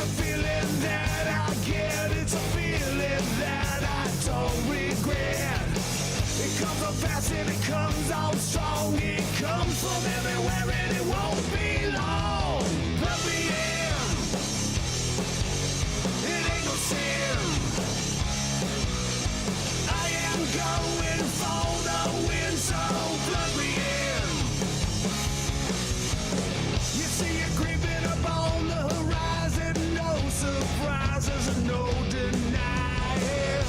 a feeling that I get, it's a feeling that I don't regret. It comes up fast and it comes out strong. It comes from everywhere and it won't be long. Plug me in. It ain't no sin. I am going for the win, so plug me in. You see it creeping up on the horizon. No surprises and no denying.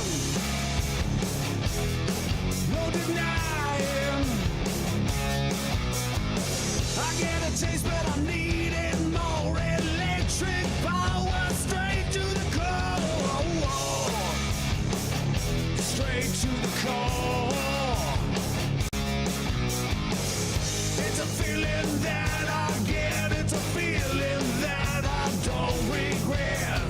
No denying. I get a taste, but I'm needing more electric power. Straight to the core. Straight to the core. It's a feeling that I get. It's a feeling that I don't regret.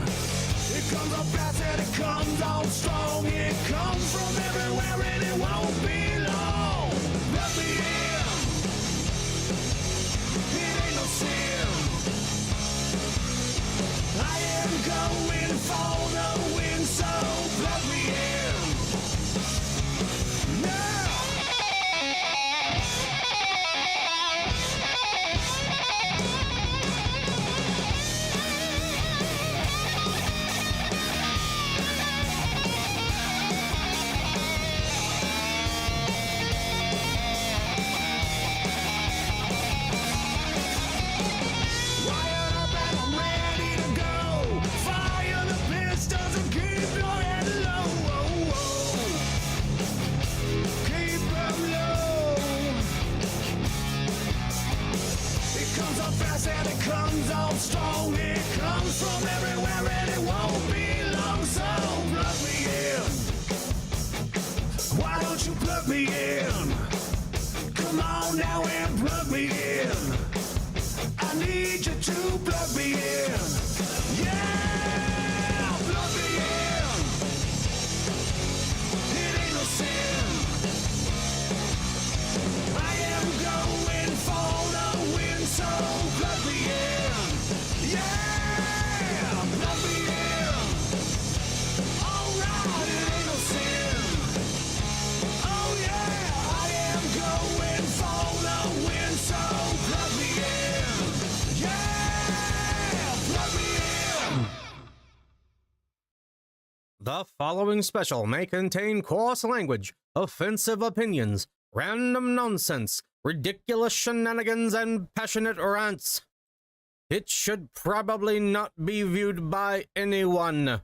It comes up fast and it comes out strong. It comes from everywhere and it won't be long. Let me in. It ain't no sin. I am going for the win, so plug me in. Now. Wired up and I'm ready to go. Fire the pistols and keep your head low. Keep them low. It comes up fast and it comes out strong. It comes from everywhere and it won't be long. So plug me in. Why don't you plug me in? Come on now and plug me in. I need you to plug me in. Yeah, plug me in. It ain't no sin. I am going for the win, so plug me in. Yeah, plug me in. Alright, it ain't no sin. Oh yeah, I am going for the win, so plug me in. Yeah, plug me in. The following special may contain coarse language, offensive opinions, random nonsense, ridiculous shenanigans, and passionate rants. It should probably not be viewed by anyone.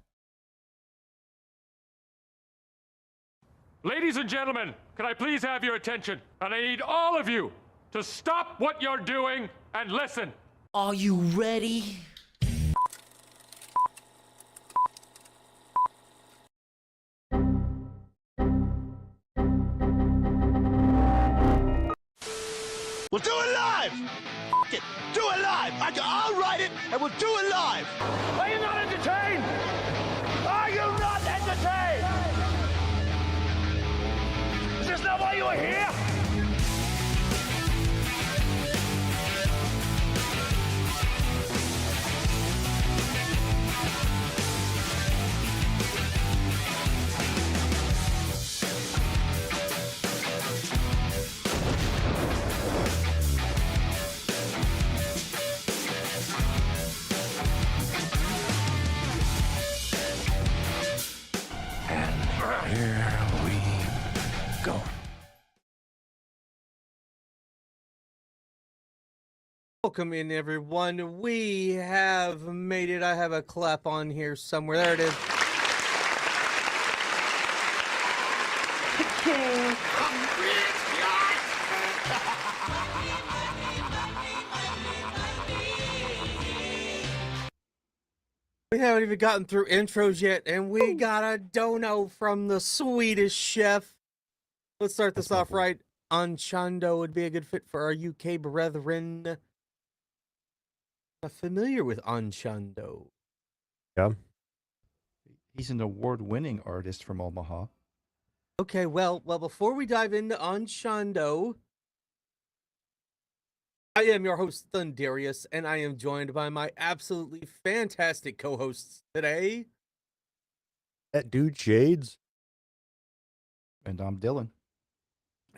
Ladies and gentlemen, can I please have your attention? And I need all of you to stop what you're doing and listen. Are you ready? We'll do it live! F it! Do it live! I'll write it and we'll do it live! Are you not entertained? Are you not entertained? Is this not why you are here? Here we go. Welcome in, everyone. We have made it. I have a clap on here somewhere. There it is. We haven't even gotten through intros yet, and we got a dono from the Swedish chef. Let's start this off right. Anchando would be a good fit for our UK brethren. Not familiar with Anchando. Yeah. He's an award-winning artist from Omaha. Okay, well, before we dive into Anchando, I am your host, Thundarius, and I am joined by my absolutely fantastic co-hosts today. That dude Shades. And I'm Dylan.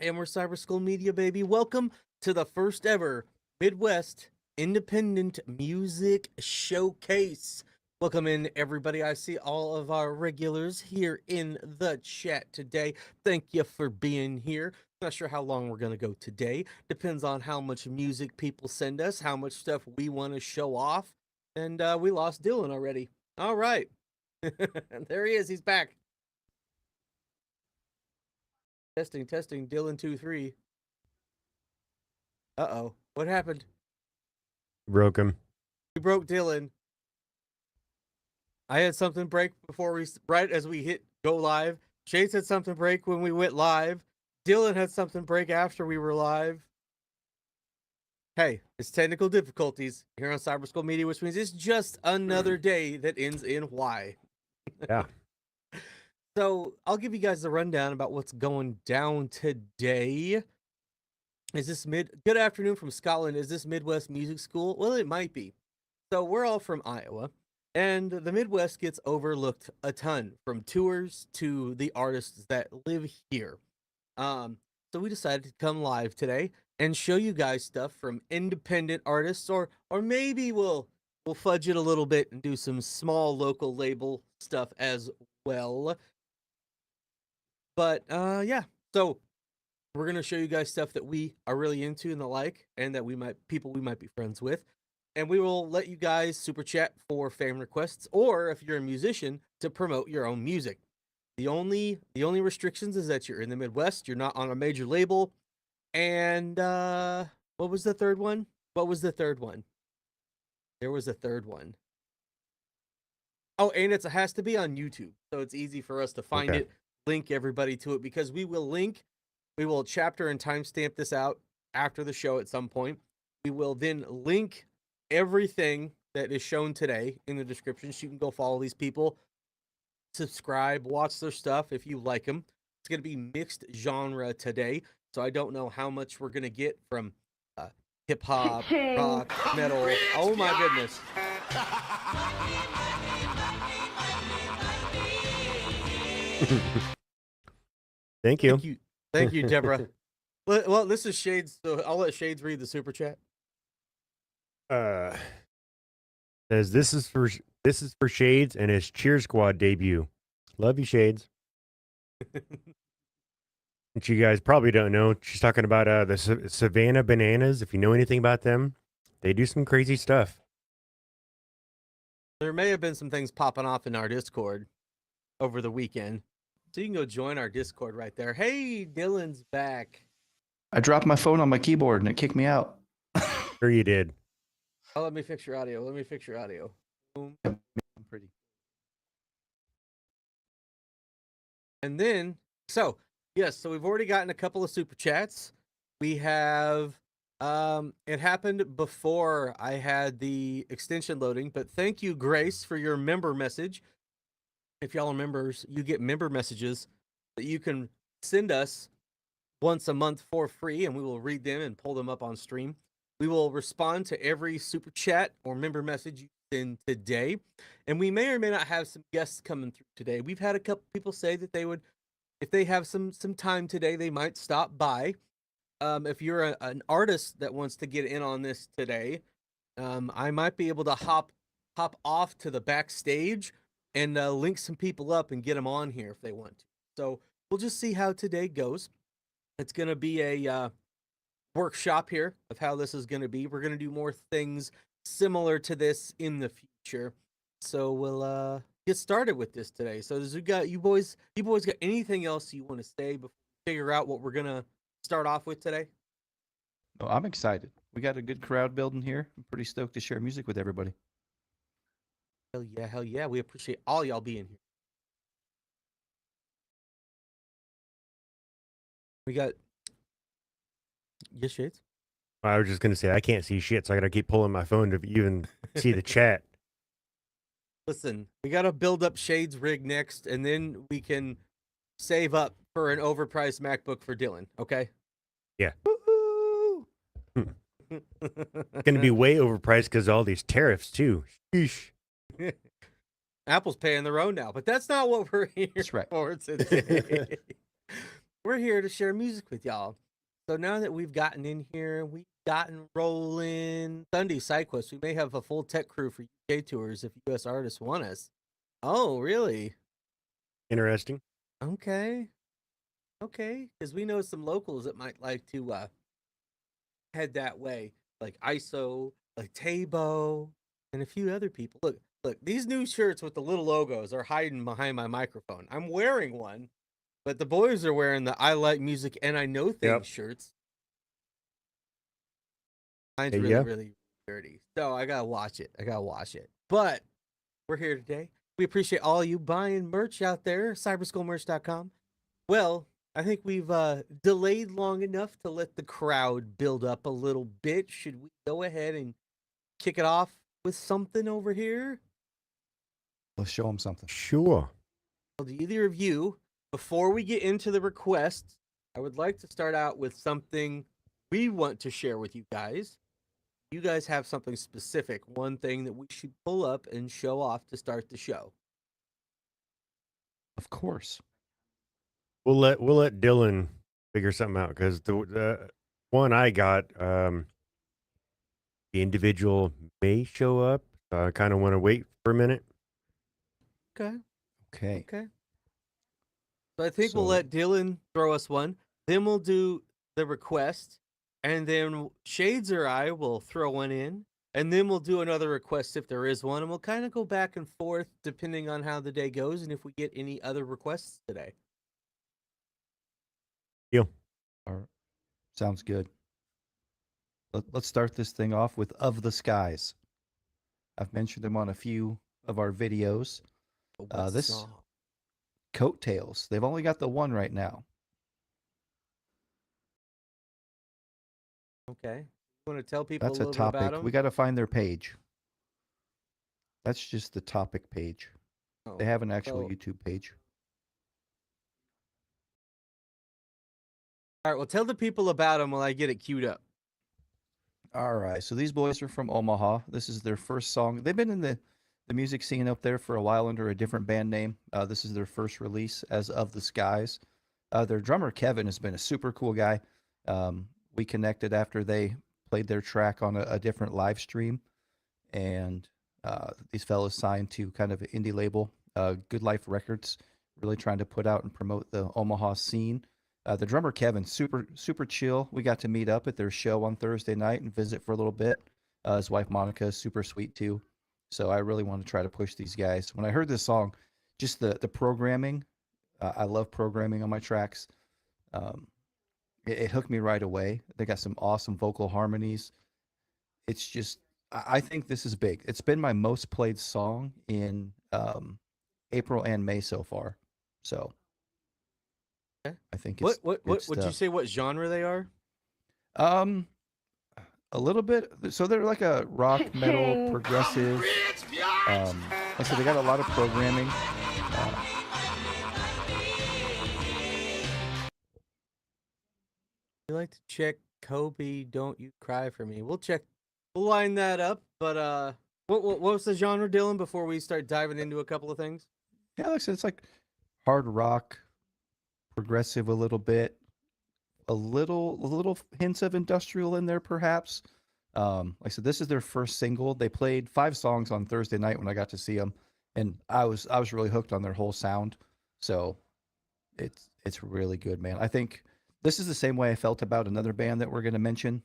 And we're Cyber Skull Media, baby. Welcome to the first ever Midwest Independent Music Showcase. Welcome in, everybody. I see all of our regulars here in the chat today. Thank you for being here. Not sure how long we're going to go today. Depends on how much music people send us, how much stuff we want to show off. And we lost Dylan already. All right. There he is. He's back. Testing. Dylan 2-3. Uh-oh. What happened? Broke him. We broke Dylan. I had something break right as we hit go live. Chase had something break when we went live. Dylan had something break after we were live. Hey, it's technical difficulties here on Cyber Skull Media, which means it's just another day that ends in Y. Yeah. So I'll give you guys the rundown about what's going down today. Good afternoon from Scotland. Is this Midwest Music School? Well, it might be. So we're all from Iowa, and the Midwest gets overlooked a ton, from tours to the artists that live here. So we decided to come live today and show you guys stuff from independent artists, or maybe we'll fudge it a little bit and do some small local label stuff as well. But yeah, so we're gonna show you guys stuff that we are really into and the like, and that we might be friends with. And we will let you guys super chat for fan requests, or if you're a musician, to promote your own music. The only restrictions is that you're in the Midwest, you're not on a major label, and what was the third one? There was a third one. Oh, and it has to be on YouTube, so it's easy for us to find it, link everybody to it, because we will chapter and timestamp this out after the show at some point. We will then link everything that is shown today in the description, so you can go follow these people, subscribe, watch their stuff if you like them. It's going to be mixed genre today, so I don't know how much we're going to get from hip-hop, rock, metal. Oh my goodness. Thank you. Thank you, Deborah. Well, this is Shades, so I'll let Shades read the super chat. Says this is for Shades and his Cheer Squad debut. Love you, Shades. Which you guys probably don't know. She's talking about the Savannah Bananas. If you know anything about them, they do some crazy stuff. There may have been some things popping off in our Discord over the weekend, so you can go join our Discord right there. Hey, Dylan's back. I dropped my phone on my keyboard and it kicked me out. Sure you did. Oh, let me fix your audio. Boom. I'm pretty. And then, so we've already gotten a couple of super chats. We have, it happened before I had the extension loading, but thank you, Grace, for your member message. If y'all are members, you get member messages that you can send us once a month for free, and we will read them and pull them up on stream. We will respond to every super chat or member message you send today, and we may or may not have some guests coming through today. We've had a couple people say that they would, if they have some time today, they might stop by. If you're an artist that wants to get in on this today, I might be able to hop off to the backstage and link some people up and get them on here if they want to. So we'll just see how today goes. It's going to be a workshop here of how this is going to be. We're going to do more things similar to this in the future. So we'll get started with this today. So you boys got anything else you want to say before we figure out what we're going to start off with today? Oh, I'm excited. We got a good crowd building here. I'm pretty stoked to share music with everybody. Hell yeah. We appreciate all y'all being here. We got... Yes, Shades? I was just going to say, I can't see shit, so I got to keep pulling my phone to even see the chat. Listen, we got to build up Shades' rig next, and then we can save up for an overpriced MacBook for Dylan, okay? Yeah. Woo-hoo! Going to be way overpriced because all these tariffs too. Sheesh. Apple's paying their own now, but that's not what we're here That's right. for today. We're here to share music with y'all. So now that we've gotten in here, we've gotten rolling. Sunday side quest. We may have a full tech crew for UK tours if US artists want us. Oh, really? Interesting. Okay. Okay. Because we know some locals that might like to head that way, like ISO, like TaeBo, and a few other people. Look, these new shirts with the little logos are hiding behind my microphone. I'm wearing one, but the boys are wearing the I like music and I know things shirts. Mine's really, really dirty. So I gotta watch it. But we're here today. We appreciate all you buying merch out there, cyberschoolmerch.com. Well, I think we've delayed long enough to let the crowd build up a little bit. Should we go ahead and kick it off with something over here? Let's show them something. Sure. Well, do either of you, before we get into the requests, I would like to start out with something we want to share with you guys. You guys have something specific, one thing that we should pull up and show off to start the show. Of course. We'll let Dylan figure something out because the one I got, the individual may show up. So I kind of want to wait for a minute. Okay. Okay. So I think we'll let Dylan throw us one. Then we'll do the request. And then Shades or I will throw one in. And then we'll do another request if there is one. And we'll kind of go back and forth depending on how the day goes and if we get any other requests today. Deal. All right. Sounds good. Let's start this thing off with Of the Skies. I've mentioned them on a few of our videos. This song? Coattails. They've only got the one right now. Okay. You want to tell people That's a a little bit about topic. them? We got to find their page. That's just the topic page. Oh, They have an actual so- YouTube page. All right, well, tell the people about them while I get it queued up. All right. So these boys are from Omaha. This is their first song. They've been in the music scene up there for a while under a different band name. This is their first release as Of the Skies. Their drummer, Kevin, has been a super cool guy. We connected after they played their track on a different live stream. And these fellas signed to kind of an indie label, Good Life Records, really trying to put out and promote the Omaha scene. The drummer, Kevin, super chill. We got to meet up at their show on Thursday night and visit for a little bit. His wife, Monica, is super sweet too. So I really want to try to push these guys. When I heard this song, just the programming, I love programming on my tracks. It hooked me right away. They got some awesome vocal harmonies. It's just, I think this is big. It's been my most played song in April and May so far. So Okay. I think it's What good would you stuff. say what genre they are? A little bit. So they're like a rock, metal, progressive. So they got a lot of programming. You like to check Cobi, Don't You Cry For Me. We'll line that up. But what was the genre, Dylan, before we start diving into a couple of things? Yeah, like I said, it's like hard rock, progressive a little bit, a little hints of industrial in there, perhaps. Like I said, this is their first single. They played 5 songs on Thursday night when I got to see them, and I was really hooked on their whole sound. So it's really good, man. I think this is the same way I felt about another band that we're going to mention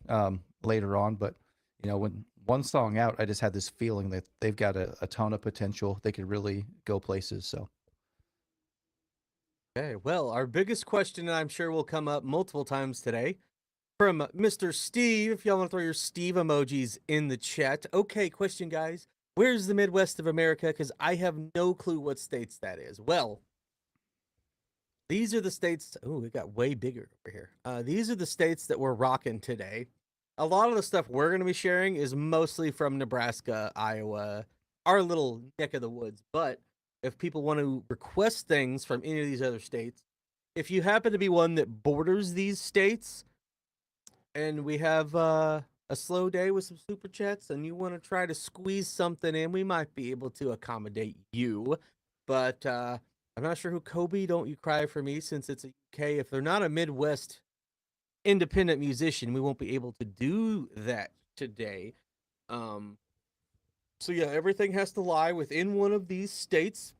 later on. But you know, when one song out, I just had this feeling that they've got a ton of potential. They could really go places. So. Okay, well, our biggest question, I'm sure, will come up multiple times today from Mr. Steve. If y'all want to throw your Steve emojis in the chat. Okay, question, guys. Where's the Midwest of America? Because I have no clue what states that is. Well, these are the states. Oh, it got way bigger over here. These are the states that we're rocking today. A lot of the stuff we're going to be sharing is mostly from Nebraska, Iowa, our little neck of the woods. But if people want to request things from any of these other states, if you happen to be one that borders these states, and we have a slow day with some super chats and you want to try to squeeze something in, we might be able to accommodate you. But I'm not sure who Cobi, Don't You Cry For Me, since it's a UK. If they're not a Midwest independent musician, we won't be able to do that today. So yeah, everything has to lie within one of these states.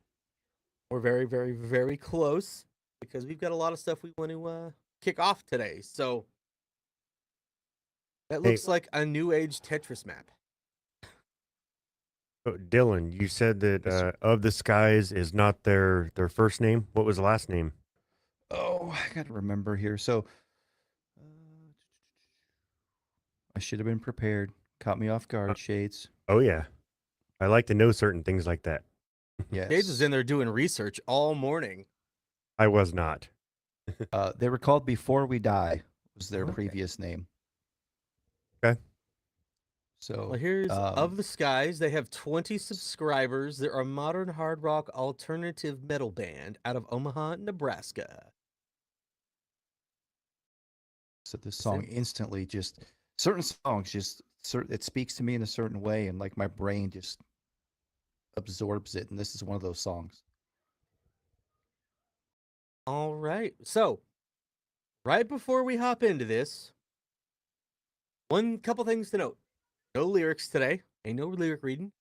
We're very, very, very close because we've got a lot of stuff we want to kick off today. So that Hey, looks like a new age Tetris map. oh, Dylan, you said that Yes, sir. Of the Skies is not their first name. What was the last name? Oh, I gotta remember here. So I should have been prepared. Caught me off Uh, guard, Shades. oh yeah, I like to know certain things like that. Gage is Yes. in there doing research all morning. I was not. They were called Before We Die, was their Okay. previous name. Okay. So Well, here's Of the Skies. They have 20 subscribers. They're a modern hard rock alternative metal band out of Omaha, Nebraska. so this song instantly just certain songs just it speaks to me in a certain way, and like my brain just absorbs it, and this is one of those songs. All right. So, right before we hop into this, one couple things to note. No lyrics today. Ain't no lyric reading.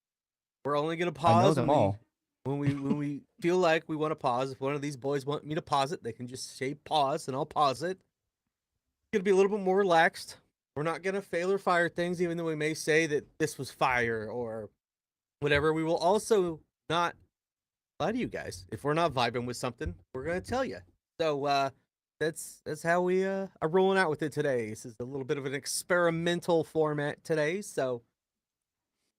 We're only gonna I know pause them when we all. when we feel like we want to pause. If one of these boys want me to pause it, they can just say pause and I'll pause it. It's gonna be a little bit more relaxed. We're not gonna fail or fire things, even though we may say that this was fire or whatever. We will also not lie to you guys. If we're not vibing with something, we're gonna tell you. So that's how we are rolling out with it today. This is a little bit of an experimental format today. So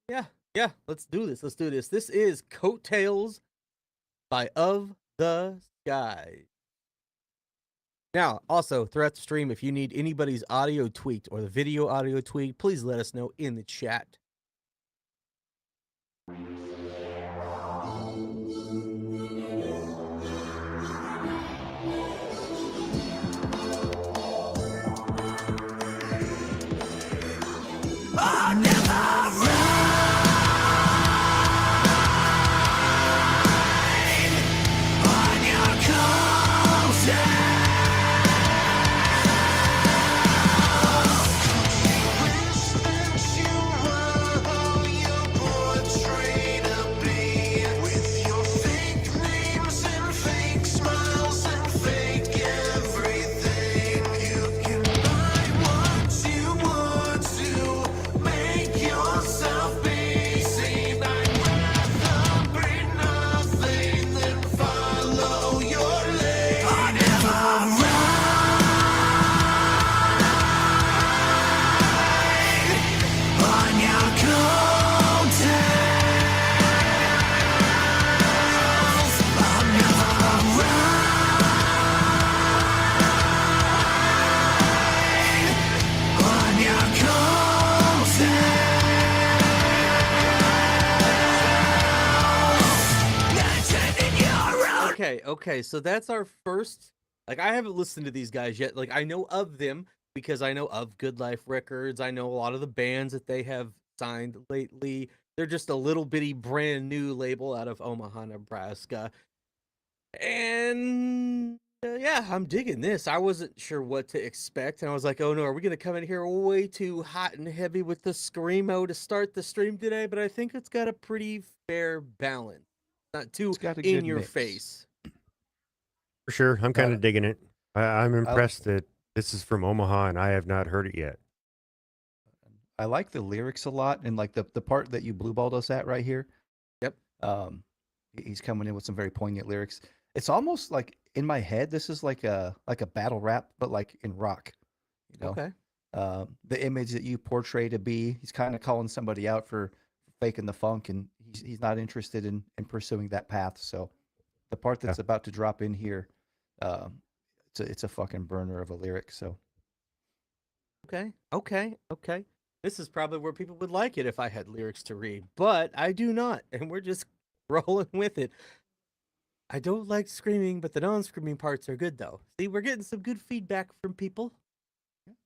yeah, let's do this. Let's do this. This is Coattails by Of the Sky. Now, also throughout the stream, if you need anybody's audio tweaked or the video audio tweaked, please let us know in the chat. Okay, so that's our first. Like, I haven't listened to these guys yet. Like, I know of them because I know of Good Life Records. I know a lot of the bands that they have signed lately. They're just a little bitty brand new label out of Omaha, Nebraska. And yeah, I'm digging this. I wasn't sure what to expect. And I was like, oh no, are we going to come in here way too hot and heavy with the Screamo to start the stream today? But I think it's got a pretty fair balance. Not too It's got a in good your mix. face. For sure, I'm kind Uh, of digging it. I'm I impressed that this is from Omaha and I have not heard it yet. I like the lyrics a lot, and like the part that you blueballed us at right here. Yep. He's coming in with some very poignant lyrics. It's almost like in my head, this is like a battle rap, but like in rock. You know, Okay. the image that you portray to be, he's kind of calling somebody out for faking the funk, and he's not interested in pursuing that path. So the part Yeah. that's about to drop in here, it's a fucking burner of a lyric. So Okay. This is probably where people would like it if I had lyrics to read, but I do not, and we're just rolling with it. I don't like screaming, but the non-screaming parts are good though. See, we're getting some good feedback from people.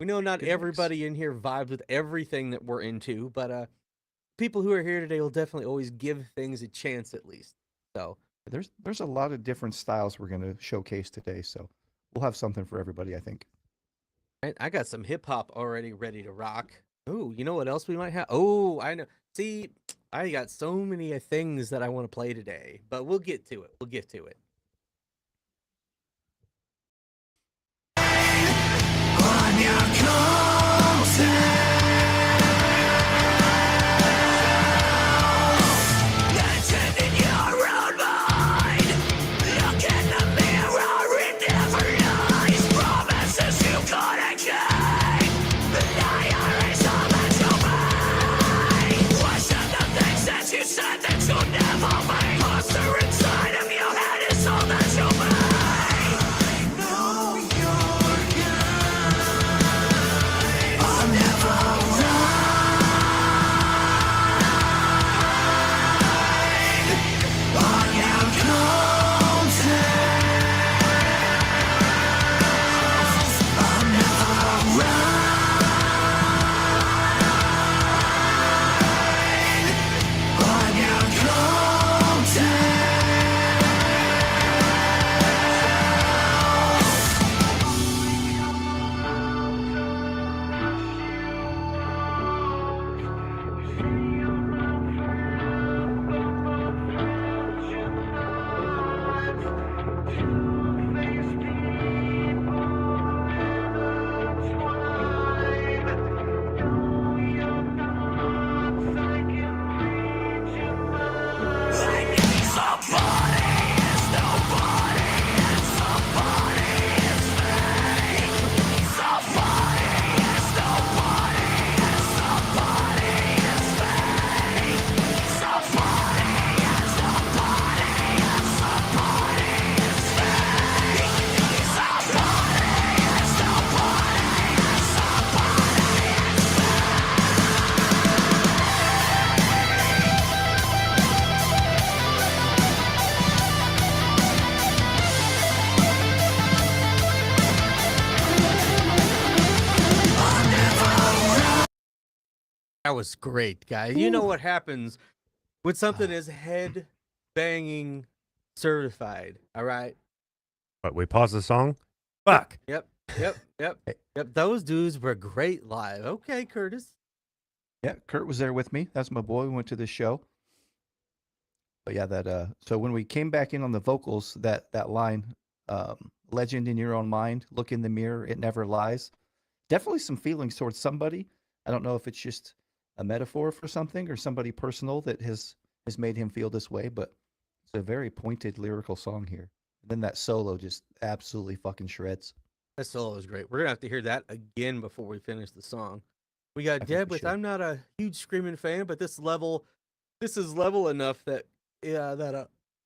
We know not Good mix. everybody in here vibes with everything that we're into, but people who are here today will definitely always give things a chance at least. So There's a lot of different styles we're going to showcase today, so we'll have something for everybody, I think. I got some hip hop already ready to rock. Oh, you know what else we might have? Oh, I know. See, I got so many things that I want to play today, but we'll get to it. We'll get to it. On your content. Mentioned in your own mind. Look in the mirror, it never lies. Promises you couldn't keep. The liar is all that you made. Question the things that you said that you never made. Monster inside of your head is all that you made. I know you're good. I'm never right. On your content. I'm never right. On your content. That was great, guys. You know what happens when something is head banging certified, all right? But we pause the song. Fuck. Yep. Those dudes were great live. Okay, Curtis. Yeah, Kurt was there with me. That's my boy. We went to the show. But yeah, that so when we came back in on the vocals, that line, legend in your own mind, look in the mirror, it never lies. Definitely some feelings towards somebody. I don't know if it's just a metaphor for something or somebody personal that has made him feel this way, but it's a very pointed lyrical song here. And then that solo just absolutely fucking shreds. That solo is great. We're gonna have to hear that again before we finish the song. We got think Deb we with should. I'm not a huge screaming fan, but this is level enough that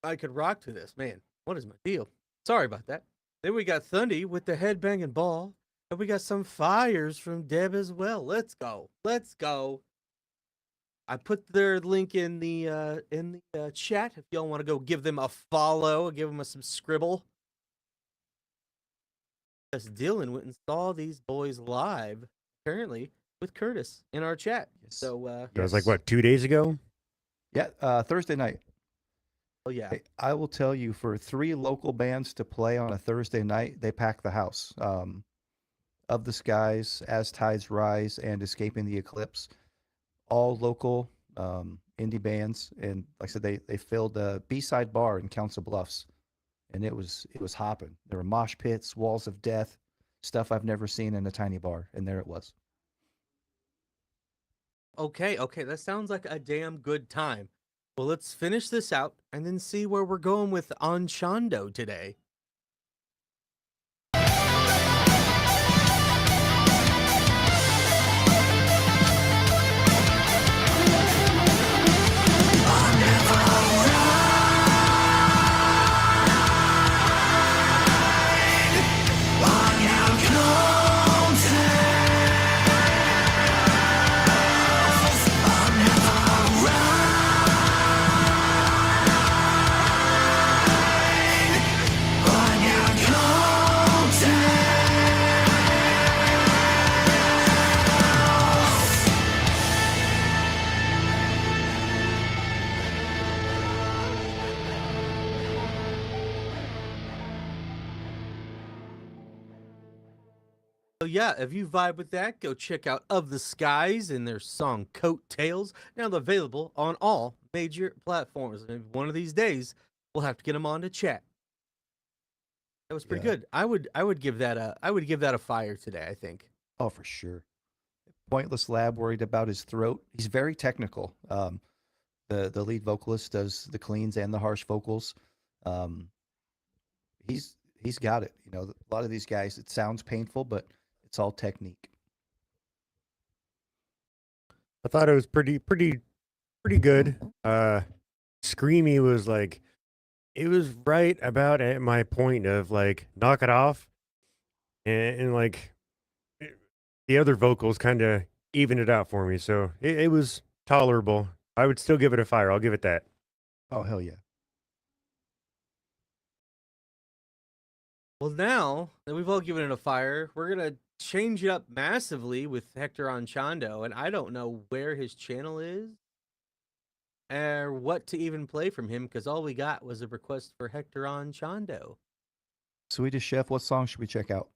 I could rock to this. Man, what is my deal? Sorry about that. Then we got Thundy with the head banging ball. And we got some fires from Deb as well. Let's go. Let's go. I put their link in the chat if y'all want to go give them a follow, give them a subscribble. Yes, Dylan went and saw these boys live, apparently, with Curtis in our chat. Yes. So, It was like, what, 2 days ago? Yeah, Thursday night. oh yeah, Hey, I will tell you, for 3 local bands to play on a Thursday night, they pack the house. Of the Skies, As Tides Rise, and Escaping the Eclipse, all local indie bands, and like I said, they filled a B-side bar in Council Bluffs, and it was hopping. There were mosh pits, walls of death, stuff I've never seen in a tiny bar, and there it was. okay, that sounds like a damn good time. Well, let's finish this out and then see where we're going with Anchando today. So yeah, if you vibe with that, go check out Of the Skies and their song Coattails. Now available on all major platforms. And one of these days, we'll have to get them on to chat. That was pretty Yeah. good. I would give that a fire today, I think. Oh, for sure. Pointless Lab worried about his throat. He's very technical. The lead vocalist does the cleans and the harsh vocals. He's got it. You know, a lot of these guys, it sounds painful, but it's all technique. I thought it was pretty good. Screamy was like, it was right about at my point of like knock it off, and like the other vocals kind of even it out for me, so it was tolerable. I would still give it a fire. I'll give it that. Oh, hell yeah. Well, now that we've all given it a fire, we're gonna change it up massively with Hector Anchando, and I don't know where his channel is or what to even play from him because all we got was a request for Hector Anchando. Swedish Chef, what song should we check out?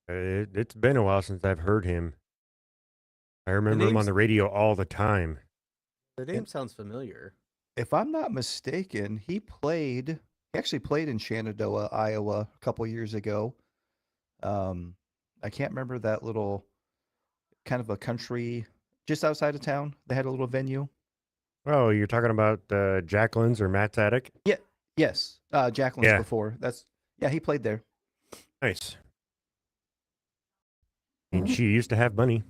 It's been a while since I've heard him. I remember him on name's- the radio all the time. The name sounds familiar. If I'm not mistaken, he actually played in Shenandoah, Iowa a couple years ago. I can't remember that little kind of a country just outside of town. They had a little venue. Oh, you're talking about Jacqueline's or Matt's Attic? Yes, Jacqueline's Yeah. before. He played there. Nice. And she used to have money.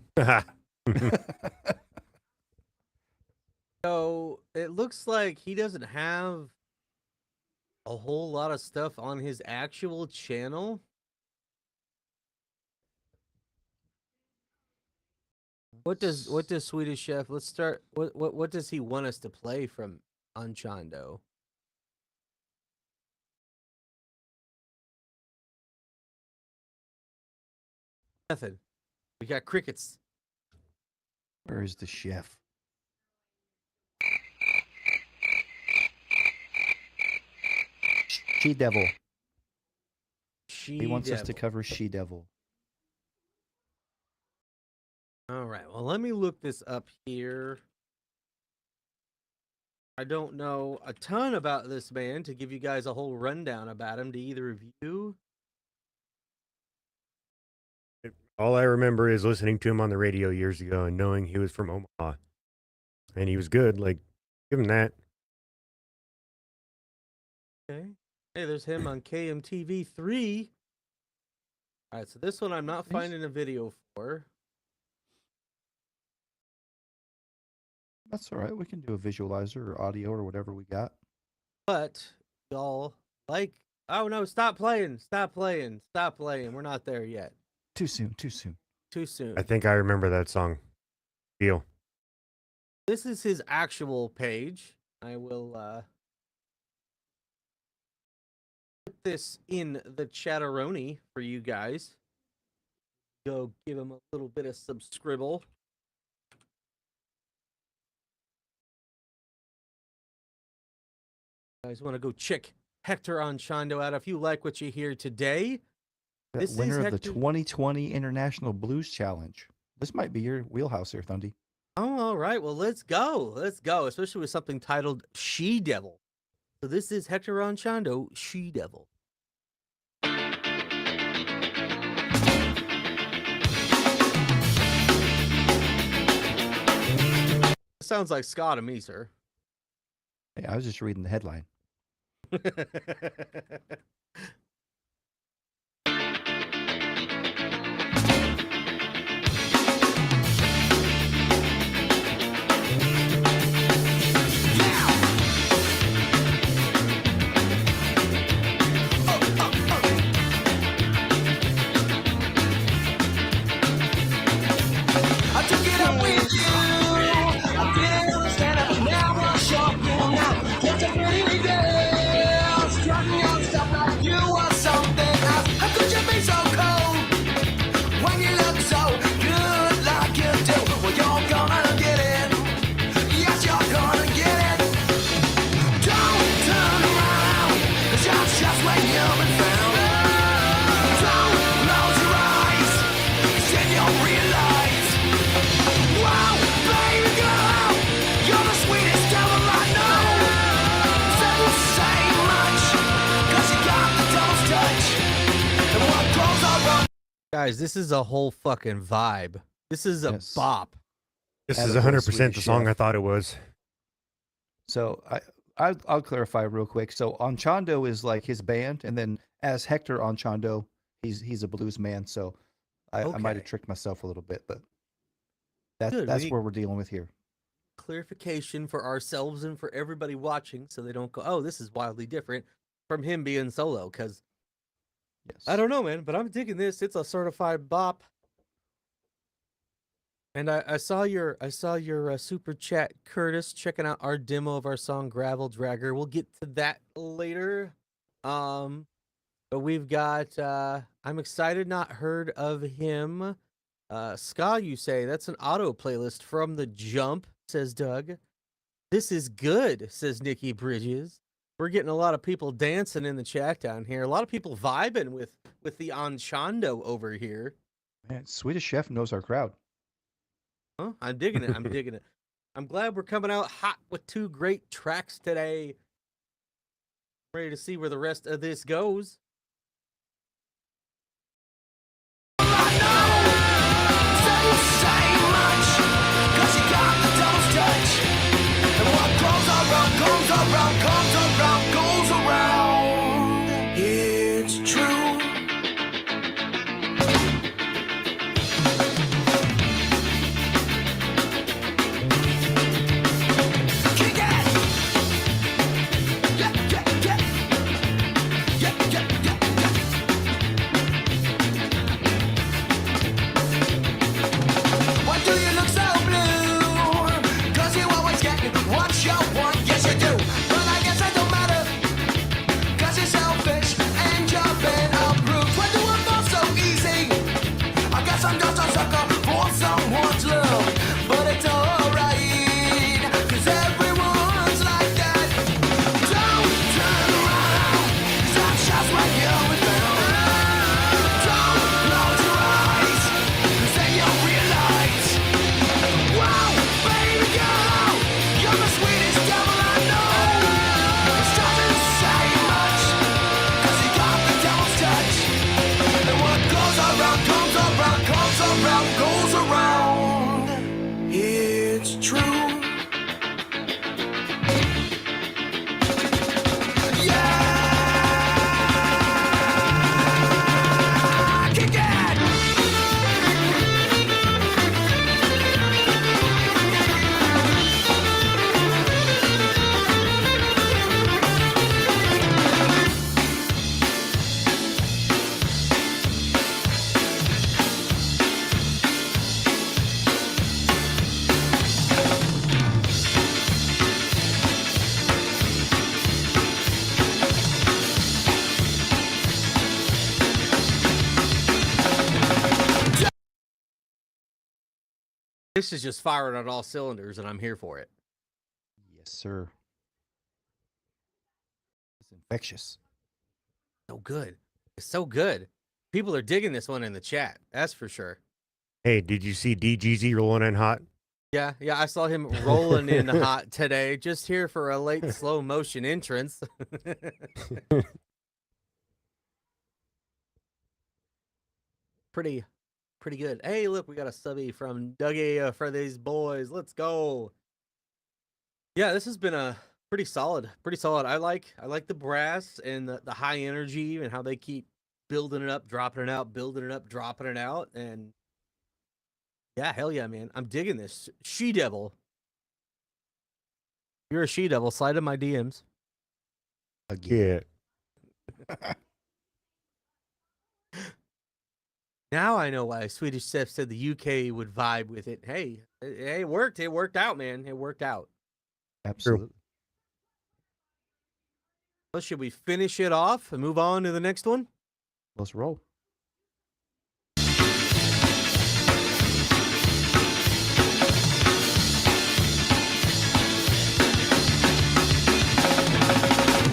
So it looks like he doesn't have a whole lot of stuff on his actual channel. What does Swedish Chef? Let's start. What does he want us to play from Anchando? Nothing. We got crickets. Where is the chef? She Devil. He wants us to She-Devil. cover She Devil. All right. Well, let me look this up here. I don't know a ton about this man to give you guys a whole rundown about him. Do either of you? All I remember is listening to him on the radio years ago and knowing he was from Omaha. And he was good. Like, give him that. Okay. Hey, there's him on KMTV 3. All right, so this one I'm not Nice. finding a video for. That's all right. We can do a visualizer or audio or whatever we got. But y'all like, oh no, stop playing. We're not there yet. Too soon. Too soon. Too soon. I think I remember that song. Deal. This is his actual page. I will put this in the chatteroni for you guys. Go give him a little bit of subscribble. Guys want to go check Hector Anchando out if you like what you hear today. That This is winner of the Hector- 2020 International Blues Challenge. This might be your wheelhouse here, Thundy. Oh, all right. Well, let's go. Let's go. Especially with something titled She Devil. So this is Hector Anchando, She Devil. Sounds like ska to me, sir. Hey, I was just reading the headline. I took it up with you. I didn't understand it. Now I'm shocking now. It's a pretty girl. Strutting on stuff like you Guys, this is a whole fucking vibe. This is a Yes. bop. This Attaboy, is 100% the Swedish song Chef. I thought it was. So I'll clarify real quick. So Anchando is like his band, and then as Hector Anchando, he's a blues man. So I might Okay. have tricked myself a little bit, but Good, we that's need- what we're dealing with here. Clarification for ourselves and for everybody watching so they don't go, oh, this is wildly different from him being solo. Because Yes. I don't know, man, but I'm digging this. It's a certified bop. And I saw your super chat, Curtis, checking out our demo of our song Gravel Dragger. We'll get to that later. But we've got I'm excited, not heard of him. Ska, you say that's an auto playlist from the jump, says Doug. This is good, says Nikki Bridges. We're getting a lot of people dancing in the chat down here. A lot of people vibing with the Anchando over here. Man, Swedish Chef knows our crowd. Huh? I'm digging it. I'm digging it. I'm glad we're coming out hot with 2 great tracks today. Ready to see where the rest of this goes. It's true. Kick it! Yeah, yeah, yeah. Yeah, yeah, yeah, yeah. Why do you look so blue? 'Cause you always get what you want, yes you do. But I guess it don't matter, 'cause you're selfish and you've been approved. When do it fall so easy? I guess I'm just a sucker for someone's love. But it's alright, 'cause everyone's like that. Don't turn around, 'cause that's just when you're without. Don't close your eyes, 'cause then you'll realize. Wow, baby girl, you're the sweetest devil I know. It doesn't say much, 'cause you got the devil's touch. And what goes around, comes around, comes around, goes around. It's true. Yeah! Kick it! This is just firing on all cylinders, and I'm here for it. Yes, sir. It's infectious. So good. It's so good. People are digging this one in the chat. That's for sure. Hey, did you see DGZ rolling in hot? Yeah, I saw him rolling in hot today, just here for a late slow motion entrance. Pretty good. Hey, look, we got a subby from Dougie for these boys. Let's go. Yeah, this has been a pretty solid. I like the brass and the high energy and how they keep building it up, dropping it out, building it up, dropping it out, and yeah, hell yeah, man. I'm digging this. She Devil. You're a She Devil. Slide in my DMs. Again. Yeah. Now I know why Swedish Chef said the UK would vibe with it. Hey, it worked. It worked out, man. It worked out. Absolutely. Well, should we finish it off and move on to the next one? Let's roll.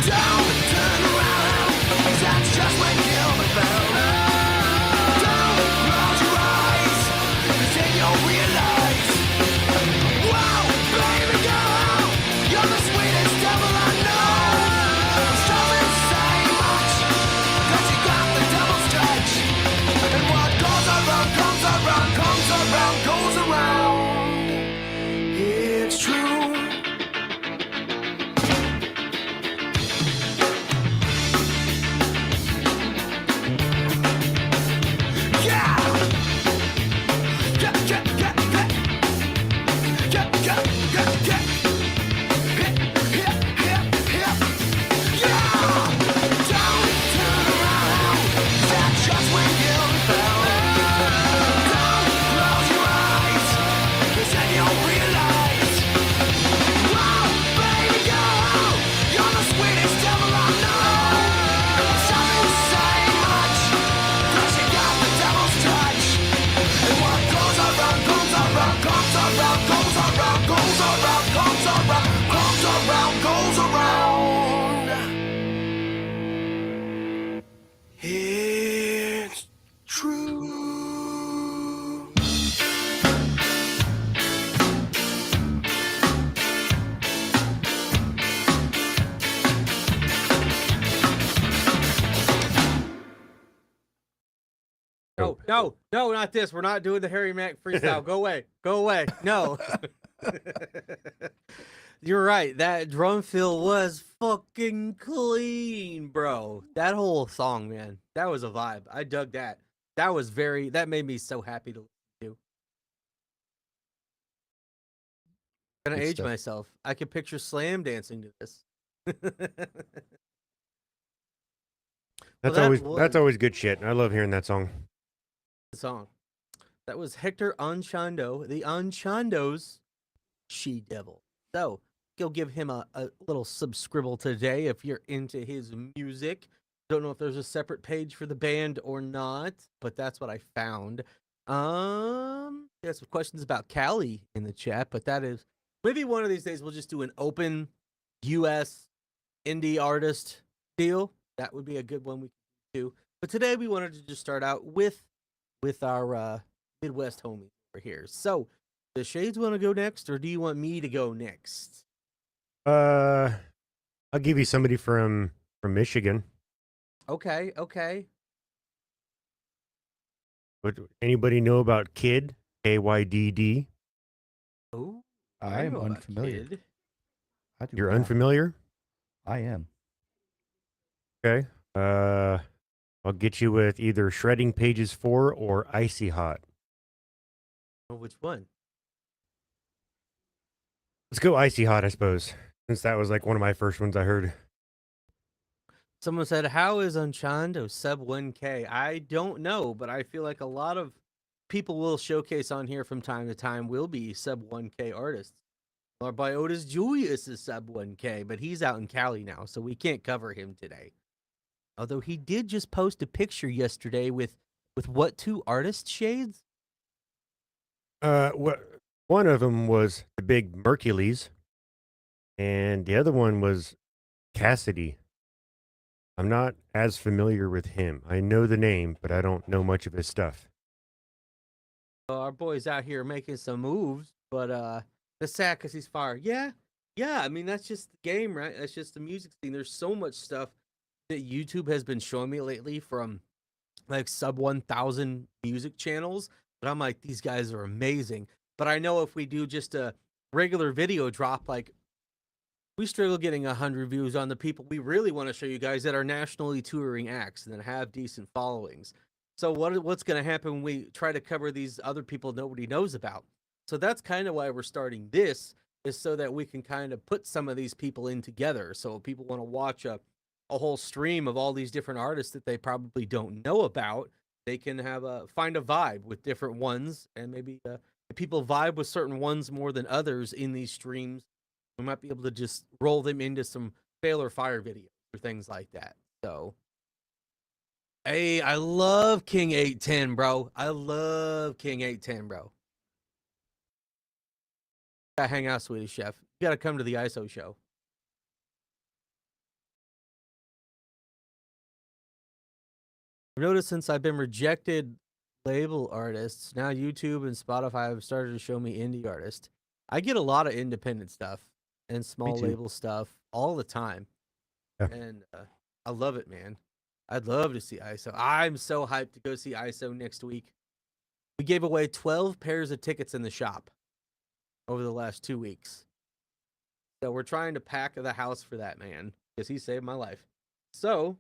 Don't turn around, 'cause that's just when you're found. Don't close your eyes, 'cause then you'll realize. Wow, baby girl, you're the sweetest devil I know. It doesn't say much, 'cause you got the devil's touch. No, no, no, not this. We're not doing the Harry Mack freestyle. Go away. Go away. No. You're right. That drum fill was fucking clean, bro. That whole song, man. That was a vibe. I dug that. That made me so happy to listen to. I'm gonna Good age stuff. myself. I can picture Slam dancing to this. That's that always was good shit. I love hearing that song. the song. That was Hector Anchando, the Anchando's She Devil. So go give him a little subscribble today if you're into his music. Don't know if there's a separate page for the band or not, but that's what I found. There's some questions about Cali in the chat, but that is maybe one of these days we'll just do an open US indie artist deal. That would be a good one we could do. But today we wanted to just start out with our Midwest homies over here. So, does Shades want to go next, or do you want me to go next? I'll give you somebody from Michigan. Okay, okay. Would anybody know about Kid? KYDD? Oh, I am know about unfamiliar. Kid. I do You're not. unfamiliar? I am. Okay. I'll get you with either Shredding Pages 4 or Icy Hot. Oh, which one? Let's go Icy Hot, I suppose, since that was like one of my first ones I heard. Someone said, "How is Anchando sub 1K?" I don't know, but I feel like a lot of people will showcase on here from time to time will be sub 1K artists. Our boy Otis Julius is sub 1K, but he's out in Cali now, so we can't cover him today. Although he did just post a picture yesterday with what two artist shades? One of them was the big Mercules, and the other one was Cassidy. I'm not as familiar with him. I know the name, but I don't know much of his stuff. Our boy's out here making some moves, but that's sad because he's fired. Yeah. I mean, that's just the game, right? That's just the music scene. There's so much stuff that YouTube has been showing me lately from like sub 1,000 music channels. But I'm like, these guys are amazing. But I know if we do just a regular video drop, like we struggle getting 100 views on the people we really want to show you guys that are nationally touring acts and that have decent followings. So what's going to happen when we try to cover these other people nobody knows about? So that's kind of why we're starting this, is so that we can kind of put some of these people in together. So if people want to watch a whole stream of all these different artists that they probably don't know about, they can find a vibe with different ones, and maybe if people vibe with certain ones more than others in these streams, we might be able to just roll them into some fail or fire videos or things like that. So, hey, I love King 810, bro. I love King 810, bro. Gotta hang out, Swedish Chef. You gotta come to the ISO show. I've noticed since I've been rejected label artists, now YouTube and Spotify have started to show me indie artists. I get a lot of independent stuff and small too. label stuff all the time. Yeah. And I love it, man. I'd love to see ISO. I'm so hyped to go see ISO next week. We gave away 12 pairs of tickets in the shop over the last 2 weeks. So we're trying to pack the house for that man because he saved my life. So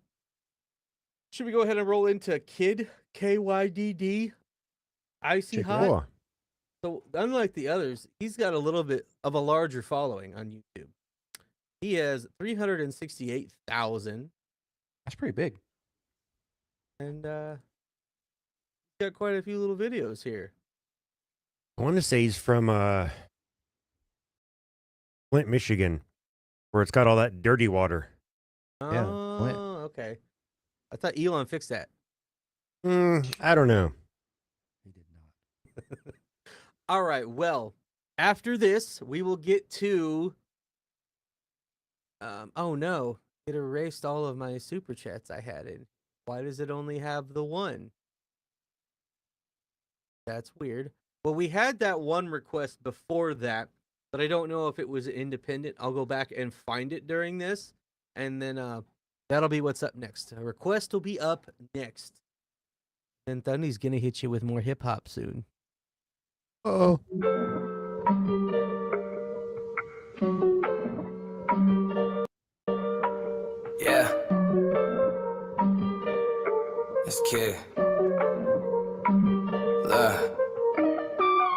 should we go ahead and roll into Kid KYDD Icy Check it Hot? Cool. So unlike the others, he's got a little bit of a larger following on YouTube. He has 368,000, That's pretty big. and he's got quite a few little videos here. I want to say he's from Flint, Michigan, where it's got all that dirty water. Yeah, Flint. Oh, okay. I thought Elon fixed that. I don't know. He did not. All right. Well, after this, we will get to. Oh no! It erased all of my super chats I had in. Why does it only have the one? That's weird. Well, we had that one request before that, but I don't know if it was independent. I'll go back and find it during this, and then that'll be what's up next. A request will be up next. And Thundy's gonna hit you with more hip hop soon. Oh. Yeah. It's kid. Look.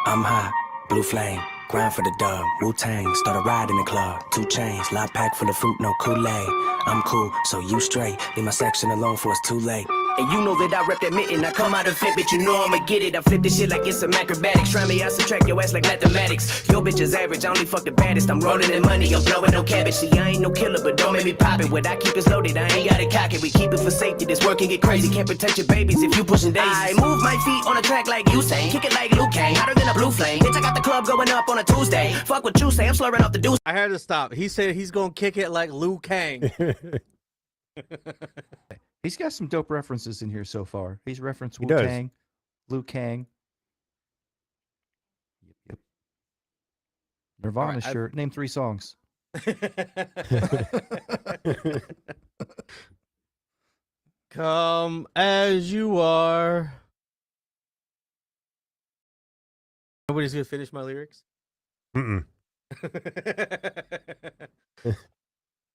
I'm hot, blue flame, grind for the dub, Wu-Tang, start a ride in the club, 2 chains, lot pack full of fruit, no Kool-Aid. I'm cool, so you straight, leave my section alone for it's too late. And you know that I rep that mitten, I come out and flip it, you know I'ma get it. I flip this shit like it's some acrobatics, try me, I subtract your ass like mathematics. Your bitch is average, I only fuck the baddest, I'm rolling in money, I'm blowing no cabbage. See, I ain't no killer, but don't make me pop it. What I keep is loaded, I ain't got it cock it. We keep it for safety, this work can get crazy, can't protect your babies if you pushing daisies. I move my feet on a track like Usain, kick it like Luke Kang, hotter than a blue flame. Bitch, I got the club going up on a Tuesday. Fuck what you say, I'm slurring off the deuce. I had to stop. He said he's gonna kick it like Liu Kang. He's got some dope references in here so far. He's referenced He Wu does. Tang, Liu Kang. Yep. Nirvana Alright, shirt. Name 3 songs. Come as you are. Nobody's gonna finish my lyrics. Mm-mm.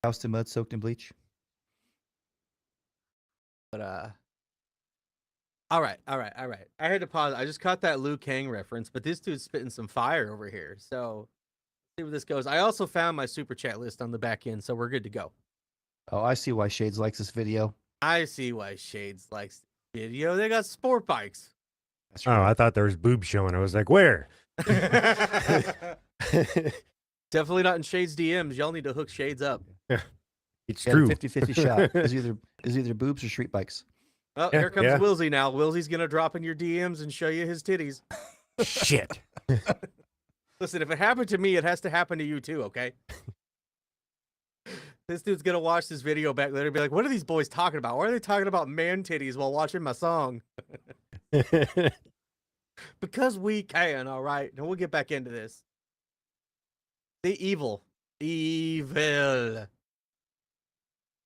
House to mud soaked in bleach. But all right. I had to pause. I just caught that Liu Kang reference, but this dude's spitting some fire over here. So see where this goes. I also found my super chat list on the back end, so we're good to go. Oh, I see why Shades likes this video. I see why Shades likes the video. They got sport bikes. That's Oh, right. I thought there was boobs showing. I was like, where? Definitely not in Shades DMs. Y'all need to hook Shades up. It's Yeah, true. 50-50 shot. Is either boobs or street bikes. Oh, Yeah, here comes yeah. Wilsey now. Wilsey's gonna drop in your DMs and show you his titties. Shit. Listen, if it happened to me, it has to happen to you too, okay? This dude's gonna watch this video back later and be like, what are these boys talking about? Why are they talking about man titties while watching my song? Because we can, all right? And we'll get back into this. The evil. Evil.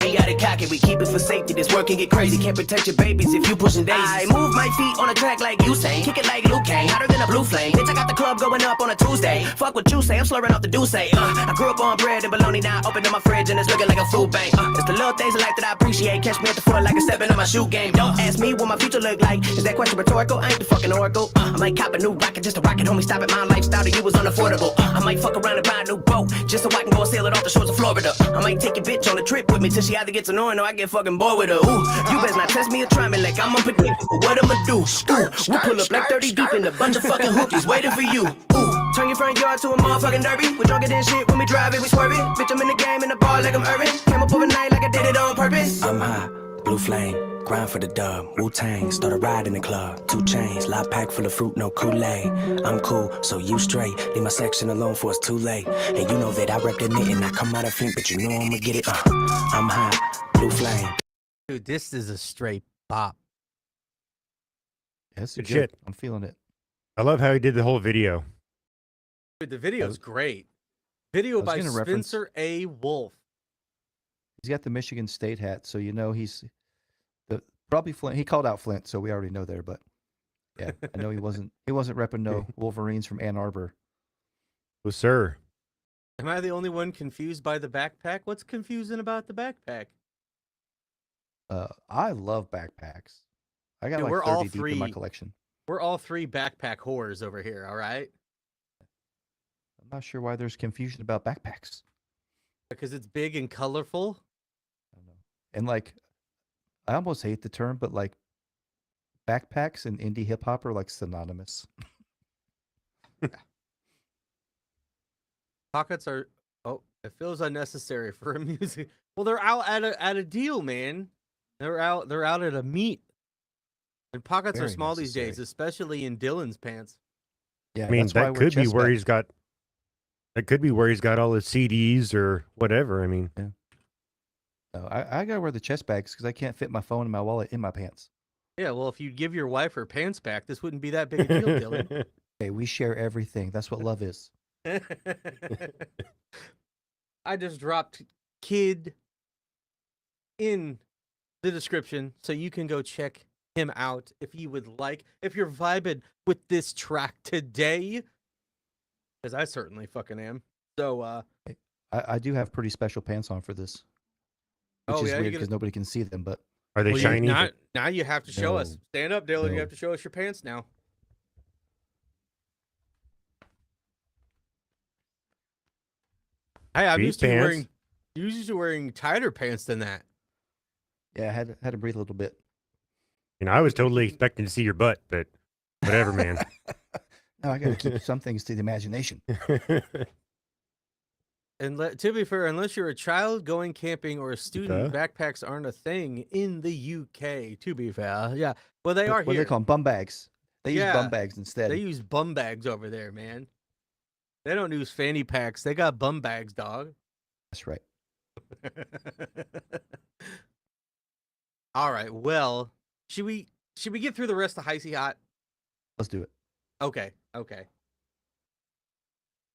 We got it cocky, we keep it for safety. This work can get crazy, can't protect your babies if you pushing daisies. I move my feet on a track like Usain, kick it like Luke Kang, hotter than a blue flame. Bitch, I got the club going up on a Tuesday. Fuck what you say, I'm slurring off the deuce. I grew up on bread and bologna, now I open up my fridge and it's looking like a food bank. It's the little things in life that I appreciate. Catch me at the front like a stepping in my shoe game. Don't ask me what my future look like. Is that question rhetorical? I ain't the fucking oracle. I might cop a new rocket just to rock it, homie. Stop it, my lifestyle to you was unaffordable. I might fuck around and buy a new boat just so I can go and sail it off the shores of Florida. I might take your bitch on a trip with me till she either gets annoying or I get fucking bored with her. Ooh, you best not test me or try me like I'm unpredictable. What I'ma do? Ooh, we pull up like 30 deep in a bunch of fucking hookies waiting for you. Ooh, turn your front yard to a motherfucking derby. We drunker than shit when we drive it, we swerve it. Bitch, I'm in the game in the bar like I'm Irvin. Came up overnight like I did it on purpose. I'm hot, blue flame, grind for the dub, Wu-Tang, start a ride in the club, 2 chains, lot pack full of fruit, no Kool-Aid. I'm cool, so you straight, leave my section alone for it's too late. And you know that I rep the knitting, I come out of flint, but you know I'ma get it. I'm hot, blue flame. Dude, this is a straight bop. Yes, Good good. shit. I'm feeling it. I love how he did the whole video. Dude, the video's great. Video was by gonna reference- Spencer A. Wolf. He's got the Michigan State hat, so you know he's probably Flint. He called out Flint, so we already know there. But yeah, I know he wasn't repping no Wolverines from Ann Arbor. Oh, sir. Am I the only one confused by the backpack? What's confusing about the backpack? I love backpacks. I got Dude, like we're 30 all deep in my three- collection. We're all 3 backpack whores over here, all right? I'm not sure why there's confusion about backpacks. Because it's big and colorful. I don't know. And like, I almost hate the term, but like, backpacks and indie hip hop are like synonymous. Pockets are. Oh, it feels unnecessary for a music. Well, they're out at a deal, man. They're out at a meet. And pockets are Very small these days, necessary. especially in Dylan's pants. Yeah, I mean, that's why I that wear could be chest where pads. he's got. That could be where he's got all his CDs or whatever. I mean, No, I gotta wear the chest bags because I can't fit my phone and my wallet in my pants. Yeah, well, if you give your wife her pants back, this wouldn't be that big a deal, Dylan. Okay, we share everything. That's what love is. I just dropped kid in the description so you can go check him out if you would like. If you're vibing with this track today, because I certainly fucking am. So, I do have pretty special pants on for this, which oh is yeah, weird because nobody can see them. But Are they well, shiny? now you have to show us. No. Stand up, Dylan. You No. have to show us your pants now. Hey, I'm Sweet used to you pants. wearing tighter pants than that. yeah, I had to breathe a little bit. You know, I was totally expecting to see your butt, but whatever, man. No, I got to keep some things to the imagination. And to be fair, unless you're a child going camping or a student, Okay. backpacks aren't a thing in the UK. To be fair, yeah. Well, they are What do here. they call them? Bum bags. They use Yeah, bum bags instead. They use bum bags over there, man. They don't use fanny packs. They got bum bags, dog. That's right. All right. Well, should we get through the rest of Heisey Hot? Let's do it. Okay. Okay.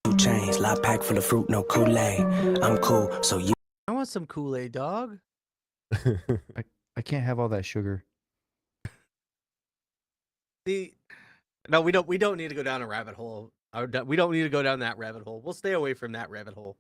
2 chains, lot pack full of fruit, no Kool-Aid. I'm cool, so you I want some Kool-Aid, dog. I can't have all that sugar. See, no, we don't need to go down a rabbit hole. We don't need to go down that rabbit hole. We'll stay away from that rabbit hole.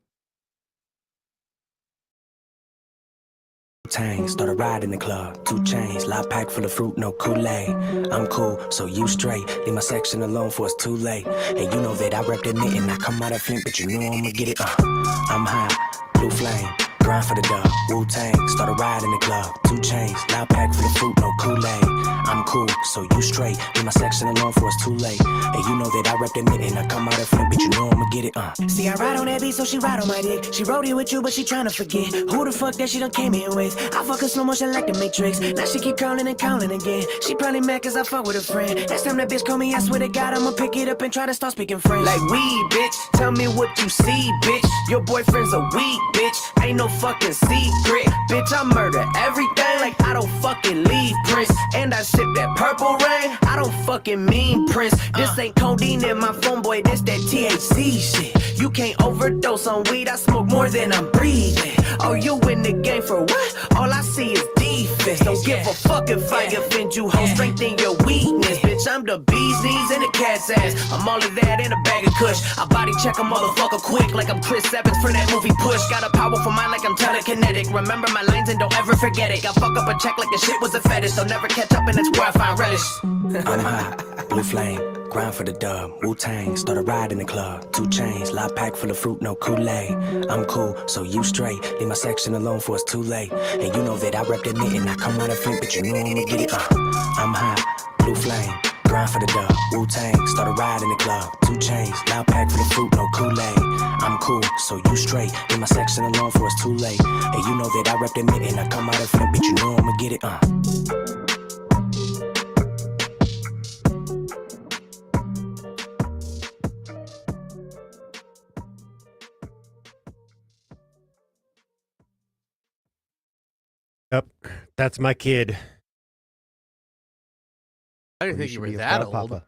Tang, start a ride in the club. 2 chains, lot pack full of fruit, no Kool-Aid. I'm cool, so you straight. Leave my section alone for it's too late. And you know that I rep the knit and I come out of Flint, but you know I'ma get it. I'm high, blue flame, grind for the dub. Wu-Tang, start a ride in the club. 2 chains, lot pack full of fruit, no Kool-Aid. I'm cool, so you straight. Leave my section alone for it's too late. And you know that I rep the knit and I come out of Flint, but you know I'ma get it. See, I ride on that beat, so she ride on my dick. She rode it with you, but she tryna forget who the fuck that she done came here with. I fuck her slow motion like the Matrix. Now she keep calling and calling again. She probably mad cause I fuck with a friend. Next time that bitch call me, I swear to God, I'ma pick it up and try to start speaking French. Like weed, bitch. Tell me what you see, bitch. Your boyfriend's a weak bitch. Ain't no fucking secret. Bitch, I murder everything like I don't fucking leave Prince. And I sip that purple rain. I don't fucking mean Prince. This ain't codeine in my phone, boy. This that THC shit. You can't overdose on weed. I smoke more than I'm breathing. Oh, you in the game for what? All I see is defense. Don't give a fuck if I offend you, ho. Strengthen your weakness, bitch. I'm the bee's knees and the cat's ass. I'm all of that in a bag of kush. I body check a motherfucker quick like I'm Chris Evans from that movie Push. Got a powerful mind like I'm telekinetic. Remember my lines and don't ever forget it. I fuck up a check like the shit was a fetish. Don't never catch up and that's where I find relish. I'm hot, blue flame, grind for the dub. Wu-Tang, start a ride in the club. 2 chains, lot pack full of fruit, no Kool-Aid. I'm cool, so you straight. Leave my section alone for it's too late. And you know that I rep the knit and I come out of Flint, but you know I'ma get it. I'm hot, blue flame, grind for the dub. Wu-Tang, start a ride in the club. 2 chains, lot pack full of fruit, no Kool-Aid. I'm cool, so you straight. Leave my section alone for it's too late. And you know that I rep the knit and I come out of Flint, but you know I'ma get it. Yep, that's my kid. I didn't Well, think you should were be a that proud old.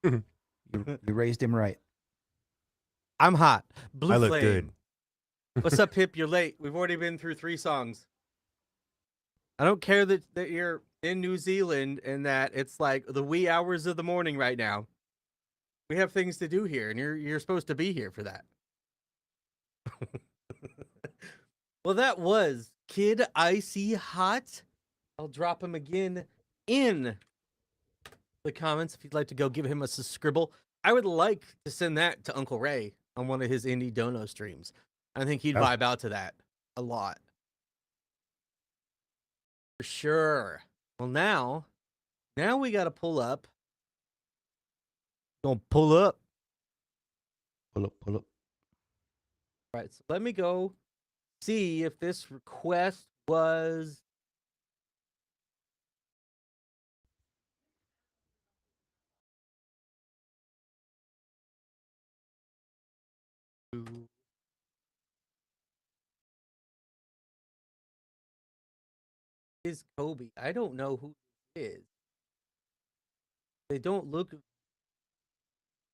papa. You raised him right. I'm hot. Blue I look flame. good. What's up, Pip? You're late. We've already been through 3 songs. I don't care that you're in New Zealand and that it's like the wee hours of the morning right now. We have things to do here, and you're supposed to be here for that. Well, that was Kid Icy Hot. I'll drop him again in the comments if you'd like to go give him a scribble. I would like to send that to Uncle Ray on one of his Indie Dono streams. I think he'd Oh. vibe out to that a lot. For sure. Well, now we got to pull up. Gonna pull up. Pull up, pull up. All right, so let me go see if this request was. Is Cobi? I don't know who it is. They don't look.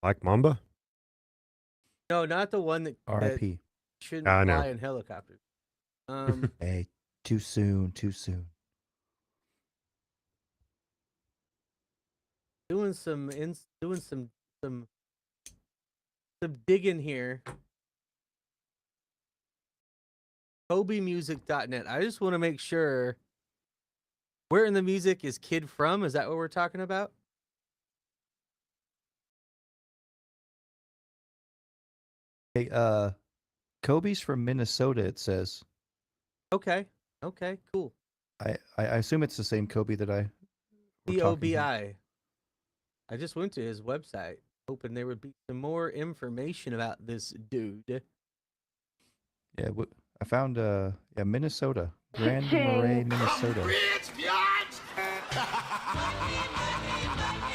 Like Mamba? No, not the one that R.I.P. shouldn't I fly know. in helicopters. Hey, too soon, too soon. doing some digging here. KobiMusic.net. I just want to make sure. Where in the music is Kid from? Is that what we're talking about? Hey, Cobi's from Minnesota, it says. Okay. Okay, cool. I assume it's the same Cobi that I were talking to. Cobi. I just went to his website, hoping there would be some more information about this dude. Yeah, I found Minnesota, Grand Marais, Minnesota.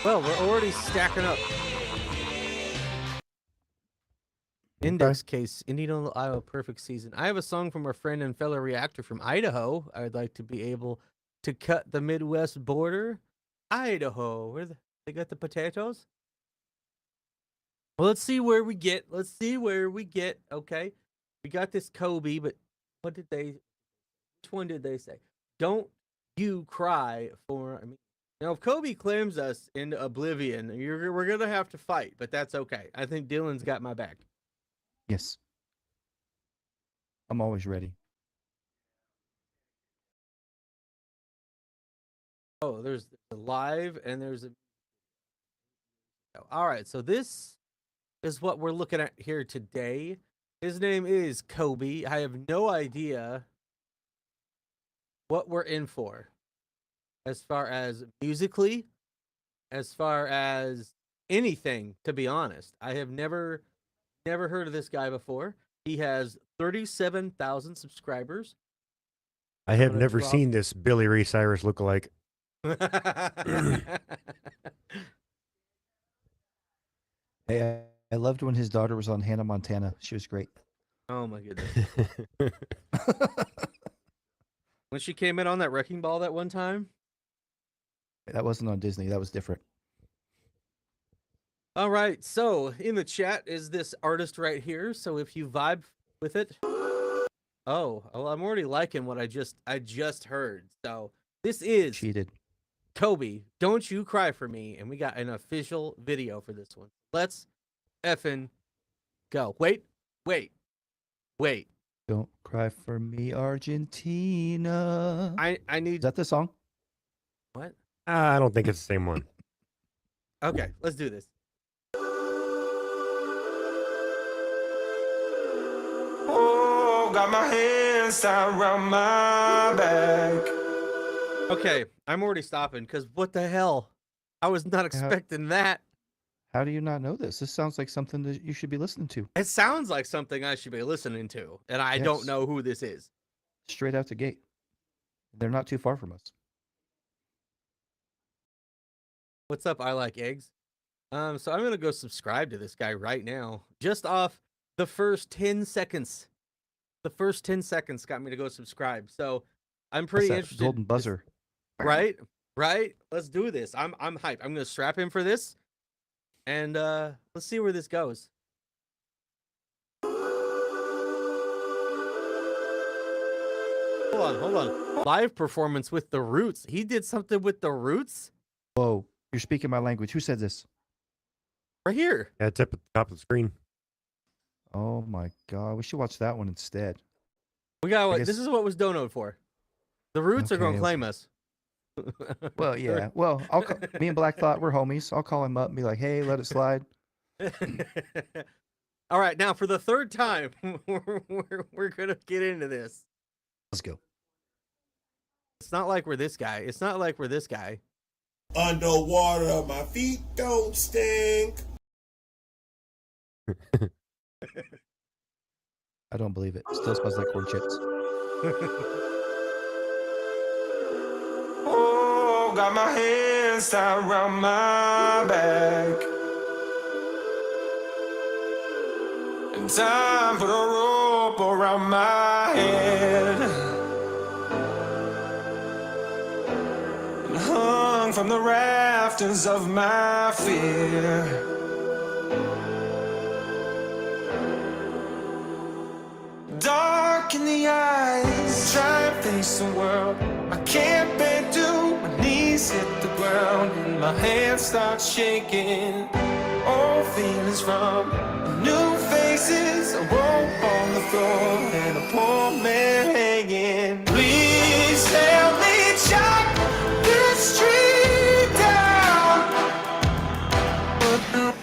Well, we're already stacking up. Index case, Indiana, Iowa, perfect season. I have a song from our friend and fellow reactor from Idaho. I would like to be able to cut the Midwest border. Idaho, where they got the potatoes? Well, let's see where we get. Okay, we got this Cobi, but which one did they say? Don't you cry for, now if Cobi claims us into oblivion, we're gonna have to fight, but that's okay. I think Dylan's got my back. Yes. I'm always ready. Oh, there's a live and there's a. All right, so this is what we're looking at here today. His name is Cobi. I have no idea what we're in for as far as musically, as far as anything, to be honest. I have never heard of this guy before. He has 37,000 subscribers. I have never seen this Billy Ray Cyrus lookalike. Hey, I loved when his daughter was on Hannah Montana. She was great. Oh my goodness. When she came in on that wrecking ball that one time. That wasn't on Disney. That was different. All right, so in the chat is this artist right here. So if you vibe with it, oh, well, I'm already liking what I just heard. So this is Cheated. Cobi, Don't You Cry for Me, and we got an official video for this one. Let's effing go. Wait. Don't cry for me, Argentina. I need. Is that the song? What? I don't think it's the same one. Okay, let's do this. Oh, got my hands tied around my back. Okay, I'm already stopping because what the hell? I was not expecting that. How do you not know this? This sounds like something that you should be listening to. It sounds like something I should be listening to, and I don't Yes. know who this is. Straight out the gate. They're not too far from us. What's up? I like eggs. So I'm gonna go subscribe to this guy right now, just off the first 10 seconds. The first 10 seconds got me to go subscribe. So I'm pretty That's that interested. golden buzzer. Right? Let's do this. I'm hyped. I'm gonna strap in for this, and let's see where this goes. Hold on. Live performance with the Roots. He did something with the Roots Whoa, you're speaking my language. Who said this? right here. Yeah, it's up at the top of the screen. Oh my god, we should watch that one instead. We got what? guess- This is what was donoed for. The Roots are gonna Okay, claim us. Well, yeah. Well, me and Black Thought, we're homies. I'll call him up and be like, "Hey, let it slide." All right, now for the third time, we're gonna get into this. Let's go. It's not like we're this guy. Underwater, my feet don't stink. I don't believe it. Still smells like corn chips. Oh, got my hands tied around my back. And time put a rope around my head. And hung from the rafters of my fear. Dark in the eyes, try and face the world. I can't bear to, my knees hit the ground, and my hands start shaking. Old feelings from new faces. I woke on the floor and a poor man hanging. Please help me chop this tree down.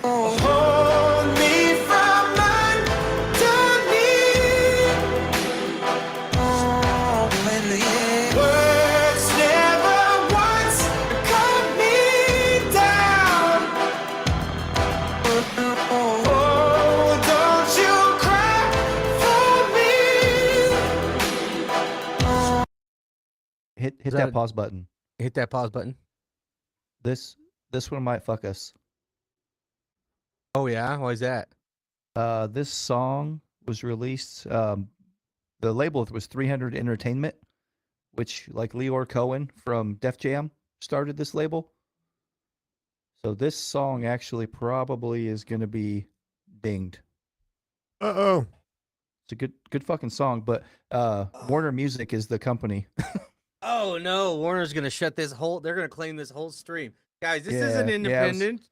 Hold me from underneath. Words never once cut me down. Oh, don't you cry for me. Hit Is that that- pause button. Hit that pause button. This one might fuck us. Oh yeah, why is that? This song was released. The label was 300 Entertainment, which like Leor Cohen from Def Jam started this label. So this song actually probably is going to be dinged. Uh-oh. It's a good fucking song, but Warner Music is the company. Oh no, Warner's gonna shut this whole. They're gonna claim this whole stream, guys. This Yeah, isn't yeah, independent.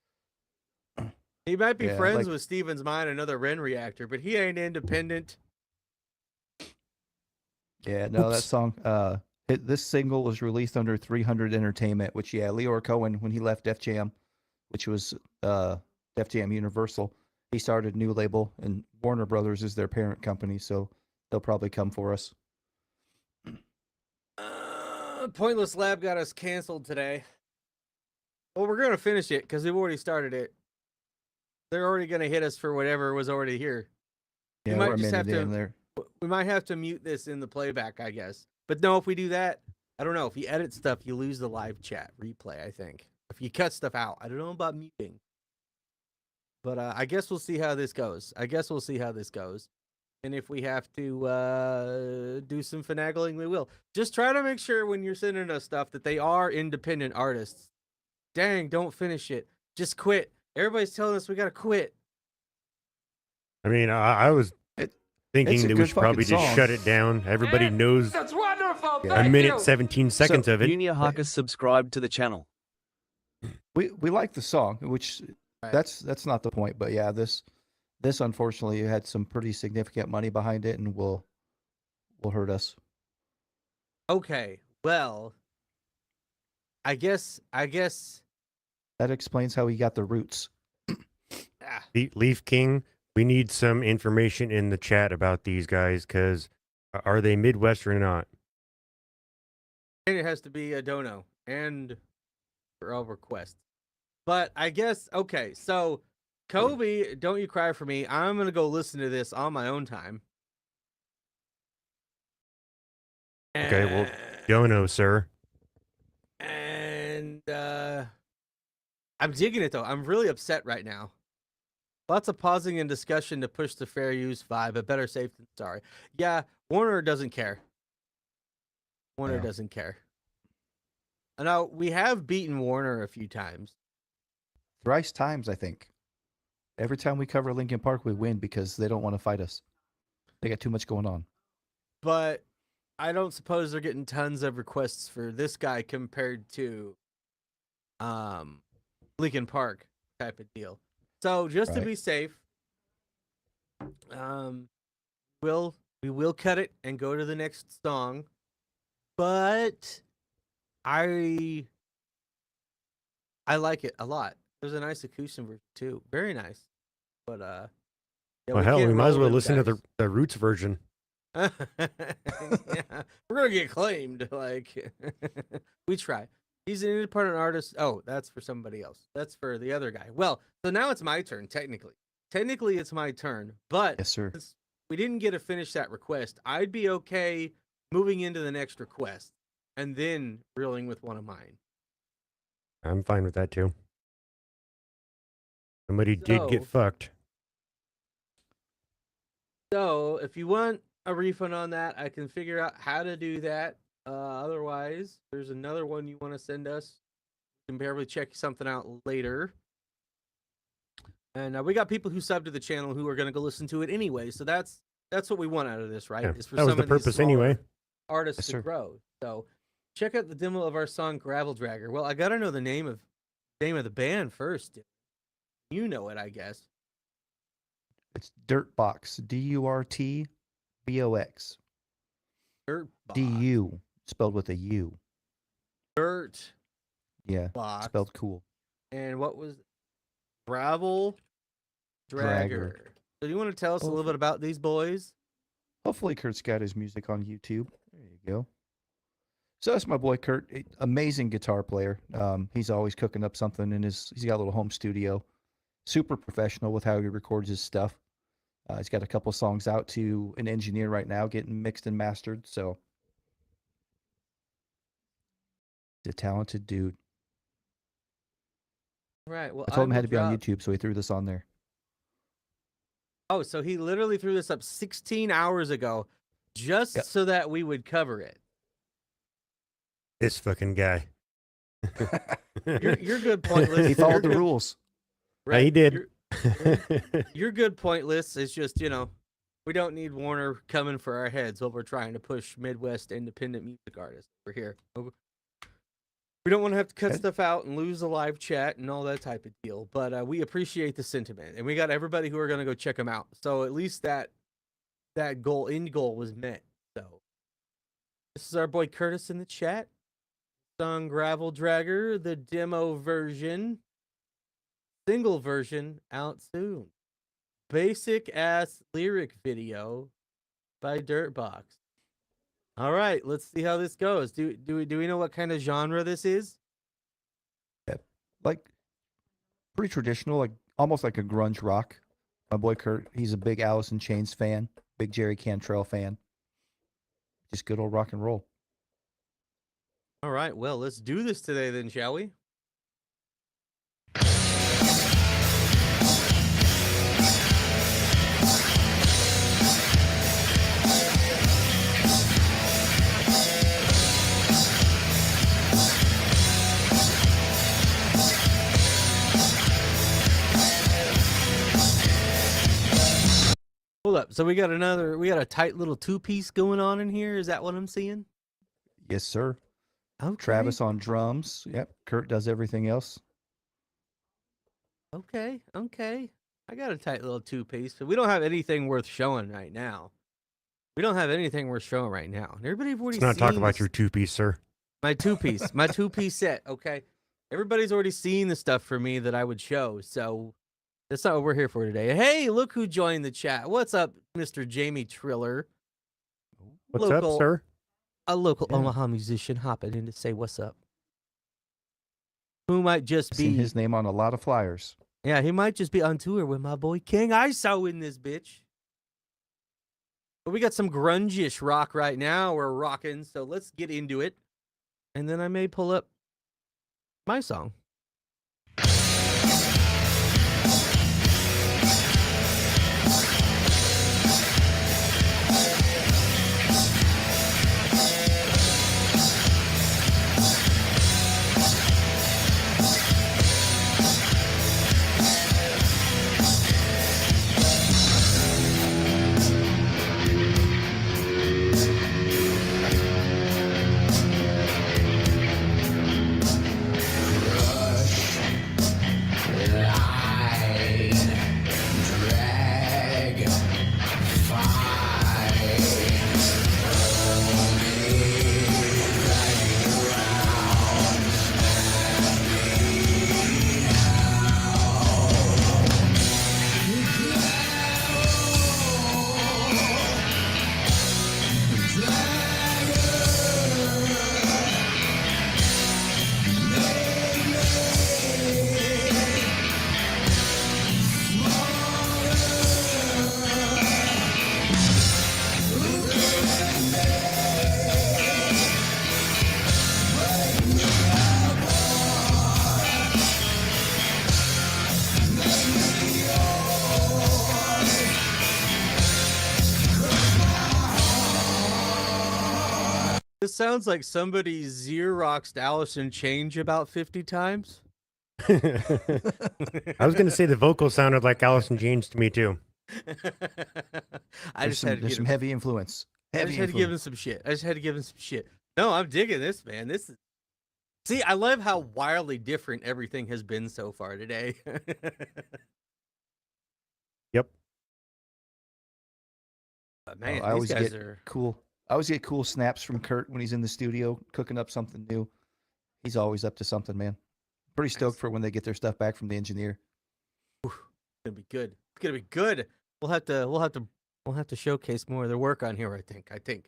He might be Yeah, friends like- with Steven's Mind, another Ren reactor, but he ain't independent. Yeah, no, that Oops. song. This single was released under 300 Entertainment, which Leor Cohen, when he left Def Jam, which was Def Jam Universal, he started a new label, and Warner Brothers is their parent company, so they'll probably come for us. Pointless Lab got us canceled today. Well, we're gonna finish it because we've already started it. They're already gonna hit us for whatever was already here. Yeah, might we're a just have minute to- in there. We might have to mute this in the playback, I guess. But no, if we do that, I don't know. If you edit stuff, you lose the live chat replay, I think. If you cut stuff out, I don't know about muting. But I guess we'll see how this goes. And if we have to do some finagling, we will. Just try to make sure when you're sending us stuff that they are independent artists. Dang, don't finish it. Just quit. Everybody's telling us we got to quit. I mean, I was it's thinking a that we good should probably fucking just song. shut it down. Everybody knows That's wonderful. a Thank minute, you. 17 seconds of it. Junior Haka subscribed to the channel. We like the song, which Right. that's not the point. But yeah, this unfortunately had some pretty significant money behind it, and will hurt us. Okay, well, I guess That explains how he got the roots. Leaf King, we need some information in the chat about these guys, because are they Midwestern or not? and it has to be a dono and for all requests. But I guess okay, so Cobi, Don't You Cry for Me. I'm gonna go listen to this on my own time. Okay, well, Dono, sir. And I'm digging it though. I'm really upset right now. Lots of pausing and discussion to push the fair use vibe, but better safe than sorry. Yeah, Warner doesn't care. Warner Yeah. doesn't care. Now, we have beaten Warner a few times. Thrice times, I think. Every time we cover Linkin Park, we win because they don't want to fight us. They got too much going on. But I don't suppose they're getting tons of requests for this guy compared to Linkin Park type of deal. So just to Right. be safe, we will cut it and go to the next song. But I like it a lot. There's a nice acoustic version too. Very nice. But yeah, Well, hell, we can't might as roll well them listen to guys. the Roots version. Yeah, we're gonna get claimed. Like we try. He's an independent artist. Oh, that's for somebody else. That's for the other guy. Well, so now it's my turn. Technically, it's my turn. But Yes, sir. since we didn't get to finish that request, I'd be okay moving into the next request and then reeling with one of mine. I'm fine with that, too. Somebody did get So- fucked. So if you want a refund on that, I can figure out how to do that. Otherwise, there's another one you want to send us. You can probably check something out later. And we got people who sub to the channel who are going to go listen to it anyway. So that's what we want out of this, right? Yeah, Is for that was some the of these purpose smaller anyway. Artists Yes, to sir. grow. So check out the demo of our song Gravel Dragger. Well, I got to know the name of Name of the band first. You know it, I guess. It's Durtbox. Durtbox. Dirt DU spelled with a U. Dirt Yeah, Box. spelled cool. And what was Gravel Dragger. So do you want to tell us a little bit about these boys? Hopefully Kurt's got his music on YouTube. There you go. So that's my boy Kurt, amazing guitar player. He's always cooking up something in he's got a little home studio. Super professional with how he records his stuff. He's got a couple songs out to an engineer right now, getting mixed and mastered. So he's a talented dude. Right. Well, I told him it will had to be on drop- YouTube, so he threw this on there. Oh, so he literally threw this up 16 hours ago just so that we would cover it. This fucking guy. You're good, Pointless. He followed the You're good- rules. Yeah, he did. You're good, Pointless. It's just, we don't need Warner coming for our heads while we're trying to push Midwest independent music artists. We're here. We don't want to have to cut stuff out and lose the live chat and all that type of deal. But we appreciate the sentiment. And we got everybody who are going to go check them out. So at least that end goal was met. So this is our boy Curtis in the chat. Song Gravel Dragger, the demo version. Single version out soon. Basic ass lyric video by Durtbox. All right, let's see how this goes. Do we know what kind of genre this is? Like pretty traditional, like almost like a grunge rock. My boy Kurt, he's a big Alice in Chains fan, big Jerry Cantrell fan. Just good old rock and roll. All right, well, let's do this today then, shall we? Hold up. So we got a tight little two-piece going on in here. Is that what I'm seeing? Yes, sir. Okay. Travis on drums. Yep. Kurt does everything else. Okay. I got a tight little two-piece, but we don't have anything worth showing right now. And everybody's already Let's not talk about your two-piece, sir. my two-piece set. Okay. Everybody's already seen the stuff for me that I would show, so that's not what we're here for today. Hey, look who joined the chat. What's up, Mr. Jamie Triller? What's up, sir? A local Omaha musician hopping in to say what's up. Who might just Seen be his name on a lot of flyers. Yeah, he might just be on tour with my boy King ISO in this bitch. But we got some grunge-ish rock right now. We're rocking, so let's get into it. And then I may pull up my song. This sounds like somebody Xeroxed Allison Change about 50 times. I was going to say the vocal sounded like Allison James to me, too. There's some heavy influence. I just had to give him some shit. No, I'm digging this, man. This is See, I love how wildly different everything has been so far today. Yep. But man, I these always guys get are. cool. I always get cool snaps from Kurt when he's in the studio cooking up something new. He's always up to something, man. Pretty stoked Nice. for when they get their stuff back from the engineer. It's gonna be good. It's gonna be good. We'll have to showcase more of their work on here. I think.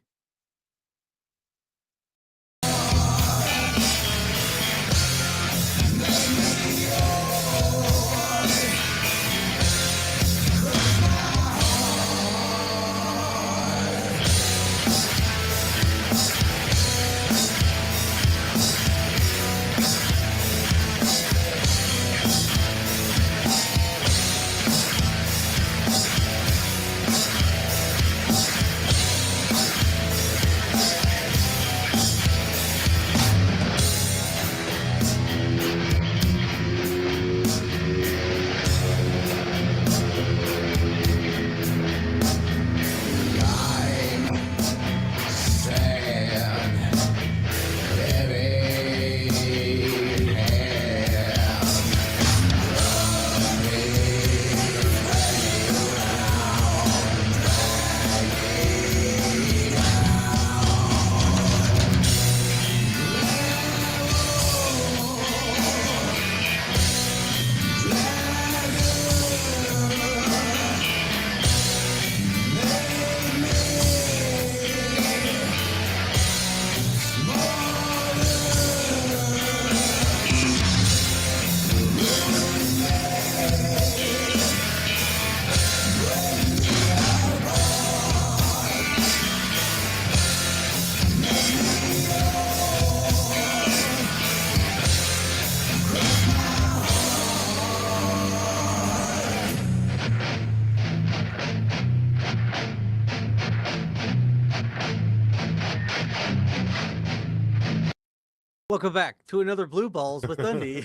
Welcome back to another Blue Balls with Undy.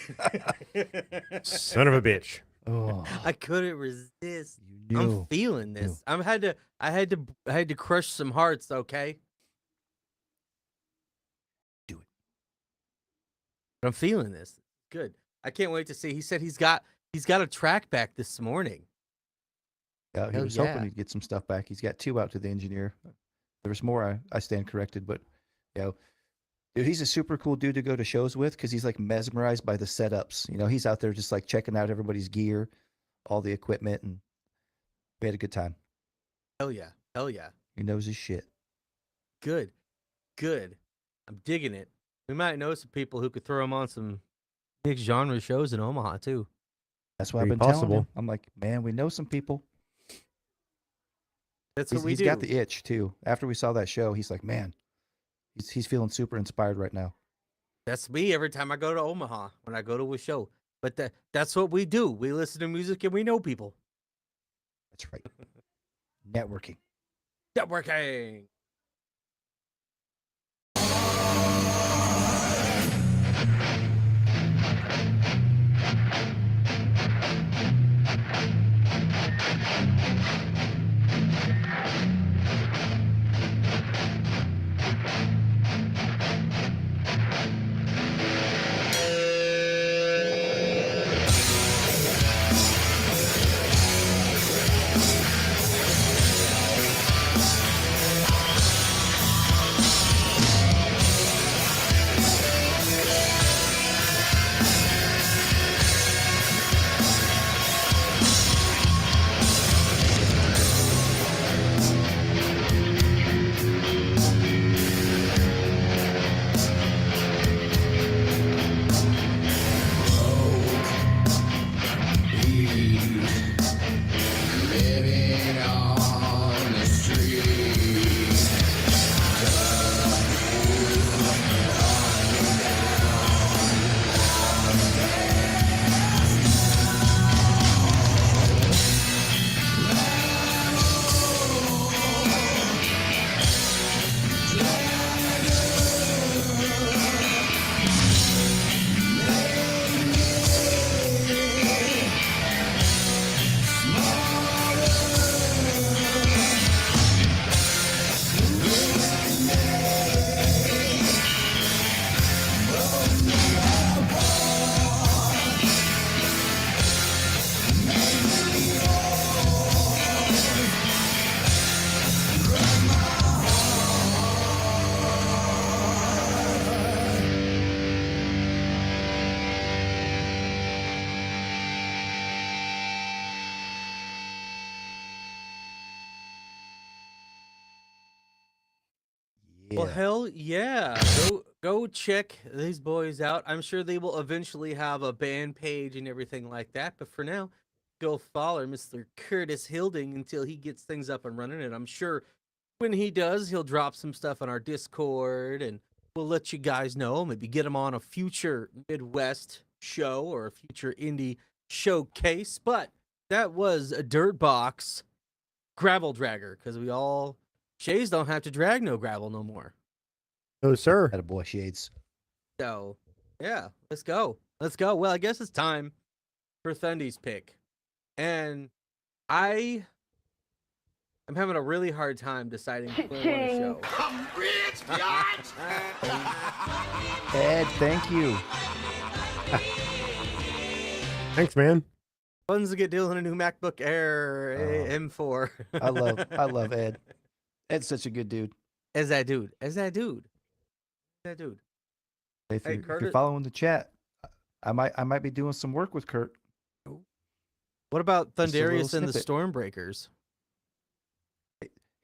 Son of a bitch. Oh, I couldn't resist. you I'm knew. feeling this. I had to crush some hearts. Okay. Do it. I'm feeling this. Good. I can't wait to see. He said he's got a track back this morning. Yeah, he Hell was yeah. hoping he'd get some stuff back. He's got 2 out to the engineer. There was more. I stand corrected, but dude, he's a super cool dude to go to shows with because he's like mesmerized by the setups. He's out there just like checking out everybody's gear, all the equipment, and we had a good time. Hell yeah. Hell yeah. He knows his shit. Good. Good. I'm digging it. We might know some people who could throw him on some mixed genre shows in Omaha too. That's what I've Very been telling possible. him. I'm like, man, we know some people. That's what we He's do. got the itch too. After we saw that show, he's like, man, he's feeling super inspired right now. That's me every time I go to Omaha when I go to a show. But that's what we do. We listen to music and we know people. That's right. Networking. Networking. Well, hell yeah. Go check these boys out. I'm sure they will eventually have a band page and everything like that. But for now, go follow Mr. Curtis Hilding until he gets things up and running. And I'm sure when he does, he'll drop some stuff on our Discord and we'll let you guys know. Maybe get him on a future Midwest show or a future indie showcase. But that was a Durtbox gravel dragger because Shades don't have to drag no gravel no more. No, sir. Attaboy, Shades. So, yeah, let's go. Let's go. Well, I guess it's time for Thundy's pick. And I'm having a really hard time deciding who I want to show. I'm rich, biatch! Ed, thank you. Thanks, man. Funds to get dealing a new MacBook Air M4. I love Ed. Ed's such a good dude. As that dude. If Hey, you're Curtis. following the chat, I might be doing some work with Kurt. What about Just a little Thundarius and the snippet. Stormbreakers?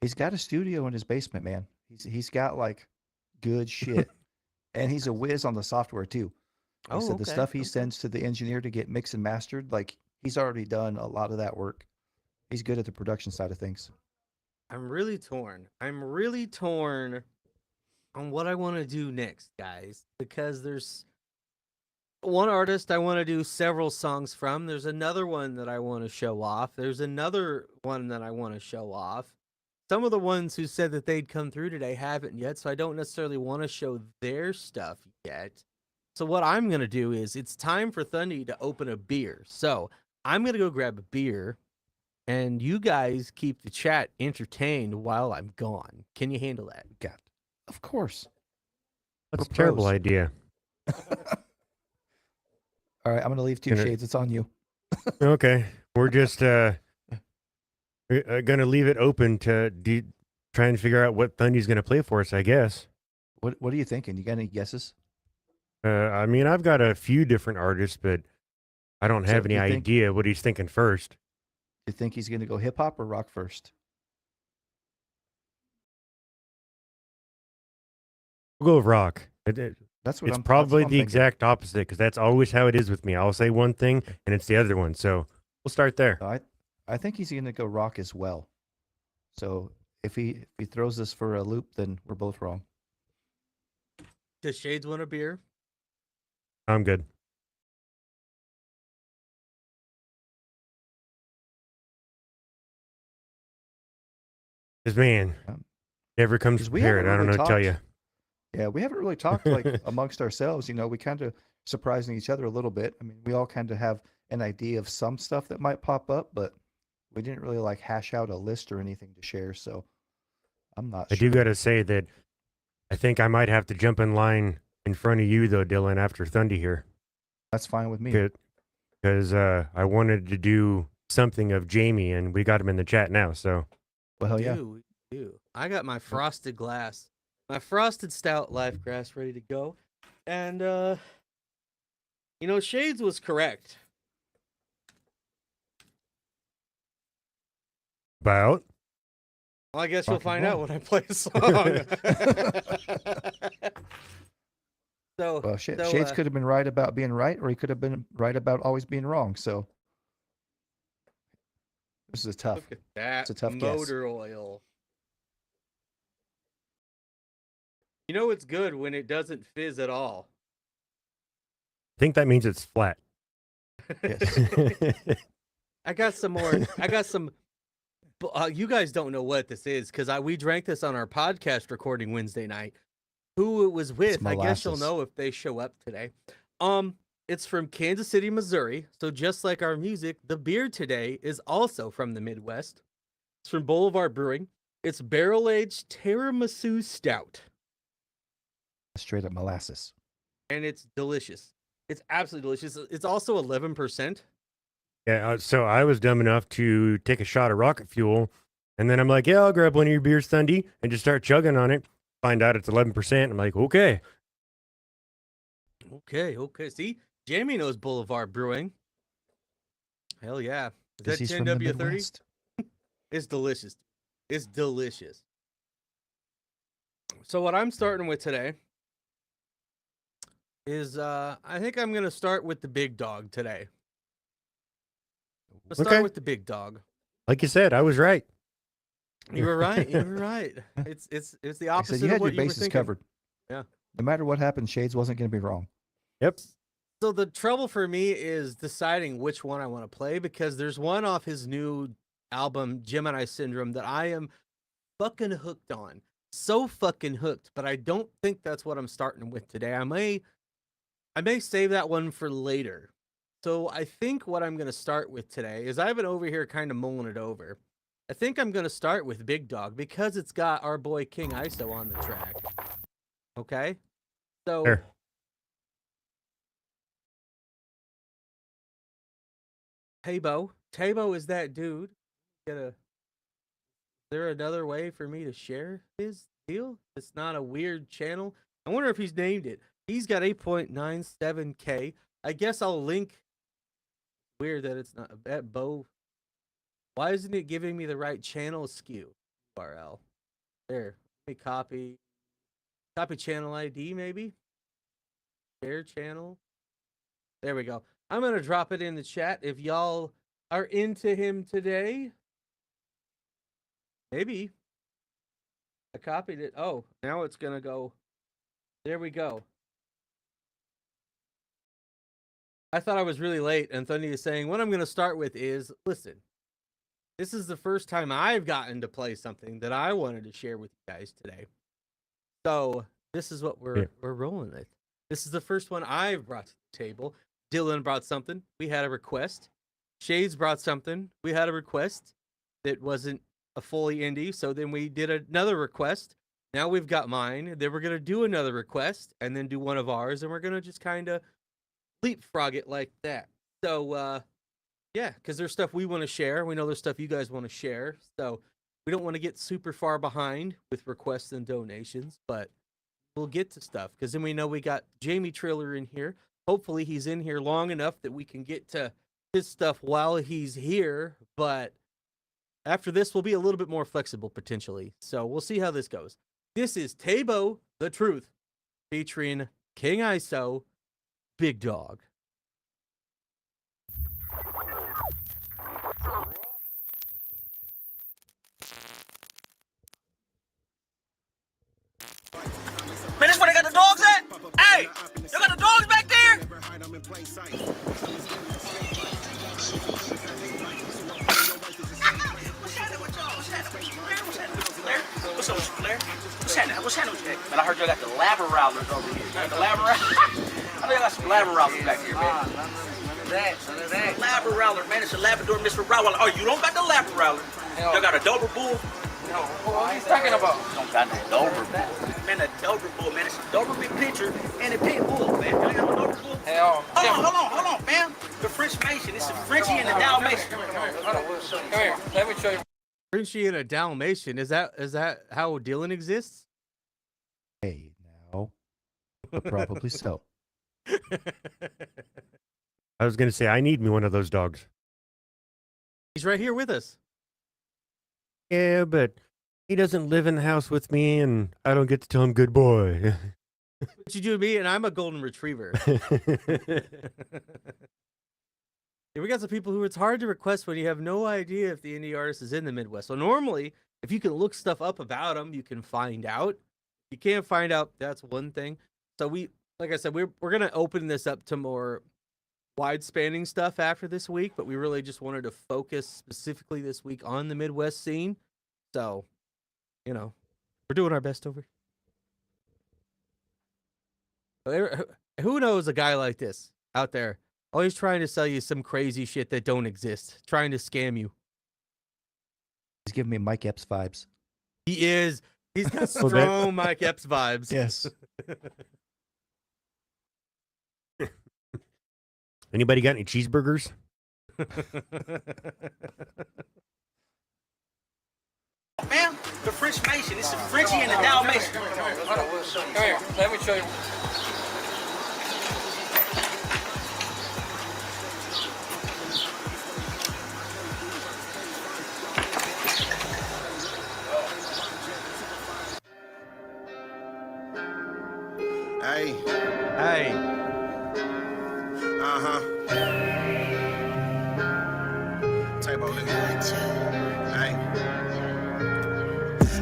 He's got a studio in his basement, man. He's got like good shit, and he's a whiz on the software too. He said the stuff he sends to the engineer to get mixed and mastered, like he's already done a lot of that work. He's good at the production side of things. I'm really torn on what I want to do next, guys, because there's one artist I want to do several songs from. There's another one that I want to show off. There's another one that I want to show off. Some of the ones who said that they'd come through today haven't yet, so I don't necessarily want to show their stuff yet. So what I'm going to do is it's time for Thundy to open a beer. So I'm going to go grab a beer, and you guys keep the chat entertained while I'm gone. Can you handle that? God, of course. That's a We're terrible pros. idea. All right, I'm gonna leave two Gonna- Shades. It's on you. Okay. We're just gonna leave it open to try and figure out what Thundy's gonna play for us, I guess. What are you thinking? You got any guesses? I mean, I've got a few different artists, but I don't So have any you think- idea what he's thinking first. Do you think he's gonna go hip hop or rock first? We'll go with rock. That's what It's I'm. probably that's what I'm the thinking. exact opposite because that's always how it is with me. I'll say one thing and it's the other one. So we'll start there. No, I think he's gonna go rock as well. So if he throws us for a loop, then we're both wrong. Does Shades want a beer? I'm good. This man never comes 'Cause we prepared. haven't I don't know really what to tell talked. you. Yeah, we haven't really talked like amongst ourselves. You know, we kind of surprising each other a little bit. I mean, we all kind of have an idea of some stuff that might pop up, but we didn't really like hash out a list or anything to share. So I'm not I sure. do got to say that I think I might have to jump in line in front of you, though, Dylan, after Thundy here. That's fine with me. Because I wanted to do something of Jamie, and we got him in the chat now. So Well, hell yeah. Do. I got my frosted glass, my frosted stout life grass ready to go. And, Shades was correct. about Well, I guess Rock you'll and find out roll. when I play a song. Well, shit. so, Shades could have been right about being right, or he could have been right about always being wrong. So this is tough. Look at that. It's a tough guess. motor oil. You know it's good when it doesn't fizz at all. I think that means it's flat. Yes. I got some more. I got some. You guys don't know what this is because we drank this on our podcast recording Wednesday night. Who it was with, I guess you'll molasses. know if they show up today. It's from Kansas City, Missouri. So just like our music, the beer today is also from the Midwest. It's from Boulevard Brewing. It's barrel-aged tiramisu stout. Straight up molasses. And it's delicious. It's absolutely delicious. It's also 11%. Yeah, so I was dumb enough to take a shot of rocket fuel, and then I'm like, yeah, I'll grab one of your beers, Thundy, and just start chugging on it. Find out it's 11%. I'm like, okay. Okay. See, Jamie knows Boulevard Brewing. Hell yeah. Is Because that he's from the 10W30? Midwest. It's delicious. It's delicious. So what I'm starting with today is I think I'm gonna start with the big dog today. Let's start Okay. with the big dog. Like you said, I was right. You were right. You were right. It's the Like I opposite said, you of had what your you were bases thinking. covered. Yeah. No matter what happened, Shades wasn't going to be wrong. Yep. So the trouble for me is deciding which one I want to play because there's one off his new album, Gemini Syndrome, that I am fucking hooked on. So fucking hooked, but I don't think that's what I'm starting with today. I may save that one for later. So I think what I'm going to start with today is I've been over here kind of mulling it over. I think I'm going to start with Big Dog because it's got our boy King ISO on the track. Okay? So Sure. TaeBo is that dude. Is there another way for me to share his deal? It's not a weird channel. I wonder if he's named it. He's got 8.97K. I guess I'll link. Weird that it's not at Bo. Why isn't it giving me the right channel SKU URL? There. Let me copy channel ID maybe. Share channel. There we go. I'm going to drop it in the chat if y'all are into him today. Maybe. I copied it. Oh, now it's going to go. There we go. I thought I was really late, and Thundy is saying, what I'm going to start with is, listen, this is the first time I've gotten to play something that I wanted to share with you guys today. So this is what we're rolling with. This is the first one I've brought to the table. Dylan brought something. We had a request. Shades brought something. We had a request that wasn't a fully indie. So then we did another request. Now we've got mine. Then we're going to do another request and then do one of ours. And we're going to just kind of leapfrog it like that. So, yeah, because there's stuff we want to share. We know there's stuff you guys want to share. So we don't want to get super far behind with requests and donations, but we'll get to stuff because then we know we got Jamie Triller in here. Hopefully he's in here long enough that we can get to his stuff while he's here. But after this, we'll be a little bit more flexible potentially. So we'll see how this goes. This is TaeBo Tha Truth featuring King ISO, Big Dog. Man, this where they got the dogs at? Hey, you got the dogs back there? What's up with you, Blair? What's happening? What's happening with you? Man, I heard you got the Labrowlers over here. You got the Labrowlers? I know you got some Labrowlers back here, man. None of that. Labrowler, man. It's a Labrador Mr. Rottweiler. Oh, you don't got the Labrowler? You got a Dober Bull? No. What are you talking about? You don't got no Dober Bull. Man, a Dober Bull, man. It's a Dober big picture and a pit bull, man. You got no Dober Bull? Hell. Hold on, man. The French Mason. It's a Frenchie and a Dalmatian. Come here. Let me show you. Frenchie and a Dalmatian. Is that how Dylan exists? Hey, now. But probably so. I was going to say, I need me one of those dogs. He's right here with us. Yeah, but he doesn't live in the house with me, and I don't get to tell him good boy. What you do to me, and I'm a golden retriever. Yeah, we got some people who it's hard to request when you have no idea if the indie artist is in the Midwest. So normally, if you can look stuff up about them, you can find out. You can't find out, that's one thing. So like I said, we're going to open this up to more wide-spanning stuff after this week, but we really just wanted to focus specifically this week on the Midwest scene. So, we're doing our best over here. Who knows a guy like this out there? Always trying to sell you some crazy shit that don't exist. Trying to scam you. He's giving me Mike Epps vibes. He is. He's got strong Mike Epps vibes. Yes. Anybody got any cheeseburgers? Man, the French Mason. It's a Frenchie and a Dalmatian. Come here. Let me show you. Hey. Hey. TaeBo, nigga. Hey.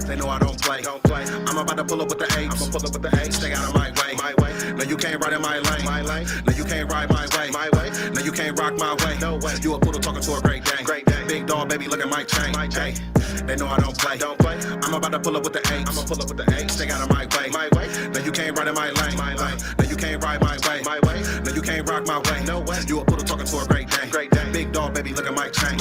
They know I don't play. I'm about to pull up with the apes. Stay out of my way. No, you can't ride in my lane. No, you can't ride my way. No, you can't rock my way. No way. You a poodle talking to a great day. Big dog, baby, look at my chain. They know I don't play. I'm about to pull up with the apes. Stay out of my way. No, you can't ride in my lane. No, you can't ride my way. No, you can't rock my way. No way. You a poodle talking to a great day. Big dog, baby, look at my chain.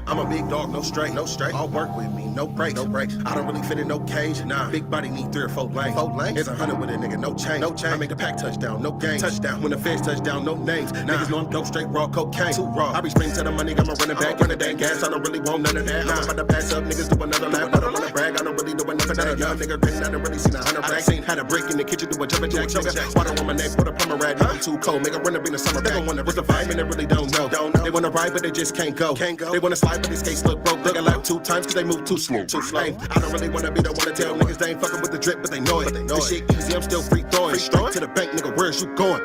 I'm a big dog, no straight. All work with me, no break. I don't really fit in no cage. Nah, big body need 3 or 4 lanes. Here's 100 with a nigga, no change. I make the pack touchdown, no game. Touchdown when the feds touchdown, no names. Niggas know I'm dope, straight raw cocaine. Too raw. I be sprinting to the money, got my running back. Running that gas, I don't really want none of that. I'm about to pass up, niggas do another lap. I don't wanna brag, I don't really do enough of that. Young nigga grinning, I done really seen 100 racks. Seen had a break in the kitchen, do a jumping jack. Water on my neck, put a plumber rag. I'm too cold, make a runner be the summer. They gon' wonder what's the vibe, and they really don't know. They wanna ride, but they just can't go. They wanna slide, but these skates look broke. They got lap 2 times, cause they move too slow. I don't really wanna be the one to tell niggas they ain't fucking with the drip, but they know it. This shit easy, I'm still free throwing. Straight to the bank, nigga, where's you going?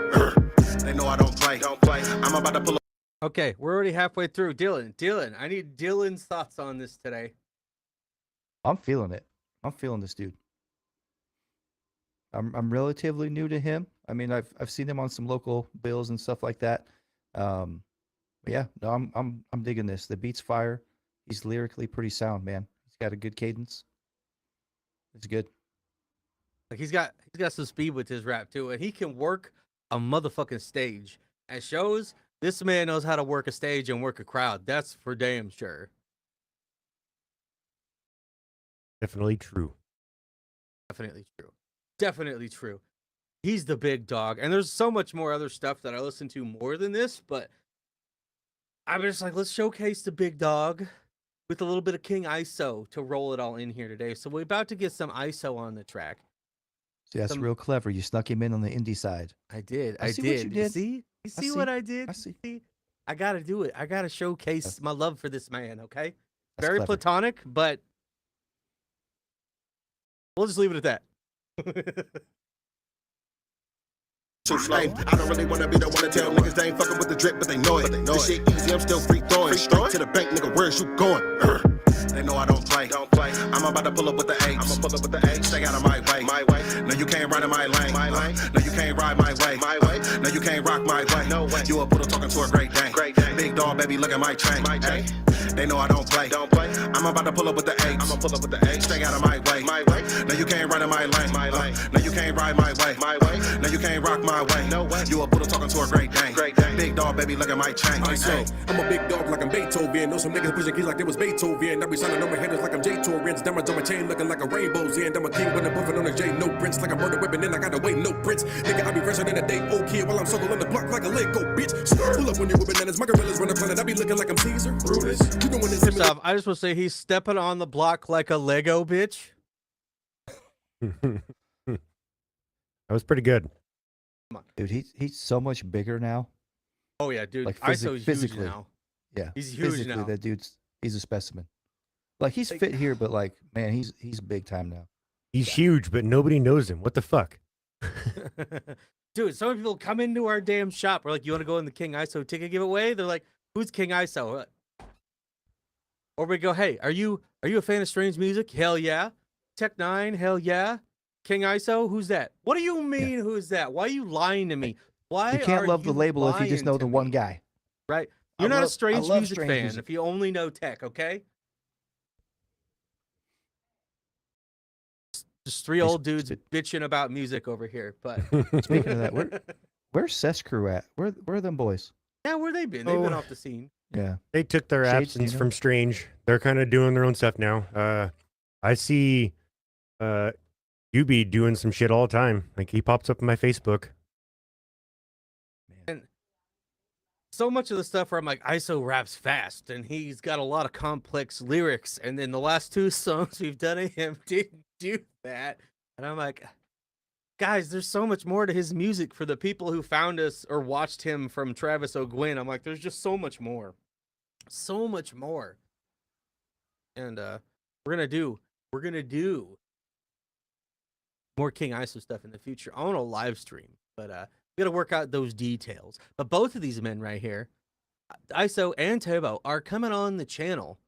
They know I don't play. I'm about to pull up. Okay, we're already halfway through. Dylan, I need Dylan's thoughts on this today. I'm feeling it. I'm feeling this dude. I'm relatively new to him. I mean, I've seen him on some local bills and stuff like that. But yeah, no, I'm digging this. The beat's fire. He's lyrically pretty sound, man. He's got a good cadence. It's good. Like he's got some speed with his rap too, and he can work a motherfucking stage. At shows, this man knows how to work a stage and work a crowd. That's for damn sure. Definitely true. Definitely true. He's the big dog. And there's so much more other stuff that I listen to more than this, but I'm just like, let's showcase the big dog with a little bit of King ISO to roll it all in here today. So we're about to get some ISO on the track. See, that's real clever. You snuck him in on the indie side. I did. I see what you did. See? You see what I did? I see. I got to do it. I got to showcase my love for this man, okay? That's Very clever. platonic, but we'll just leave it at that. Too slow. I don't really wanna be the one to tell niggas they ain't fucking with the drip, but they know it. This shit easy, I'm still free throwing. Straight to the bank, nigga, where's you going? They know I don't play. I'm about to pull up with the apes. Stay out of my way. No, you can't ride in my lane. No, you can't ride my way. No, you can't rock my way. No way. You a poodle talking to a great day. Big dog, baby, look at my chain. They know I don't play. I'm about to pull up with the apes. Stay out of my way. No, you can't ride in my lane. No, you can't ride my way. No, you can't rock my way. No way. You a poodle talking to a great day. Big dog, baby, look at my chain. I'm a big dog like I'm Beethoven. Know some niggas pushing keys like they was Beethoven. I be signing on my headers like I'm J Torrance. Diamonds on my chain looking like a rainbow's end. I'm a king when I'm buffing on a J. No prince like a murder weapon. And I gotta wait, no prince. Nigga, I be fresher than a day old kid while I'm circling on the block like a Lego bitch. Pull up when you're with bananas. My gorillas run the planet. I be looking like I'm Caesar. Brutus. You know when it's First off, I just want to say he's stepping on the block like a Lego bitch. That was pretty good. Come on. Dude, he's so much bigger now. Oh yeah, dude. Like ISO's physically huge now. Yeah. He's huge physically, now. That dude's he's a specimen. Like he's fit here, but like, man, he's big time now. He's huge, but nobody knows him. What the fuck? Dude, so many people come into our damn shop. We're like, you want to go in the King ISO ticket giveaway? They're like, who's King ISO? Or we go, hey, are you a fan of strange music? Hell yeah. Tech 9? Hell yeah. King ISO? Who's that? What do you mean, who's that? Why are you lying to me? Why You can't love the you label if you just lying know to the me? one guy. Right? I You're not a love- I strange love music strange fan music. if you only know tech, okay? Just three old dudes bitching about music over here. But Speaking of that, where's Cess Crew at? Where are them boys? yeah, where they been? They've been off the scene. Yeah. They took their Shades, absence Tina? from Strange. They're kind of doing their own stuff now. I see Ubi doing some shit all the time. Like he pops up on my Facebook. And so much of the stuff where I'm like, ISO raps fast, and he's got a lot of complex lyrics. And then the last 2 songs we've done of him didn't do that. And I'm like, guys, there's so much more to his music for the people who found us or watched him from Travis O'Gwen. I'm like, there's just so much more. So much more. And we're gonna do more King ISO stuff in the future on a live stream, but we got to work out those details. But both of these men right here, ISO and TaeBo, are coming on the channel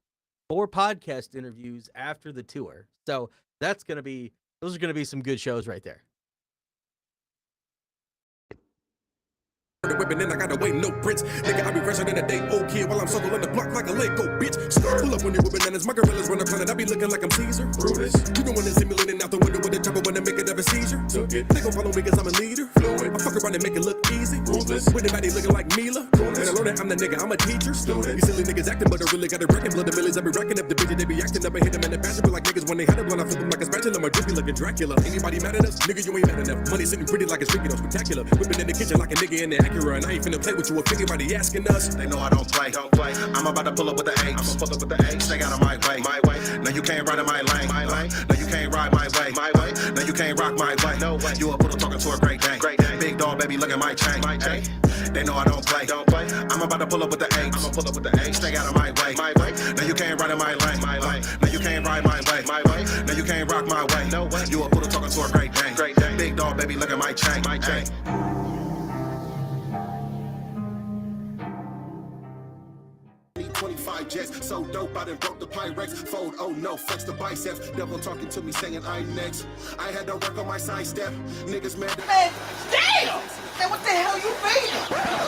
for podcast interviews after the tour. So those are going to be some good shows right there. The whipping and I gotta wait no prints. Nigga, I be fresher than a day old kid while I'm circling the block like a Lego bitch. Pull up when you're whipping bananas, my gorillas run the planet. I be looking like I'm Caesar. Brutus. You don't wanna see me leaning out the window with the chopper when I make it have a seizure. They gon' follow me cause I'm a leader. Fluid. I fuck around and make it look easy. Ruthless. With anybody looking like Mila. And I learned that I'm the nigga, I'm a teacher. Student. You silly niggas acting, but I really got it wrecking. Blood the millions, I be racking up the bitches, they be acting up and hit them in the fashion. But like niggas when they had a blunt, I flip them like a spatula. My drippy looking Dracula. Anybody mad at us? Nigga, you ain't mad enough. Money sitting pretty like it's freaking up spectacular. Whipping in the kitchen like a nigga in the Acura. And I ain't finna play with you if anybody asking us. They know I don't play. I'm about to pull up with the H. I'ma pull up with the H. Stay out of my way. No, you can't ride in my lane. No, you can't ride my way. No, you can't rock my way. No way. You a poodle talking to a great day. Big dog, baby, look at my chain. They know I don't play. I'm about to pull up with the H. I'ma pull up with the H. Stay out of my way. No, you can't ride in my lane. No, you can't ride my way. No, you can't rock my way. No way. You a poodle talking to a great day. Big dog, baby, look at my chain. 25 jets, so dope, I done broke the Pyrex. Fold, oh no, flex the biceps. Devil talking to me saying I'm next. I had to work on my sidestep. Niggas mad. Man, damn! Man, what the hell you feeding?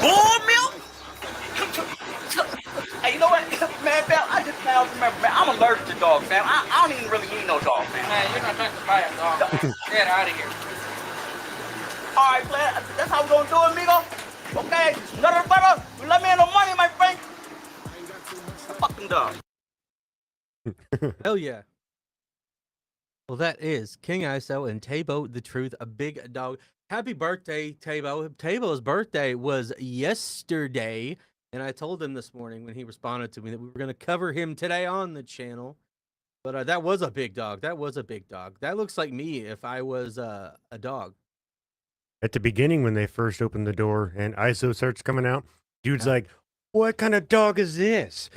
Bull milk? Hey, you know what? Man, fam, I just now remember, man, I'm allergic to dogs, fam. I don't even really eat no dog, man. Man, you're not trying to buy a dog. Get out of here. All right, man, that's how we're gonna do it, amigo. Okay, nothing better. You let me in the money, my friend. Fucking dog. Hell yeah. Well, that is King ISO and TaeBo Tha Truth, a big dog. Happy birthday, TaeBo. TaeBo's birthday was yesterday, and I told him this morning when he responded to me that we were going to cover him today on the channel. But that was a big dog. That was a big dog. That looks like me if I was a dog. At the beginning, when they first opened the door and ISO starts coming out, dude's like, what kind of dog is this?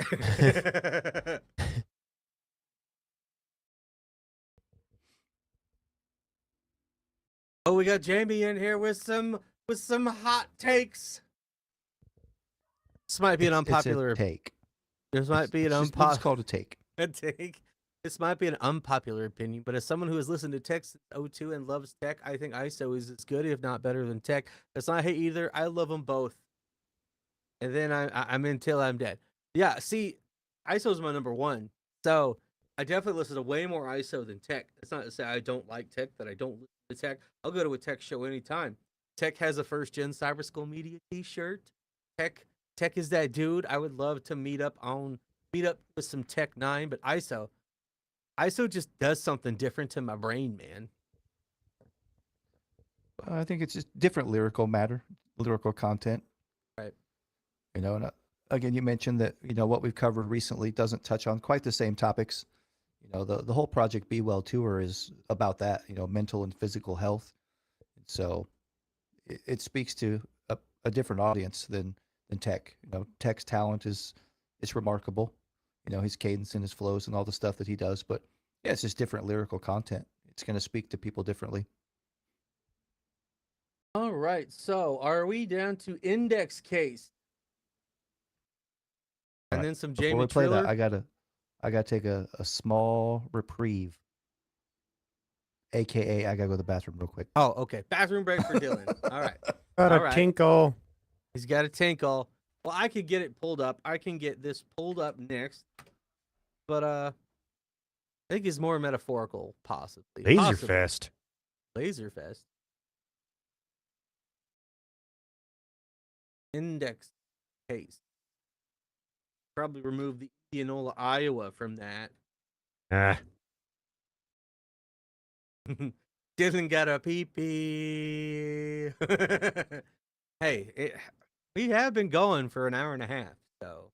Oh, we got Jamie in here with some hot takes. This might be an unpopular take. This might be an It's called a take. A take. This might be an unpopular opinion, but as someone who has listened to Tech since 02 and loves Tech, I think ISO is as good, if not better than Tech. That's not hate either. I love them both. And then I'm until I'm dead. Yeah, see, ISO is my number one. So I definitely listen to way more ISO than Tech. That's not to say I don't like Tech, that I don't listen to Tech. I'll go to a Tech show anytime. Tech has a first gen Cyber School Media t-shirt. Tech is that dude. I would love to meet up with some Tech 9, but ISO just does something different to my brain, man. I think it's just different lyrical content. Right. You know, and again, you mentioned that, you know, what we've covered recently doesn't touch on quite the same topics. You know, the whole Project Be Well tour is about that, you know, mental and physical health. So it speaks to a different audience than Tech. You know, Tech's talent is remarkable. You know, his cadence and his flows and all the stuff that he does. But yeah, it's just different lyrical content. It's going to speak to people differently. All right. So are we down to Index Case? And then some Jamie Before we play Triller. that, I gotta take a small reprieve. AKA, I gotta go to the bathroom real quick. Oh, okay. Bathroom break for Dylan. All right. Got All a right. tinkle. He's got a tinkle. Well, I could get it pulled up. I can get this pulled up next. But I think it's more metaphorical, possibly. Laserfest. Laserfest. Index Case. Probably remove the Indianola, Iowa from that. Dylan got a pee-pee. Hey, we have been going for an hour and a half, so.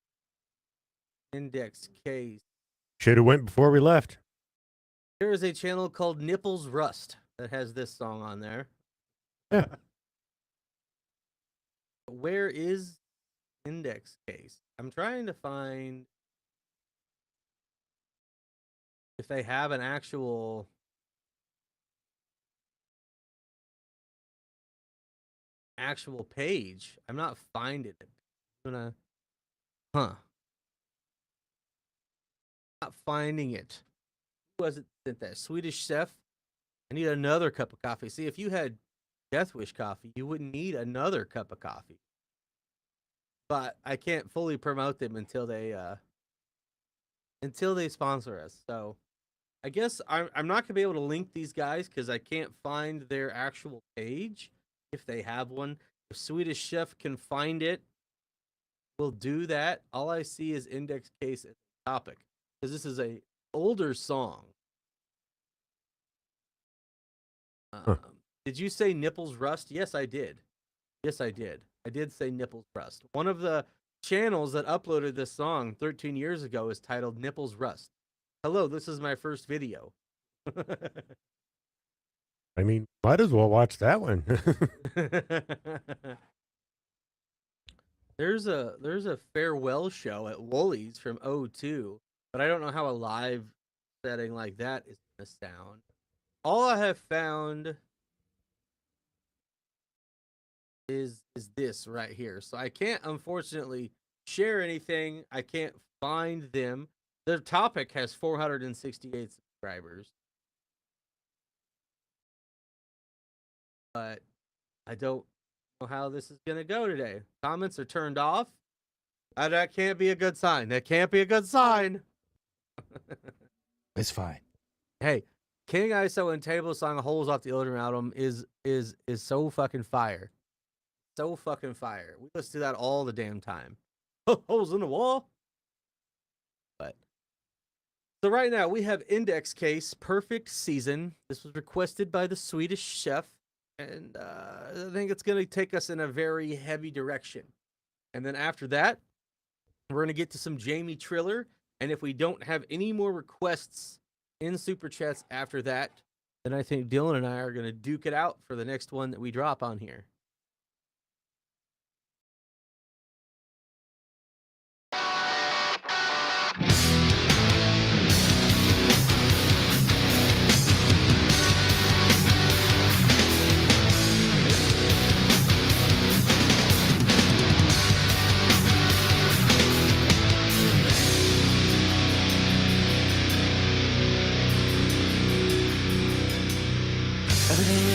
Index Case. Should have went before we left. There is a channel called Nipples Rust that has this song on there. Yeah. Where is Index Case? I'm trying to find if they have an actual actual page. I'm not finding it. I'm gonna, not finding it. Who was it sent that? Swedish chef. I need another cup of coffee. See, if you had Death Wish coffee, you wouldn't need another cup of coffee. But I can't fully promote them until they sponsor us. So I guess I'm not gonna be able to link these guys because I can't find their actual page if they have one. If Swedish Chef can find it, we'll do that. All I see is index case and topic because this is a older song. Did you say nipples rust? Yes, I did. Yes, I did. I did say nipples rust. One of the channels that uploaded this song 13 years ago is titled Nipples Rust. Hello, this is my first video. I mean, might as well watch that one. There's a farewell show at Woolies from 02, but I don't know how a live setting like that is gonna sound. All I have found is this right here. So I can't unfortunately share anything. I can't find them. Their topic has 468 subscribers. But I don't know how this is going to go today. Comments are turned off. That can't be a good sign. That can't be a good sign. It's fine. Hey, King ISO and TaeBo song Holes Off the Odin album is so fucking fire. So fucking fire. We listen to that all the damn time. Holes in the wall. But so right now we have index case perfect season. This was requested by the Swedish chef, and I think it's going to take us in a very heavy direction. And then after that, we're going to get to some Jamie Triller. And if we don't have any more requests in super chats after that, then I think Dylan and I are going to duke it out for the next one that we drop on here.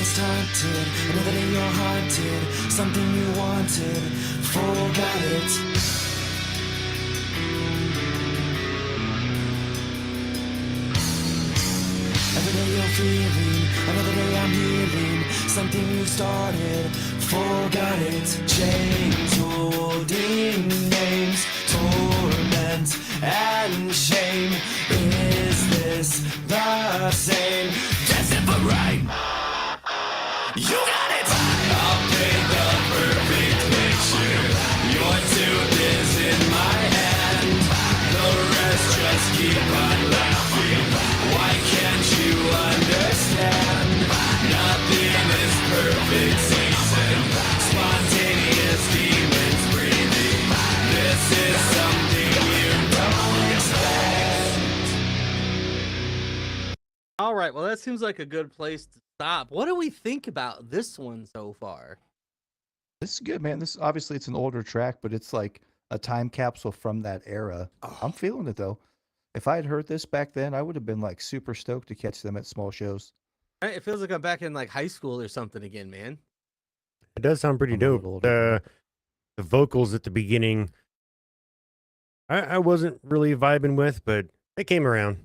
Started, another day you're haunted, something you wanted, forgot it. Every day you're feeling, another day I'm healing, something you started, forgot it. Chains holding names, torment and shame. Is this the same? Destined for rain. You got it! I'll paint the perfect picture. Your tooth is in my hand. The rest just keep on laughing. Why can't you understand? Nothing is perfect season. Spontaneous demons breathing. This is something you don't expect. All right, well, that seems like a good place to stop. What do we think about this one so far? This is good, man. This obviously it's an older track, but it's like a time capsule from that era. I'm feeling it though. If I had heard this back then, I would have been like super stoked to catch them at small shows. Right, it feels like I'm back in like high school or something again, man. It does sound pretty I'm a dope. little older. The vocals at the beginning, I wasn't really vibing with, but it came around.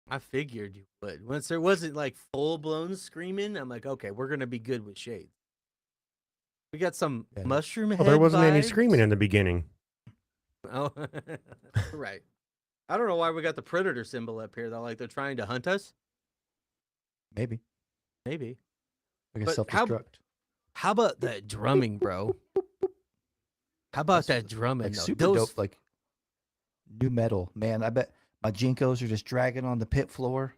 I figured you would. Once there wasn't like full blown screaming, I'm like, okay, we're gonna be good with shades. We got some Yeah. mushroom head. Well, there wasn't any vibes. screaming in the beginning. Oh, right. I don't know why we got the predator symbol up here though. Like they're trying to hunt us. Maybe. Maybe. Like a But self-destruct. How about that drumming, bro? How about that drumming? Like though? super Those dope, like new metal. Man, I bet my Jinkos are just dragging on the pit floor.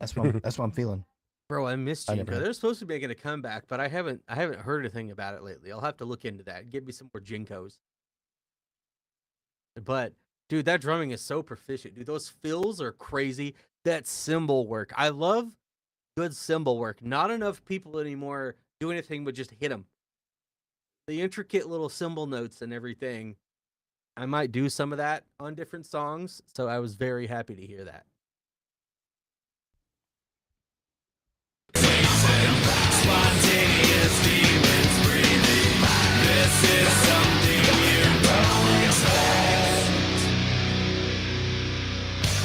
That's what that's what I'm feeling. Bro, I missed I Jinko. never- They're supposed to be making a comeback, but I haven't heard anything about it lately. I'll have to look into that. Give me some more Jinkos. But dude, that drumming is so proficient. Dude, those fills are crazy. That cymbal work. I love good cymbal work. Not enough people anymore do anything but just hit them. The intricate little cymbal notes and everything. I might do some of that on different songs, so I was very happy to hear that. Spontaneous demons breathing. This is something you don't expect.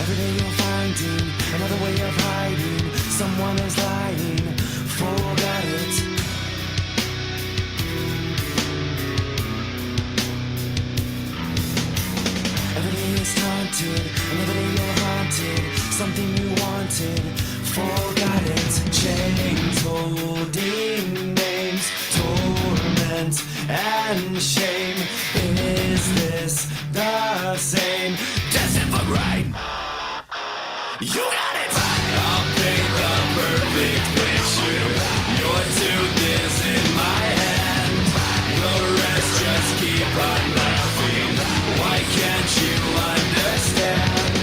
Every day you're finding another way of hiding. Someone is lying. Forgot it. Every day is haunted. Another day you're haunted. Something you wanted. Forgot it. Chains holding names. Torment and shame. Is this the same? Destined for great. You got it. I'll paint the perfect picture. Your tooth is in my hand. The rest just keep on laughing. Why can't you understand?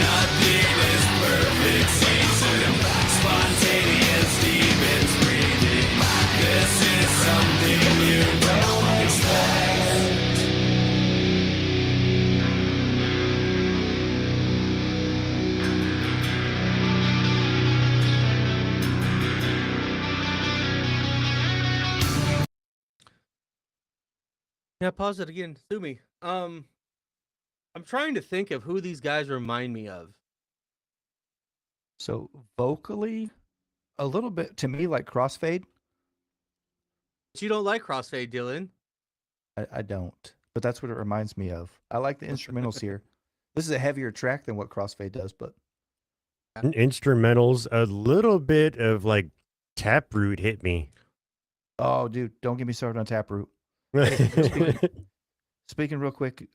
Nothing is perfect season. Spontaneous demons breathing. This is something you don't expect. Yeah, pause it again. Sue me. I'm trying to think of who these guys remind me of. So vocally, a little bit to me like Crossfade. But you don't like Crossfade, Dylan. I don't, but that's what it reminds me of. I like the instrumentals here. This is a heavier track than what Crossfade does, but Instrumentals, a little bit of like Taproot hit me. oh, dude, don't get me started on Taproot. Speaking real quick,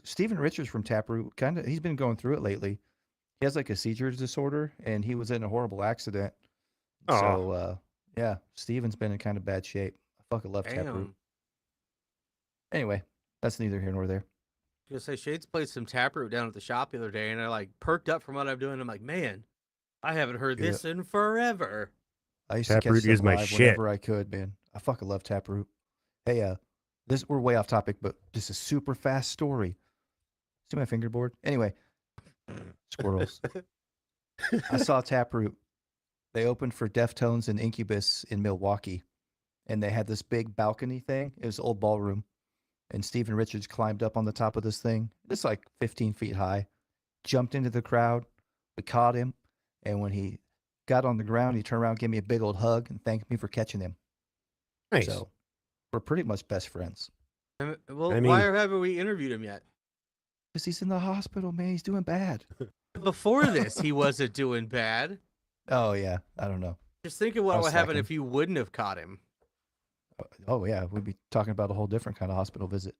Stephen Richards from Taproot, he's been going through it lately. He has like a seizure disorder, and he was in a horrible accident. Aw. So, yeah, Steven's been in kind of bad shape. I fucking love Taproot. Damn. Anyway, that's neither here nor there. I was gonna say Shades played some Taproot down at the shop the other day, and I like perked up from what I'm doing. I'm like, man, I haven't heard Yeah. this in forever. I used Taproot to catch is them my live shit. whenever I could, man. I fucking love Taproot. Hey, we're way off topic, but just a super fast story. See my fingerboard? Anyway, Squirrels. I saw Taproot. They opened for Deftones and Incubus in Milwaukee, and they had this big balcony thing. It was an old ballroom, and Stephen Richards climbed up on the top of this thing. It's like 15 feet high. Jumped into the crowd. We caught him, and when he got on the ground, he turned around, gave me a big old hug, and thanked me for catching him. Nice. So we're pretty much best friends. Well, I why mean- haven't we interviewed him yet? Because he's in the hospital, man. He's doing bad. Before this, he wasn't doing bad. Oh, yeah. I don't know. Just think of what I would was happen slacking. if you wouldn't have caught him. Oh, yeah. We'd be talking about a whole different kind of hospital visit.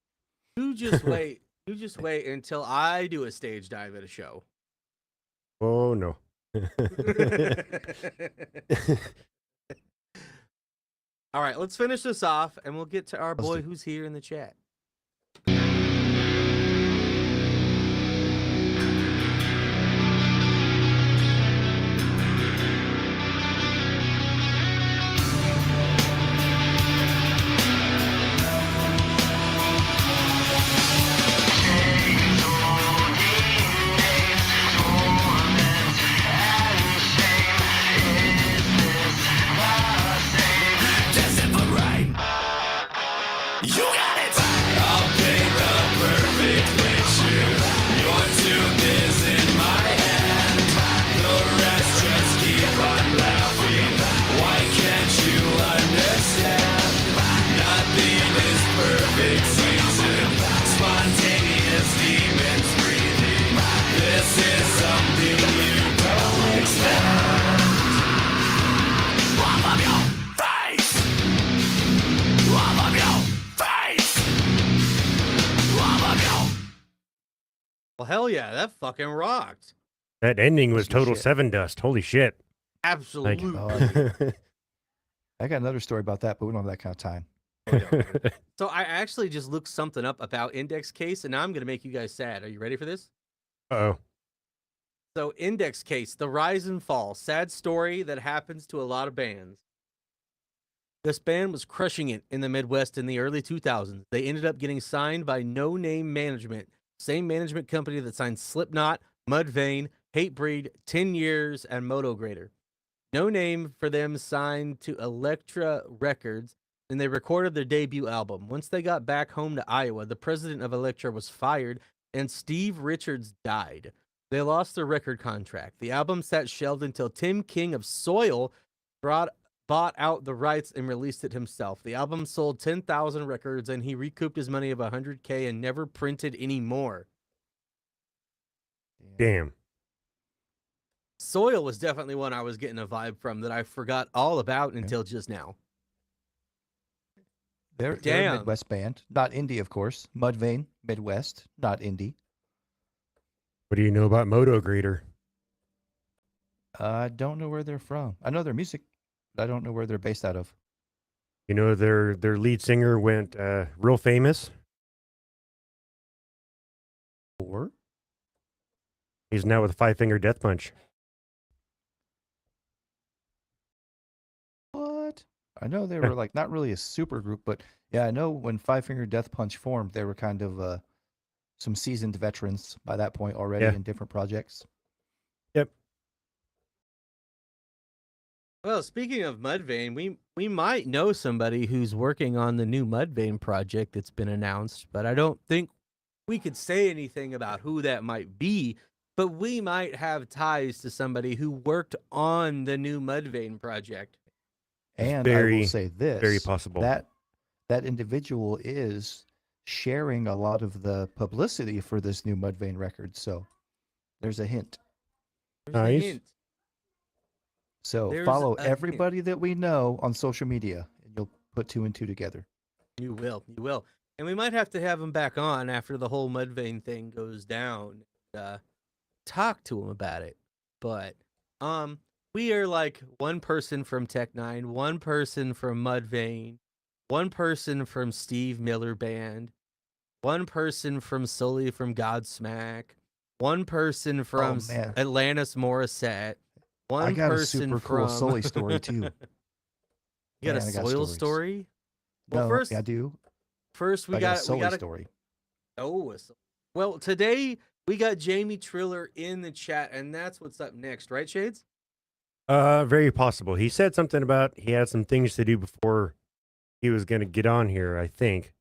You just wait. You just wait until I do a stage dive at a show. Oh no. All right, let's finish this off, and we'll get to our Let's boy do it. who's here in the chat. Destined for great. You got it. I'll paint the perfect picture. Your tooth is in my hand. The rest just keep on laughing. Why can't you understand? Nothing is perfect season. Spontaneous demons breathing. This is something you don't expect. Off of your face. Off of your face. Off of your. Well, hell yeah, that fucking rocked. That ending was That's good total shit. Seven Dust. Holy shit. Like, Absolutely. I got another story about that, but we don't have that kind of time. So I actually just looked something up about Index Case, and now I'm going to make you guys sad. Are you ready for this? Uh-oh. So Index Case, the rise and fall, sad story that happens to a lot of bands. This band was crushing it in the Midwest in the early 2000s. They ended up getting signed by No Name Management, same management company that signed Slipknot, Mudvayne, Hatebreed, 10 Years, and Motograder. No Name for them signed to Elektra Records, and they recorded their debut album. Once they got back home to Iowa, the president of Elektra was fired, and Steve Richards died. They lost their record contract. The album sat shelved until Tim King of Soil bought out the rights and released it himself. The album sold 10,000 records, and he recouped his money of $100K and never printed any more. Damn. Soil was definitely one I was getting a vibe from that I forgot all about until just now. They're a Midwest band, not indie, of course. Mudvayne, Midwest, not indie. What do you know about Motograder? I don't know where they're from. I know their music, but I don't know where they're based out of. You know, their lead singer went real famous. Or? He's now with Five Finger Death Punch. What? I know they were like not really a super group, but yeah, I know when Five Finger Death Punch formed, they were kind of some seasoned veterans by that point already in different projects. Yep. Well, speaking of Mudvayne, we might know somebody who's working on the new Mudvayne project that's been announced, but I don't think we could say anything about who that might be. But we might have ties to somebody who worked on the new Mudvayne project. And I will say this: very possible that individual is sharing a lot of the publicity for this new Mudvayne record. So there's a hint. Nice. So follow everybody that we know on social media, and you'll put two and two together. You will. And we might have to have him back on after the whole Mudvayne thing goes down. Talk to him about it. But we are like one person from Tech9, one person from Mudvayne, one person from Steve Miller Band, one person from Sully from Godsmack, one person from Atlantis Morissette, one I got person a super from cool Sully story too. You got a Soil story? Well, No, first I do. First we got a Sully story. Oh, well, today we got Jamie Triller in the chat, and that's what's up next, right, Shades? Very possible. He said something about he had some things to do before he was going to get on here, I think.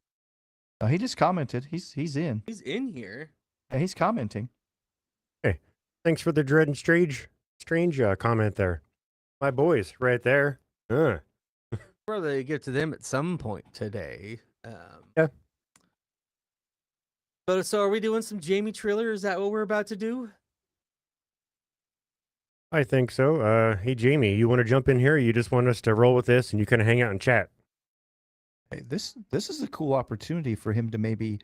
He just commented. He's in. He's in here. Yeah, he's commenting. Hey, thanks for the Dread and Strange comment there. My boys right there. Probably get to them at some point today. Yeah. But so are we doing some Jamie Triller? Is that what we're about to do? I think so. Hey, Jamie, you want to jump in here? Or you just want us to roll with this and you kind of hang out and chat? Hey, this is a cool opportunity for him to maybe.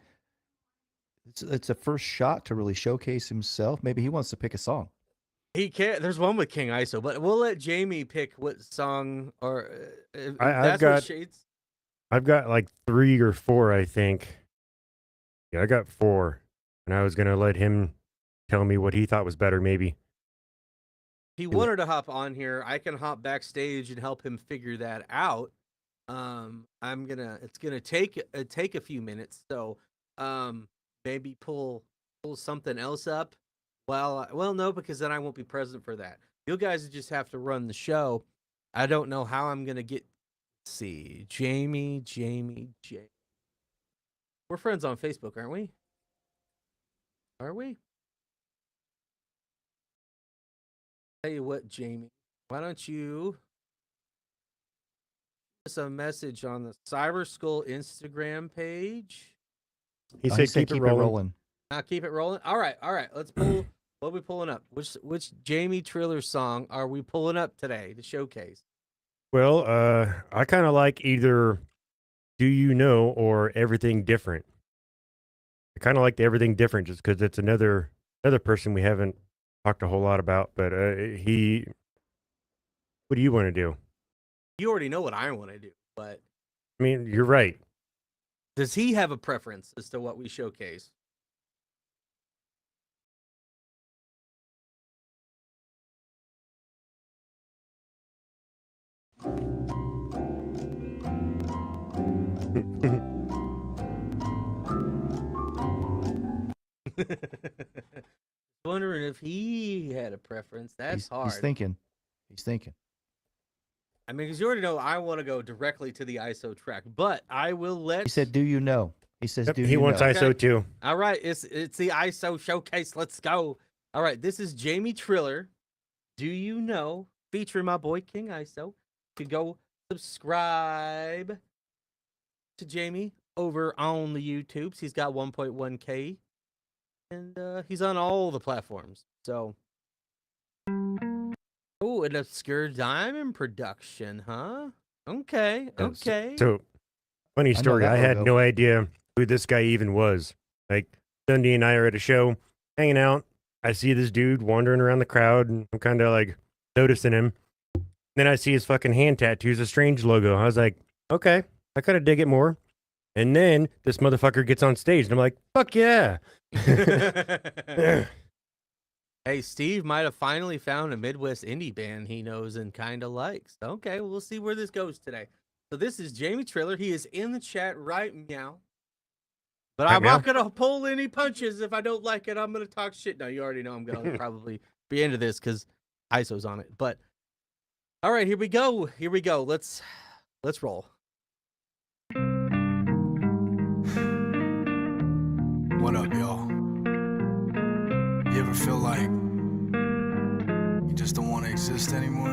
It's a first shot to really showcase himself. Maybe he wants to pick a song. He can't. There's one with King ISO, but we'll let Jamie pick what song or. I've got like 3 or 4, I think. Yeah, I got 4, and I was gonna let him tell me what he thought was better, maybe. He wanted to hop on here. I can hop backstage and help him figure that out. It's gonna take a few minutes, so maybe pull something else up. Well, no, because then I won't be present for that. You guys just have to run the show. I don't know how I'm gonna get. Let's see, Jamie. We're friends on Facebook, aren't we? Are we? Tell you what, Jamie, why don't you us a message on the Cyber Skull Instagram page? He said keep it rolling. Keep it rolling. All right. Let's pull. What are we pulling up? Which Jamie Triller song are we pulling up today to showcase? Well, I kind of like either Do You Know or Everything Different. I kind of like the Everything Different just because it's another person we haven't talked a whole lot about. But what do you want to do? You already know what I want to do, but I mean, you're right. Does he have a preference as to what we showcase? Wondering if he had a preference. That's hard. He's thinking. He's thinking. I mean, because you already know I want to go directly to the ISO track, but I will let. He said, "Do you know?" He says, Yep, "Do he you wants know?" ISO too. All right, it's the ISO showcase. Let's go. All right, this is Jamie Triller. Do you know? Featuring my boy King ISO. You can go subscribe to Jamie over on the YouTubes. He's got 1.1K, and he's on all the platforms. So, oh, an obscure diamond production, huh? Okay, okay. So, funny know story. that I had logo. no idea who this guy even was. Like, Dundee and I are at a show, hanging out. I see this dude wandering around the crowd, and I'm kind of like noticing him. Then I see his fucking hand tattoos, a strange logo. I was like, okay, I kind of dig it more. And then this motherfucker gets on stage, and I'm like, fuck yeah. Hey, Steve might have finally found a Midwest indie band he knows and kind of likes. Okay, we'll see where this goes today. So this is Jamie Triller. He is in the chat right now. But I'm not going to pull any punches. If I don't like it, I'm going to talk shit. No, you already know I'm going to probably be into this because ISO's on it. But, all right, here we go. Here we go. Let's roll. What up, y'all? You ever feel like you just don't want to exist anymore?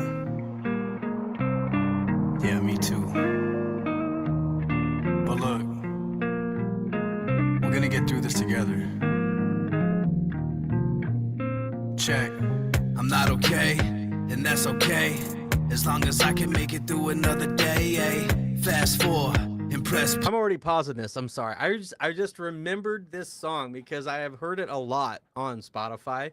Yeah, me too. But look, we're gonna get through this together. Check. I'm not okay, and that's okay, as long as I can make it through another day. Fast forward. I'm already pausing this. I'm sorry. I just remembered this song because I have heard it a lot on Spotify,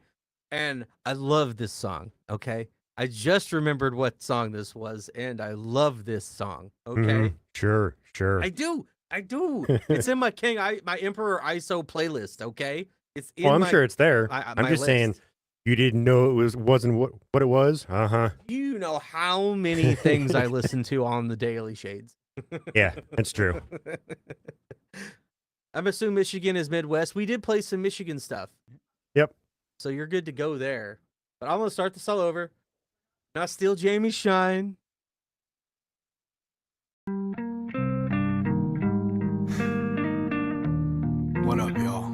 and I love this song. Okay, I just remembered what song this was, and I love this song. Okay, Sure. I do. It's in my my Emperor ISO playlist. Okay, it's in. Well, I'm sure it's there. my I'm just list. saying, you didn't know wasn't what it was. You know how many things I listen to on the Daily Shades. Yeah, that's true. I'm assuming Michigan is Midwest. We did play some Michigan stuff. Yep. So you're good to go there. But I'm going to start this all over. Not steal Jamie's shine. What up, y'all?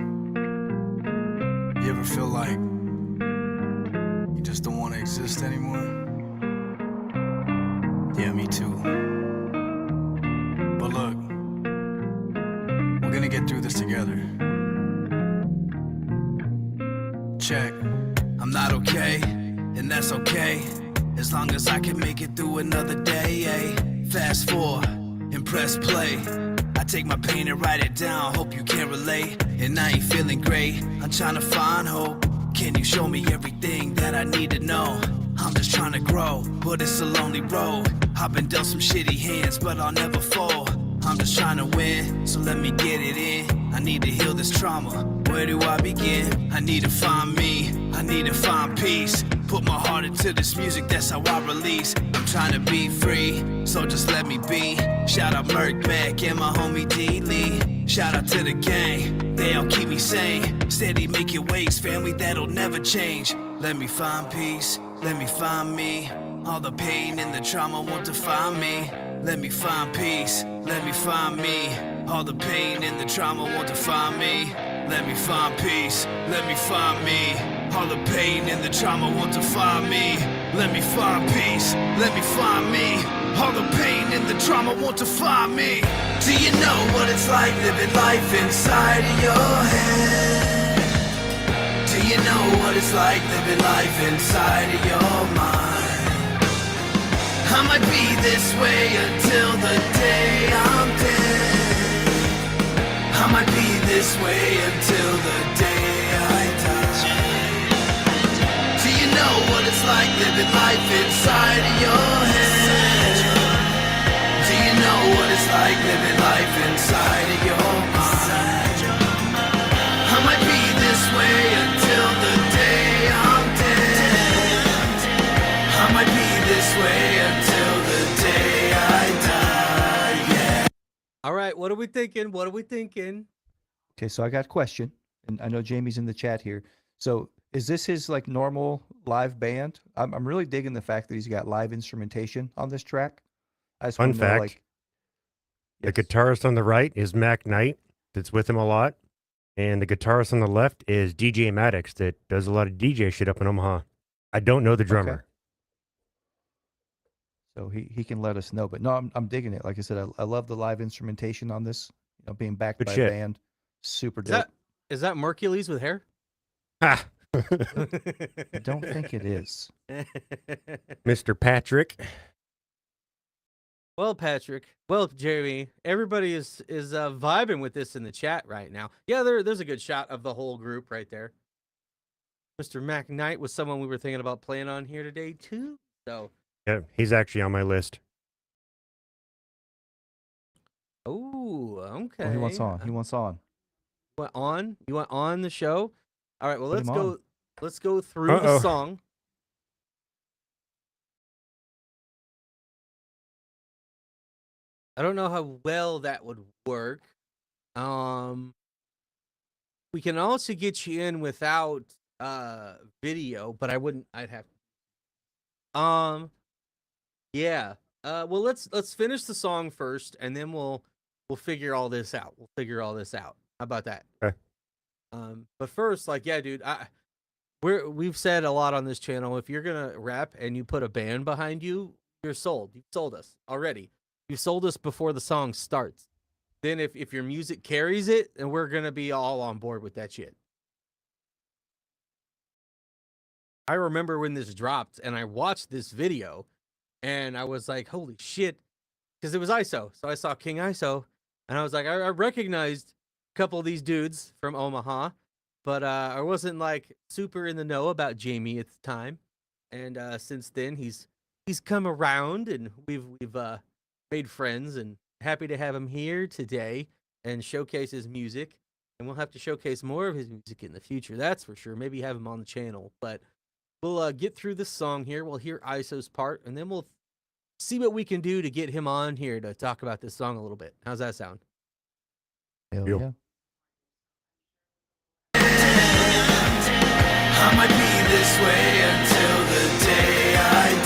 You ever feel like you just don't want to exist anymore? Yeah, me too. But look, we're gonna get through this together. Check. I'm not okay, and that's okay, as long as I can make it through another day. Fast forward and press play. I take my pain and write it down, hope you can relate. And I ain't feeling great, I'm trying to find hope. Can you show me everything that I need to know? I'm just trying to grow, but it's a lonely road. I've been dealt some shitty hands, but I'll never fall. I'm just trying to win, so let me get it in. I need to heal this trauma, where do I begin? I need to find me, I need to find peace. Put my heart into this music, that's how I release. I'm trying to be free, so just let me be. Shout out Merc Mac and my homie D Lee. Shout out to the gang, they all keep me sane. Steady making waves, family that'll never change. Let me find peace, let me find me. All the pain and the trauma won't define me. Let me find peace, let me find me. All the pain and the trauma won't define me. Let me find peace, let me find me. All the pain and the trauma won't define me. Let me find peace, let me find me. All the pain and the trauma won't define me. Do you know what it's like living life inside of your head? Do you know what it's like living life inside of your mind? I might be this way until the day I'm dead. I might be this way until the day I die. Do you know what it's like living life inside of your head? Do you know what it's like living life inside of your mind? I might be this way until the day I'm dead. I might be this way until the day All right, what are we thinking? What are we thinking? Okay, so I got a question, and I know Jamie's in the chat here. So is this his like normal live band? I'm really digging the fact that he's got live instrumentation on this track. I just Fun want to know, fact, like, the yes. guitarist on the right is Mac Knight, that's with him a lot. And the guitarist on the left is DJ Maddox, that does a lot of DJ shit up in Omaha. I don't know the drummer. So he can let us know. But no, I'm digging it. Like I said, I love the live instrumentation on this. You know, being backed Good by shit. a band, super Is dope. that Mercules with hair? Ha! I don't think it is. Mr. Patrick. Well, Patrick. Well, Jeremy. Everybody is vibing with this in the chat right now. Yeah, there's a good shot of the whole group right there. Mr. Mac Knight was someone we were thinking about playing on here today too. So, Yeah, he's actually on my list. oh, okay. Oh, he wants on. He wants on. Went on? You want on the show? All right. Well, Put let's him go. on. Let's go through the Uh-oh. song. I don't know how well that would work. We can also get you in without video, but I'd have yeah. Well, let's finish the song first, and then we'll figure all this out. We'll figure all this out. How about that? Okay. But first, like, yeah, dude, we've said a lot on this channel. If you're gonna rap and you put a band behind you, you're sold. You've sold us already. You sold us before the song starts. Then if your music carries it, then we're gonna be all on board with that shit. I remember when this dropped and I watched this video and I was like, holy shit, because it was ISO. So I saw King ISO and I was like, I recognized a couple of these dudes from Omaha, but I wasn't like super in the know about Jamie at the time. And since then he's come around and we've made friends, and happy to have him here today and showcase his music. And we'll have to showcase more of his music in the future, that's for sure. Maybe have him on the channel, but we'll get through this song here. We'll hear ISO's part, and then we'll see what we can do to get him on here to talk about this song a little bit. How's that sound? Hell Yo. yeah. I might be this way until the day I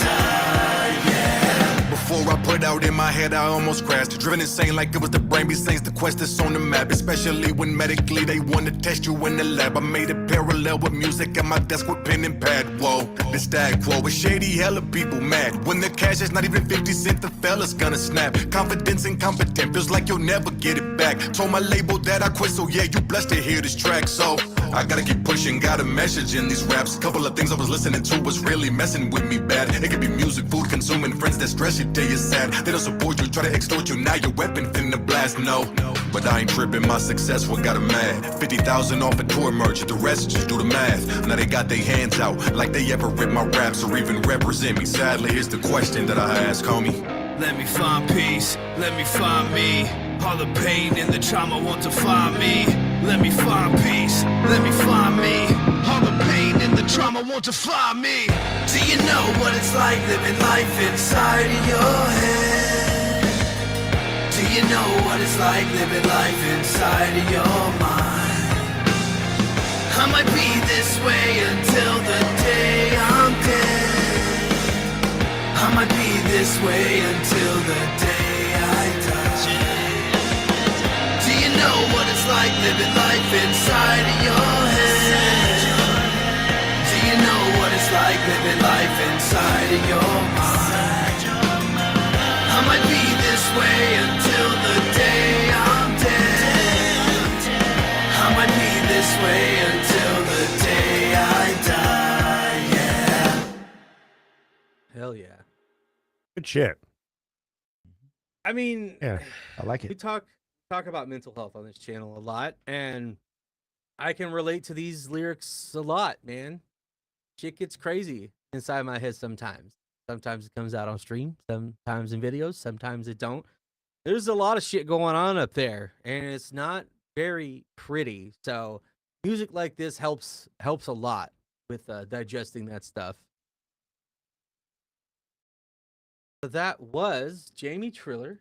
die, yeah. Before I put out in my head, I almost crashed. Driven insane like it was the brain be saints, the quest that's on the map. Especially when medically they want to test you in the lab. I made it parallel with music at my desk with pen and pad. Whoa, the stag quo is shady, hella people mad. When the cash is not even 50 cents, the fella's gonna snap. Confidence incompetent, feels like you'll never get it back. Told my label that I quit, so yeah, you blessed to hear this track. So I gotta keep pushing, got a message in these raps. Couple of things I was listening to was really messing with me bad. It could be music, food, consuming, friends that stress you till you're sad. They don't support you, try to extort you, now your weapon finna blast. No, but I ain't tripping, my success what got 'em mad. 50,000 off a tour merch, the rest just do the math. Now they got their hands out, like they ever read my raps or even represent me. Sadly, here's the question that I ask, homie. Let me find peace, let me find me. All the pain and the trauma want to find me. Let me find peace, let me find me. All the pain and the trauma want to find me. Do you know what it's like living life inside of your head? Do you know what it's like living life inside of your mind? I might be this way until the day I'm dead. I might be this way until the day I die. Do you know what it's like living life inside of your head? Do you know what it's like living life inside of your mind? I might be this way until the day I'm dead. I might be this way until the day I die, yeah. Hell yeah. Good shit. I mean, Yeah, I like we it. talk about mental health on this channel a lot, and I can relate to these lyrics a lot, man. Shit gets crazy inside my head sometimes. Sometimes it comes out on stream, sometimes in videos, sometimes it don't. There's a lot of shit going on up there, and it's not very pretty. So music like this helps a lot with digesting that stuff. So that was Jamie Triller,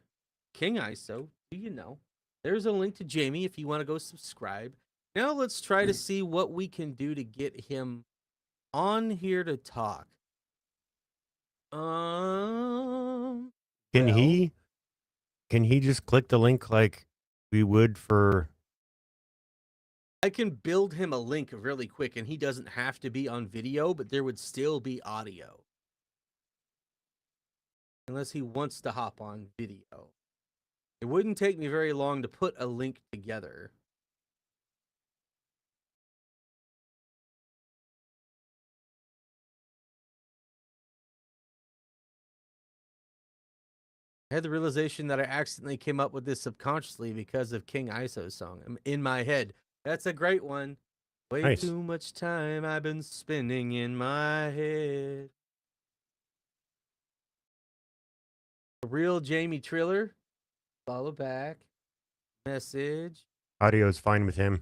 King ISO, you know, there's a link to Jamie if you want to go subscribe. Now let's try to see what we can do to get him on here to talk. Can well, he just click the link like we would for? I can build him a link really quick, and he doesn't have to be on video, but there would still be audio. Unless he wants to hop on video. It wouldn't take me very long to put a link together. I had the realization that I accidentally came up with this subconsciously because of King ISO's song in my head. That's a great one. Way Nice. too much time I've been spending in my head. The real Jamie Triller. Follow back. Message. Audio is fine with him.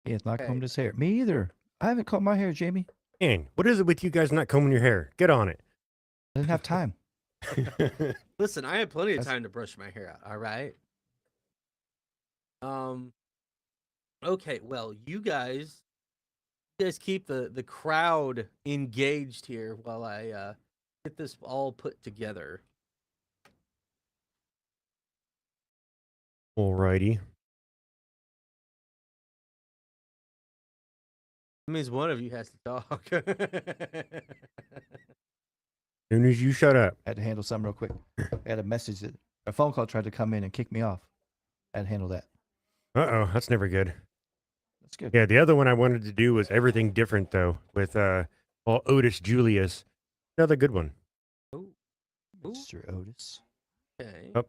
He has not Okay. combed his hair. Me either. I haven't combed my hair, Jamie. Man, what is it with you guys not combing your hair? Get on it. I didn't have time. Listen, I had plenty of That's- time to brush my hair out, all right? Okay, well, you guys keep the crowd engaged here while I get this all put together. Alrighty. That means one of you has to talk. Soon as you shut up. I had to handle something real quick. I had a message that a phone call tried to come in and kick me off. I had to handle that. Uh-oh, that's never good. That's good. Yeah, the other one I wanted to do was Everything Different, though, with Otis Julius. Another good one. Ooh. Mr. Otis. Okay. Oh.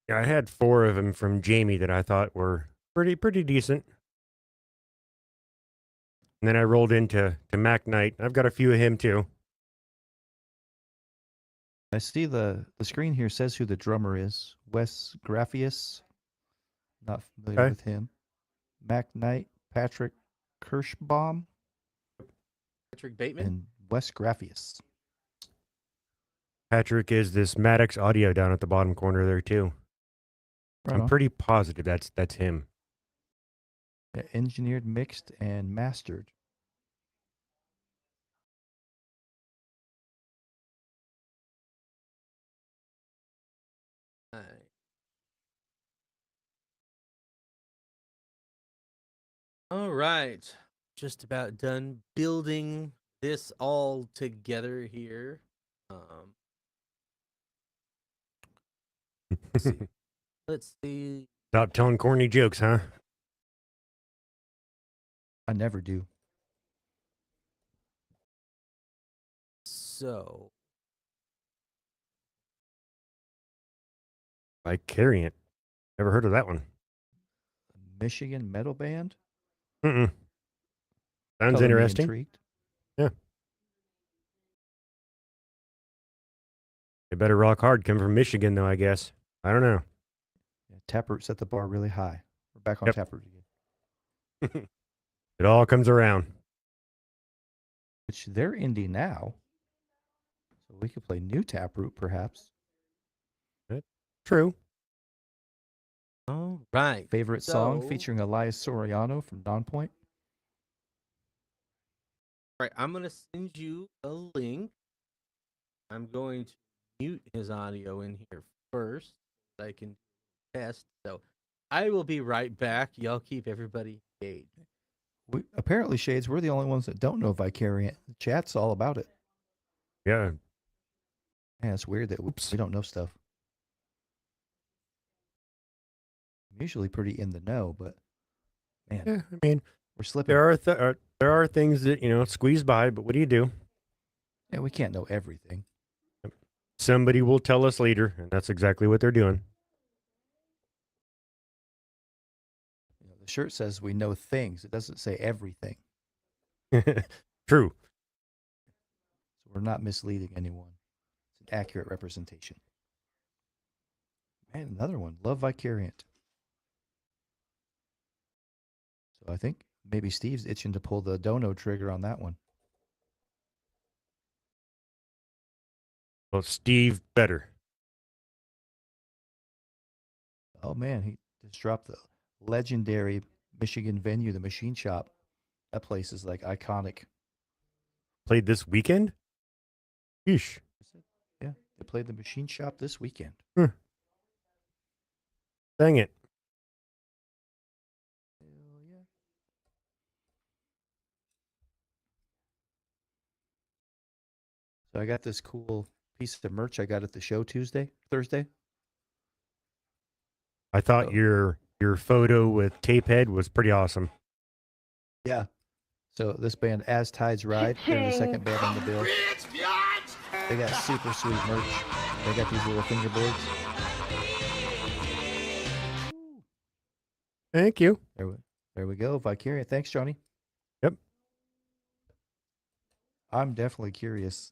Yeah, I had 4 of them from Jamie that I thought were pretty decent. And then I rolled into Mac Knight. I've got a few of him, too. I see the screen here says who the drummer is. Wes Graffius. Not familiar Okay. with him. Mac Knight, Patrick Kirschbaum, Patrick Bateman. and Wes Graffius. Patrick is this Maddox audio down at the bottom corner there, too. Right I'm on. pretty positive that's him. Yeah, engineered, mixed, and mastered. All right. All right. Just about done building this all together here. Let's see. Stop telling corny jokes, huh? I never do. So, Vicariant. Never heard of that one. Michigan metal band. Mm-mm. Sounds Color me interesting. intrigued. Yeah. They better rock hard. Come from Michigan, though, I guess. I don't know. Yeah, Taproot set the bar really high. We're back on Yep. Taproot again. It all comes around. Which they're indie now. So we could play new Taproot, perhaps. True. all right. Favorite song So- featuring Elias Soriano from Nonpoint. All right, I'm going to send you a link. I'm going to mute his audio in here first so I can test. So I will be right back. Y'all keep everybody engaged. Apparently, Shades, we're the only ones that don't know Vicariant. The chat's all about it. Yeah. Man, it's weird that we don't know stuff. I'm usually pretty in the know, but man, Yeah, I mean, we're slipping. there are things that, squeeze by, but what do you do? Yeah, we can't know everything. Somebody will tell us later, and that's exactly what they're doing. The shirt says we know things. It doesn't say everything. True. So we're not misleading anyone. It's an accurate representation. Man, another one. Love Vicariant. So I think maybe Steve's itching to pull the dono trigger on that one. Well, Steve better. Oh man, he just dropped the legendary Michigan venue, the Machine Shop. That place is like iconic. Played this weekend? Yeesh. Yeah, they played the Machine Shop this weekend. Dang it. Hell yeah. So I got this cool piece of merch I got at the show Thursday. I thought Oh. your photo with tape head was pretty awesome. Yeah. So this band, As Tides Ride, they're the second band on the bill. They got super sweet merch. They got these little fingerboards. Thank you. There we go. Vicariant. Thanks, Johnny. Yep. I'm definitely curious.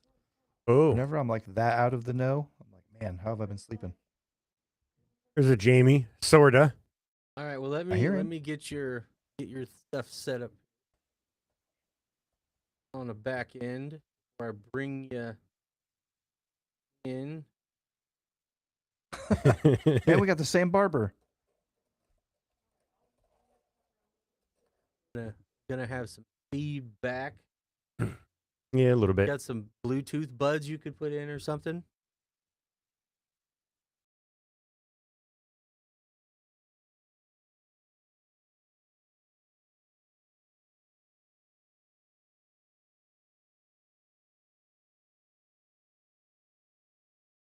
Oh, Whenever I'm like that out of the know, I'm like, man, how have I been sleeping? there's a Jamie. Sorta. All right, well let I hear me him. get your stuff set up on the back end where I bring you in. Man, we got the same barber. Gonna have some feedback. Yeah, a little bit. Got some Bluetooth buds you could put in or something.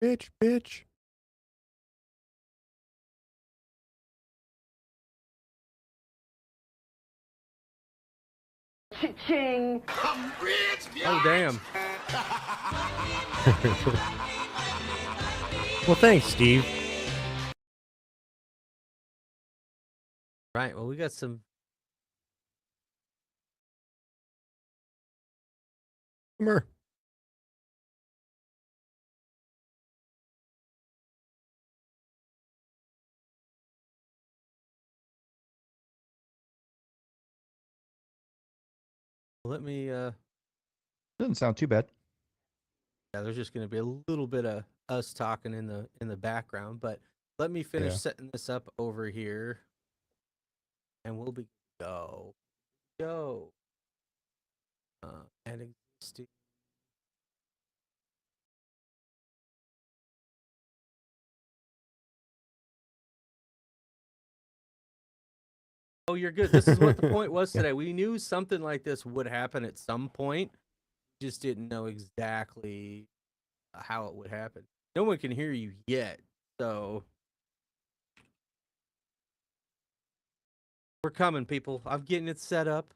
Bitch. Ching. Oh damn. Well, thanks, Steve. Right, well we got some Bummer. let me Doesn't sound too bad. yeah, there's just gonna be a little bit of us talking in the background, but let me finish Yeah. setting this up over here and we'll be go. And existing. Oh, you're good. This is what the point was Yeah. today. We knew something like this would happen at some point. Just didn't know exactly how it would happen. No one can hear you yet, so we're coming, people. I'm getting it set up.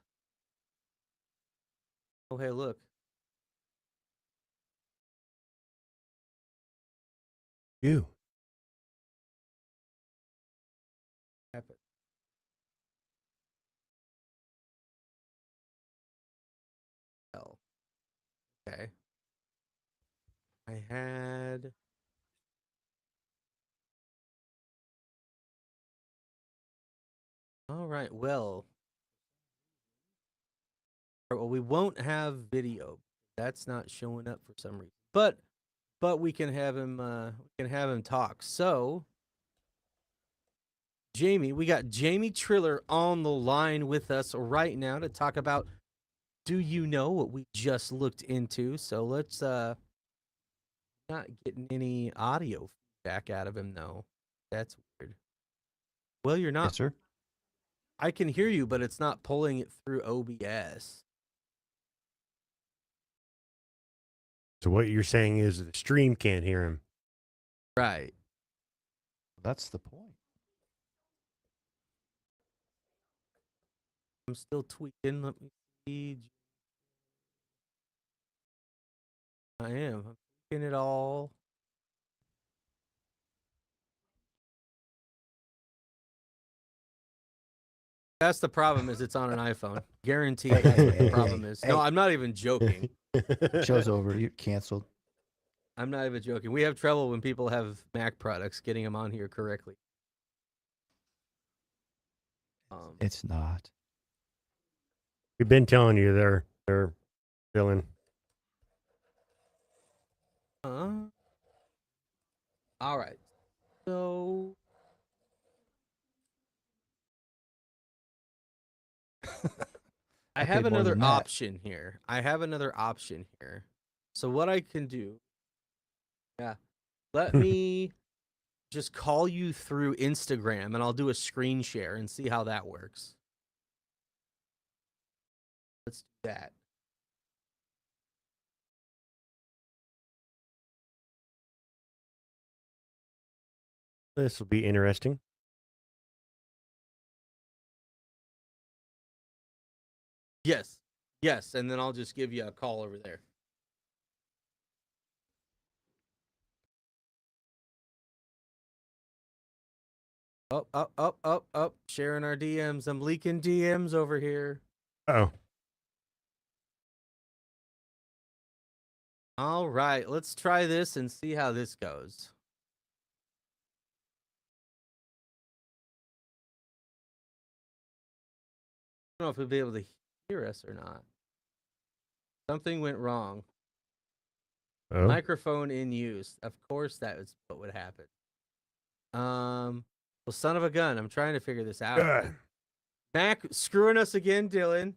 Oh, hey, look. You. Happen. Oh, okay. I had. All right. Well, we won't have video. That's not showing up for some reason. But we can have him talk. So, Jamie, we got Jamie Triller on the line with us right now to talk about Do You Know what we just looked into. So let's not getting any audio feedback out of him though. That's weird. Well, you're not. Yes, sir. I can hear you, but it's not pulling it through OBS. So what you're saying is the stream can't hear him. Right. That's the point. I'm still tweaking. Let me see. I am. I'm tweaking it all. That's the problem. Is it's on an iPhone. Guaranteed. That's what the problem is. No, I'm not even joking. Show's over. You're canceled. I'm not even joking. We have trouble when people have Mac products getting them on here correctly. It's not. We've been telling you they're filling. All right. So I I have paid more another than that. option here. So what I can do, let me just call you through Instagram and I'll do a screen share and see how that works. Let's do that. This will be interesting. Yes. Yes, and then I'll just give you a call over there. Up. Sharing our DMs. I'm leaking DMs over here. Oh, All right, let's try this and see how this goes. I don't know if we'll be able to hear us or not. Something went wrong. oh. Microphone in use. Of course, that was what would happen. Well, son of a gun. I'm trying to figure this out. Ugh. Mac screwing us again, Dylan.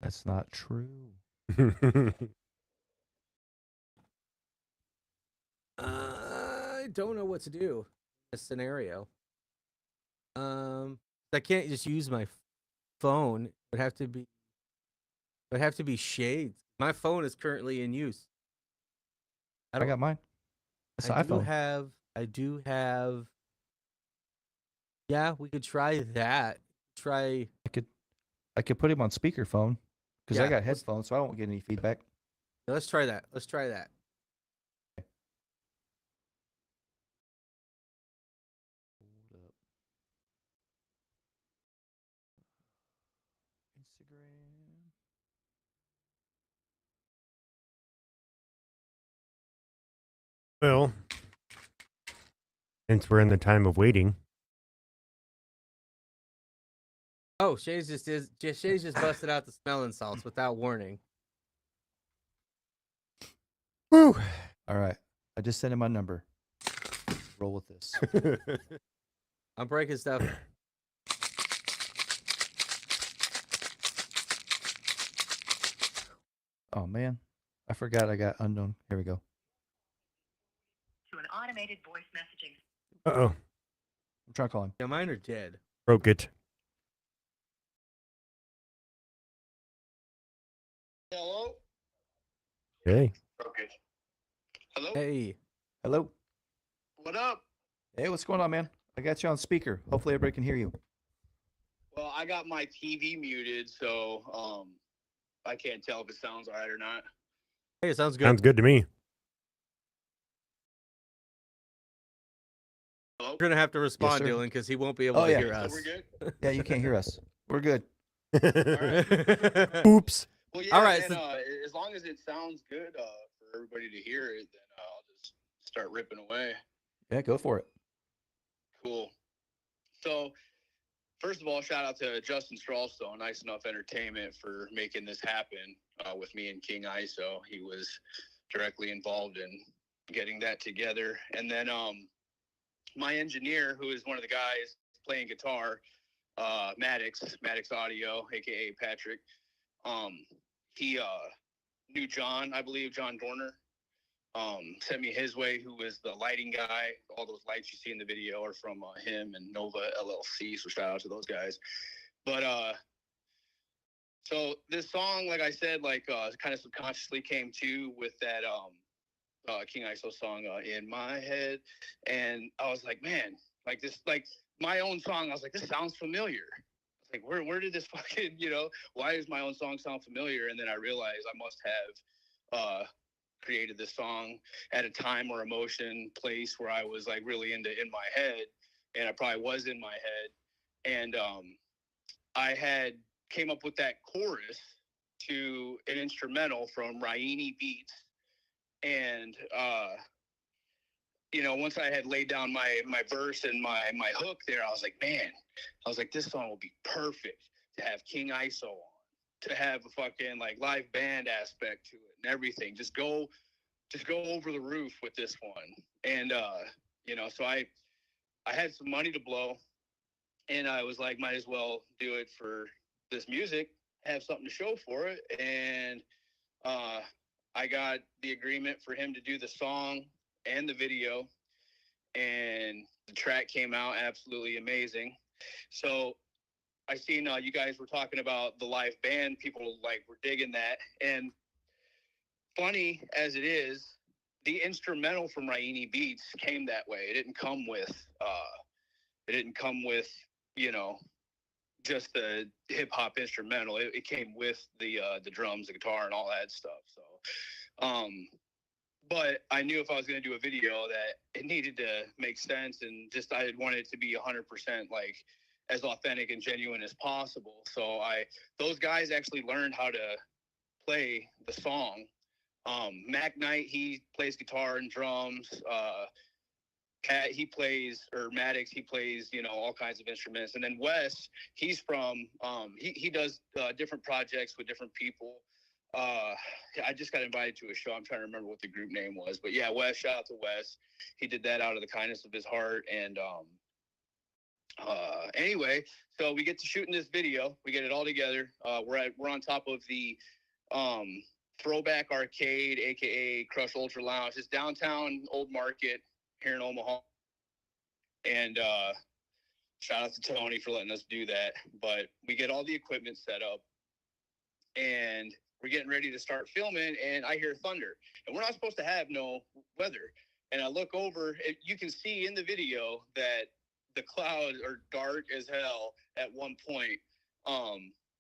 That's not true. I don't know what to do in this scenario. I can't just use my phone. It would have to be shades. My phone is currently in use. I got mine. It's an iPhone. I do have. Yeah, we could try that. I could put him on speakerphone because I Yeah, got headphones, so I won't get any feedback. Let's try that. Let's try that. Hold up. Instagram. Well, since we're in the time of waiting. Oh, Shay's just busted out the smelling salts without warning. Woo! All right. I just sent him my number. Roll with this. I'm breaking stuff. Oh, man. I forgot I got unknown. Here we go. To an automated voice messaging. Uh-oh. I'm trying to call him. Yeah, mine are dead. Broke it. Hello? Okay. Okay. Hello? Hey. Hello. What up? Hey, what's going on, man? I got you on speaker. Hopefully everybody can hear you. Well, I got my TV muted, so I can't tell if it sounds all right or not. Hey, it sounds good. Sounds good to me. Hello? We're gonna have to respond, sir. Dylan, because he won't be able to hear us. So we're good? Yeah, you can't hear us. We're good. Oops. Well, yeah, All right, man, so- as long as it sounds good for everybody to hear it, then I'll just start ripping away. Yeah, go for it. Cool. So, first of all, shout out to Justin Strawstone, Nice Enough Entertainment, for making this happen with me and King ISO. He was directly involved in getting that together. And then my engineer, who is one of the guys playing guitar, Maddox Audio, aka Patrick, he knew John, I believe, John Dorner. Sent me his way, who was the lighting guy. All those lights you see in the video are from him and Nova LLC, so shout out to those guys. But so this song, like I said, kind of subconsciously came to with that King ISO song in my head, and I was like, man, like this, like my own song. I was like, this sounds familiar. Like, where did this fucking, why does my own song sound familiar? And then I realized I must have created this song at a time or emotion place where I was like really in my head, and I probably was in my head. And I had came up with that chorus to an instrumental from Raini Beats. And, once I had laid down my verse and my hook there, I was like, man, this song will be perfect to have King ISO on, to have a fucking like live band aspect to it and everything. Just go over the roof with this one. And, so I had some money to blow, And I was like, might as well do it for this music, have something to show for it. And I got the agreement for him to do the song and the video, and the track came out absolutely amazing. So I seen you guys were talking about the live band. People like were digging that, and funny as it is, the instrumental from Raini Beats came that way. It didn't come with you know, just the hip hop instrumental. It came with the drums, the guitar, and all that stuff. So, but I knew if I was going to do a video that it needed to make sense, and just I wanted it to be 100% like as authentic and genuine as possible. So those guys actually learned how to play the song. Mac Knight, he plays guitar and drums. Pat, he plays, or Maddox, he plays, you know, all kinds of instruments. And then Wes, he's from, he does different projects with different people. I just got invited to a show. I'm trying to remember what the group name was, but yeah, Wes, shout out to Wes. He did that out of the kindness of his heart. And anyway, so we get to shooting this video. We get it all together. We're on top of the Throwback Arcade, aka Crush Ultra Lounge. It's downtown Old Market here in Omaha. And shout out to Tony for letting us do that. But we get all the equipment set up, and we're getting ready to start filming, and I hear thunder. And we're not supposed to have no weather. And I look over, you can see in the video that the clouds are dark as hell at one point.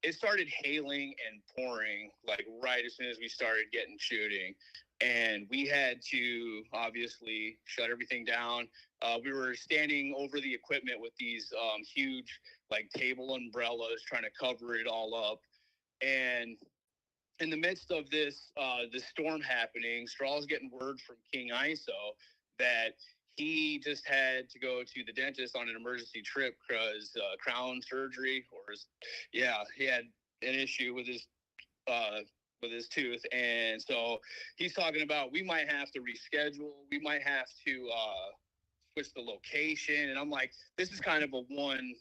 It started hailing and pouring like right as soon as we started getting shooting. And we had to obviously shut everything down. We were standing over the equipment with these huge like table umbrellas trying to cover it all up. And in the midst of this storm happening, Straw's getting word from King ISO that he just had to go to the dentist on an emergency trip because crown surgery, he had an issue with his tooth. And so he's talking about we might have to reschedule, we might have to switch the location. And I'm like, this is kind of a one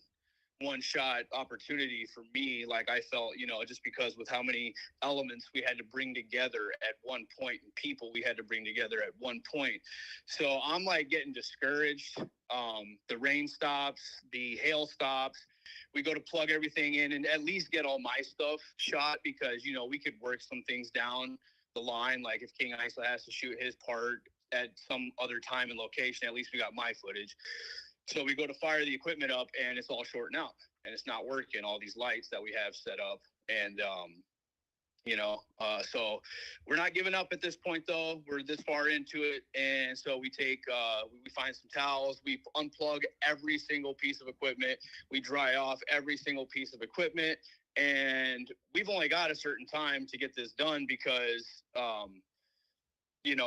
shot opportunity for me. Like I felt, you know, just because with how many elements we had to bring together at one point and people we had to bring together at one point. So I'm like getting discouraged. The rain stops, the hail stops. We go to plug everything in and at least get all my stuff shot because, you know, we could work some things down the line. Like if King Isla has to shoot his part at some other time and location, at least we got my footage. So we go to fire the equipment up and it's all shorting out and it's not working. All these lights that we have set up and, so we're not giving up at this point though. We're this far into it. And so we take, we find some towels, we unplug every single piece of equipment. We dry off every single piece of equipment. And we've only got a certain time to get this done because,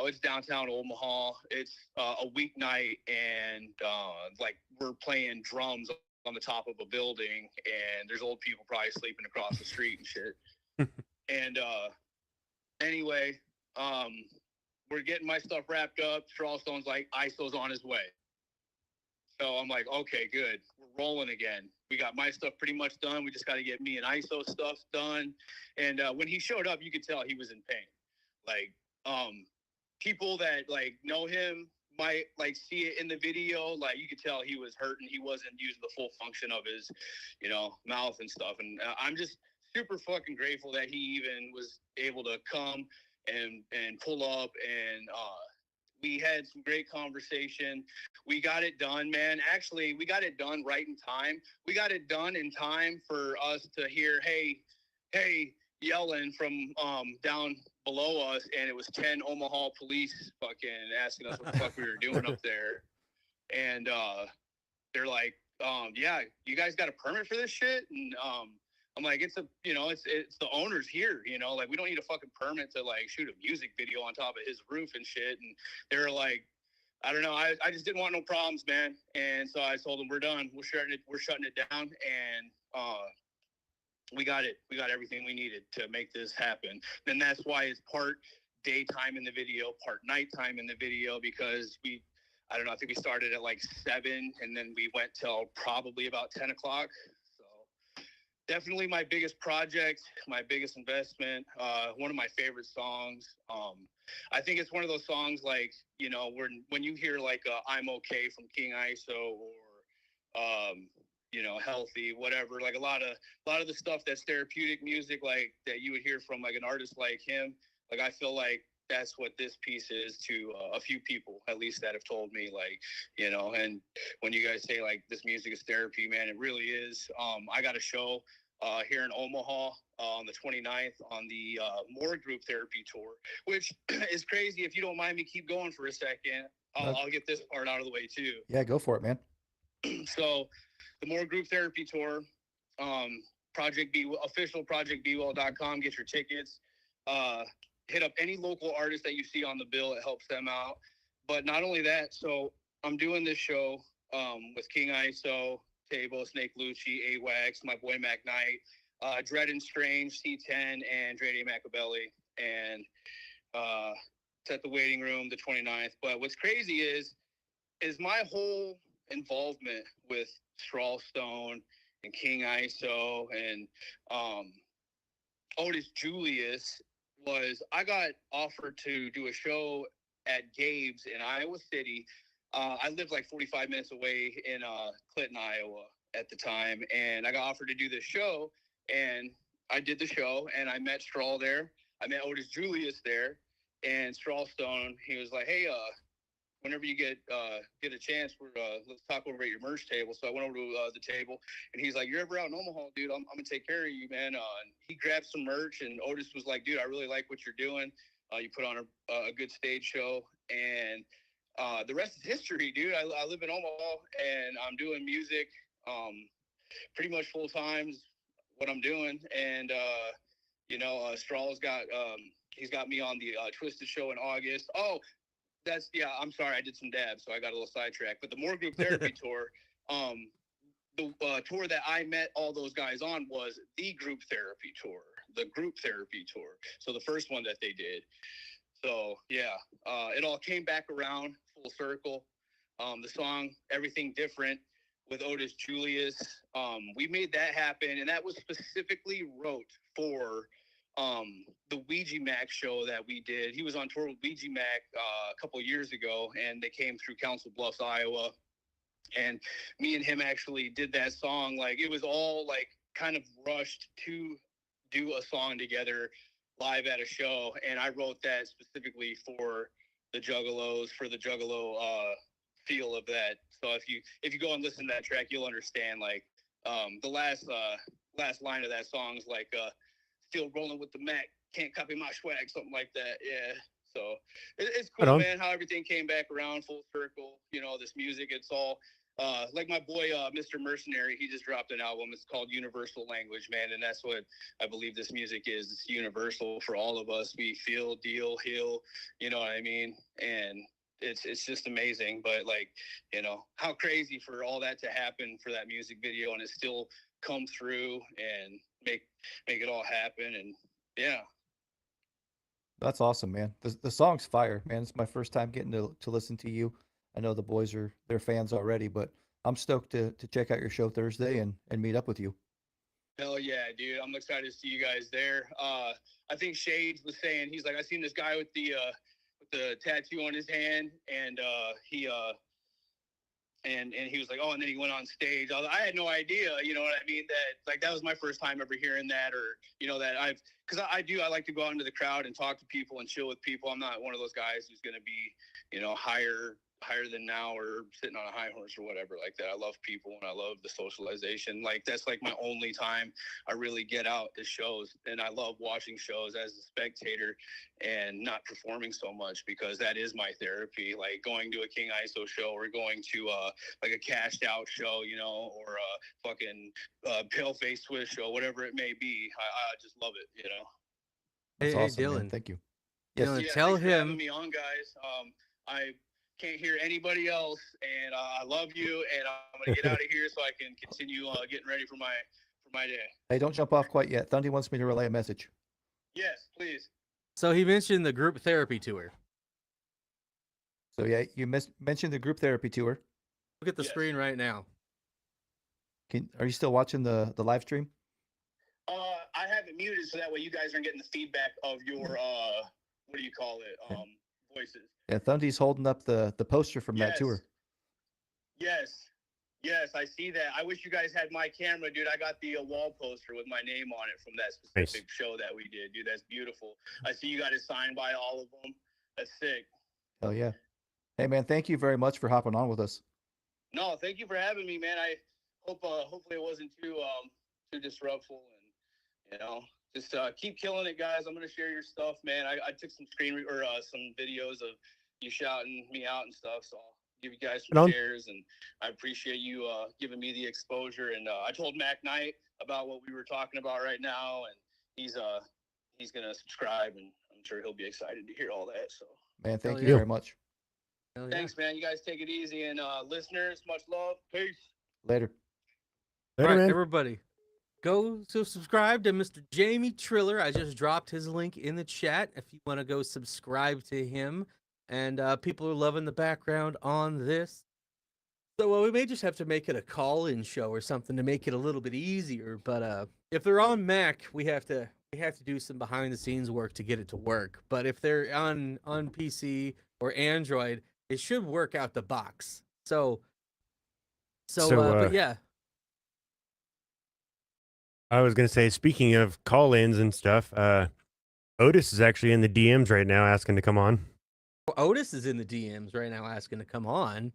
it's downtown Omaha. It's a weeknight, and like we're playing drums on the top of a building, and there's old people probably sleeping across the street and shit. And anyway, we're getting my stuff wrapped up. Strawstone's like, ISO's on his way. So I'm like, okay, good. We're rolling again. We got my stuff pretty much done. We just got to get me and ISO stuff done. And when he showed up, you could tell he was in pain. Like, people that like know him might like see it in the video. Like you could tell he was hurting. He wasn't using the full function of his, mouth and stuff. And I'm just super fucking grateful that he even was able to come and pull up. And we had some great conversation. We got it done, man. Actually, we got it done right in time. We got it done in time for us to hear, hey, yelling from down below us, and it was 10 Omaha police fucking asking us what the fuck we were doing up there. And they're like, yeah, you guys got a permit for this shit? And I'm like, it's the owners here, like we don't need a fucking permit to like shoot a music video on top of his roof and shit. And they're like, I don't know, I just didn't want no problems, man. And so I told them, we're done, we're shutting it down. And we got it. We got everything we needed to make this happen. And that's why it's part daytime in the video, part nighttime in the video, because I don't know. I think we started at like 7, and then we went till probably about 10 o'clock. So definitely my biggest project, my biggest investment. One of my favorite songs. I think it's one of those songs like, you know, when you hear like "I'm Okay" from King ISO or you know, "Healthy," whatever. Like a lot of the stuff that's therapeutic music, like that you would hear from like an artist like him. Like I feel like that's what this piece is to a few people, at least, that have told me, like, you know. And when you guys say like this music is therapy, man, it really is. I got a show here in Omaha on the 29th on the More Group Therapy Tour, which is crazy. If you don't mind me keep going for a second, I'll get this part out of the way too. Yeah, go for it, man. So the More Group Therapy Tour, official projectbwell.com, get your tickets. Hit up any local artist that you see on the bill. It helps them out. But not only that, so I'm doing this show with King ISO, TaeBo, Snake Lucci, AWAX, my boy Mac Knight, Dread and Strange, C10, and Dre Macabelli. And it's at the Waiting Room, the 29th. But what's crazy is my whole involvement with Strawstone and King ISO and Otis Julius was I got offered to do a show at Gabe's in Iowa City. I lived like 45 minutes away in Clinton, Iowa at the time, and I got offered to do this show, and I did the show, and I met Straw there. I met Otis Julius there, and Strawstone, he was like, hey, whenever you get a chance, let's talk over at your merch table. So I went over to the table, and he's like, you're ever out in Omaha, dude, I'm going to take care of you, man. And he grabbed some merch, and Otis was like, dude, I really like what you're doing. You put on a good stage show, and the rest is history, dude. I live in Omaha, and I'm doing music pretty much full time, what I'm doing. And, you know, Straw's he's got me on the Twisted show in August. Oh, I'm sorry, I did some dabs, so I got a little sidetracked. But the More Group Therapy Tour, the tour that I met all those guys on was the Group Therapy Tour, So the first one that they did. So yeah, it all came back around full circle. The song "Everything Different" with Otis Julius, we made that happen, and that was specifically wrote for the Ouija Mac show that we did. He was on tour with Ouija Mac a couple years ago, and they came through Council Bluffs, Iowa, and me and him actually did that song. Like, it was all like kind of rushed to do a song together live at a show, and I wrote that specifically for the Juggalos, for the Juggalo feel of that. So if you go and listen to that track, you'll understand, like, the last line of that song is like, still rolling with the Mac, can't copy my swag, something like that. Yeah. So it's cool, man, how everything came back around full circle. You know, this music, it's all like my boy, Mr. Mercenary, he just dropped an album. It's called Universal Language, man. And that's what I believe this music is. It's universal for all of us. We feel, deal, heal, you know what I mean? And it's just amazing. But, like, you know, how crazy for all that to happen for that music video, and it still come through and make it all happen. And yeah, That's awesome, man. The song's fire, man. It's my first time getting to listen to you. I know the boys they're fans already, but I'm stoked to check out your show Thursday and meet up with you. hell yeah, dude, I'm excited to see you guys there. I think Shades was saying, he's like, I seen this guy with the tattoo on his hand, and he was like, oh, and then he went on stage. I had no idea, you know what I mean? That was my first time ever hearing that, or, you know, that because I like to go out into the crowd and talk to people and chill with people. I'm not one of those guys who's going to be, you know, higher than now or sitting on a high horse or whatever like that. I love people and I love the socialization. Like, that's like my only time I really get out is shows. And I love watching shows as a spectator and not performing so much, because that is my therapy. Like going to a King ISO show or going to like a Cashed Out show, you know, or a fucking Paleface Swiss show, whatever it may be. I just love it, you know. That's Hey, awesome, Dylan. man. Thank you. Dylan, Yeah, tell thanks for having him. me on, guys. I can't hear anybody else, and I love you, and I'm gonna get out of here so I can continue getting ready for my day. Hey, don't jump off quite yet. Thundy wants me to relay a message. Yes, please. So he mentioned the group therapy tour. So yeah, you mentioned the group therapy tour. Look at the screen right now. Are you still watching the live stream? I have it muted so that way you guys aren't getting the feedback of your what do you call it? Voices. Yeah, Thundy's holding up the poster from that tour. Yes, I see that. I wish you guys had my camera, dude. I got the wall poster with my name on it from that specific show that we did, dude. That's beautiful. I see you got it signed by all of them. That's sick. Oh yeah. Hey man, thank you very much for hopping on with us. No, thank you for having me, man. I hope hopefully it wasn't too disruptful, and just keep killing it, guys. I'm gonna share your stuff, man. I took some some videos of you shouting me out and stuff, so I'll give you guys some shares, and I appreciate you giving me the exposure. And I told Mac Knight about what we were talking about right now, and he's gonna subscribe, and I'm sure he'll be excited to hear all that. So, man, thank you very much. Thanks, man. You guys take it easy, and listeners, much love. Peace. Later. All right, everybody, go subscribe to Mr. Jamie Triller. I just dropped his link in the chat if you want to go subscribe to him. And people are loving the background on this. So we may just have to make it a call-in show or something to make it a little bit easier. But if they're on Mac, we have to do some behind-the-scenes work to get it to work. But if they're on PC or Android, it should work out the box. But yeah. I was going to say, speaking of call-ins and stuff, Otis is actually in the DMs right now asking to come on. Otis is in the DMs right now asking to come on.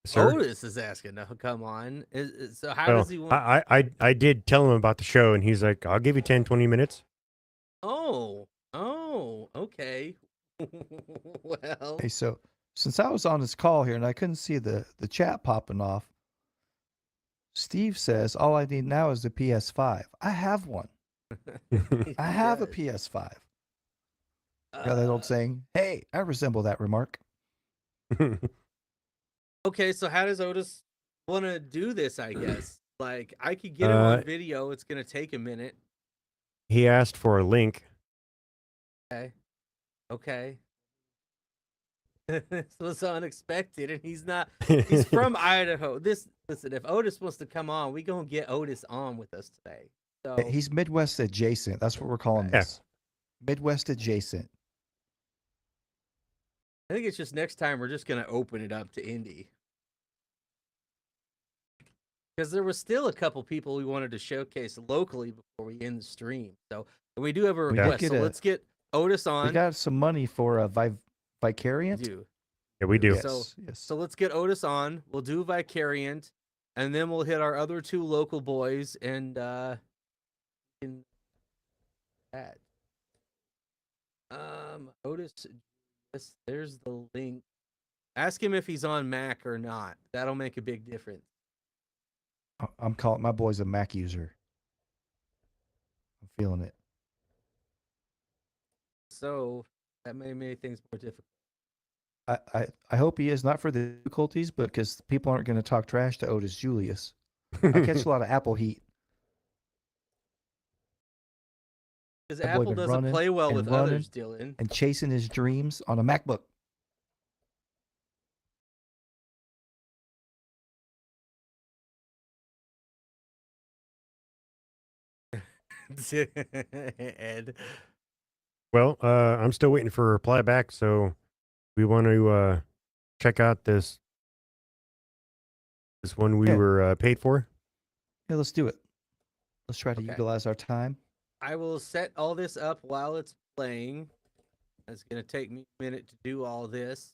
Sir? Otis is asking to come on. So how does he want... I did tell him about the show, and he's like, I'll give you 10, 20 minutes. Oh, okay. Well... Hey, so since I was on this call here and I couldn't see the chat popping off, Steve says, all I need now is the PS5. I have one. I have a PS5. You know that old saying, hey, I resemble that remark. Okay, so how does Otis want to do this, I guess? Like, I could get him on video. It's going to take a minute. He asked for a link. Okay. This was unexpected, and he's from Idaho. Listen, if Otis wants to come on, we going to get Otis on with us today. So He's Midwest adjacent. That's what we're calling this. Midwest adjacent. I think it's just next time we're just going to open it up to Indy. Because there was still a couple people we wanted to showcase locally before we end the stream. So we do have a request. So let's get Otis on. We got some money for Vicariant. We do. Yeah, we do. So let's get Otis on. We'll do Vicariant, and then we'll hit our other two local boys and in that. Otis, there's the link. Ask him if he's on Mac or not. That'll make a big difference. I'm calling my boy's a Mac user. I'm feeling it. So that may make things more difficult. I hope he is, not for the difficulties, but because people aren't going to talk trash to Otis Julius. I catch a lot of Apple heat. Because Apple doesn't play well with others, Dylan. And chasing his dreams on a MacBook. Ed. Well, I'm still waiting for a reply back, so we want to check out this one we were paid for. Yeah, let's do it. Let's try to utilize our time. I will set all this up while it's playing. It's going to take me a minute to do all this.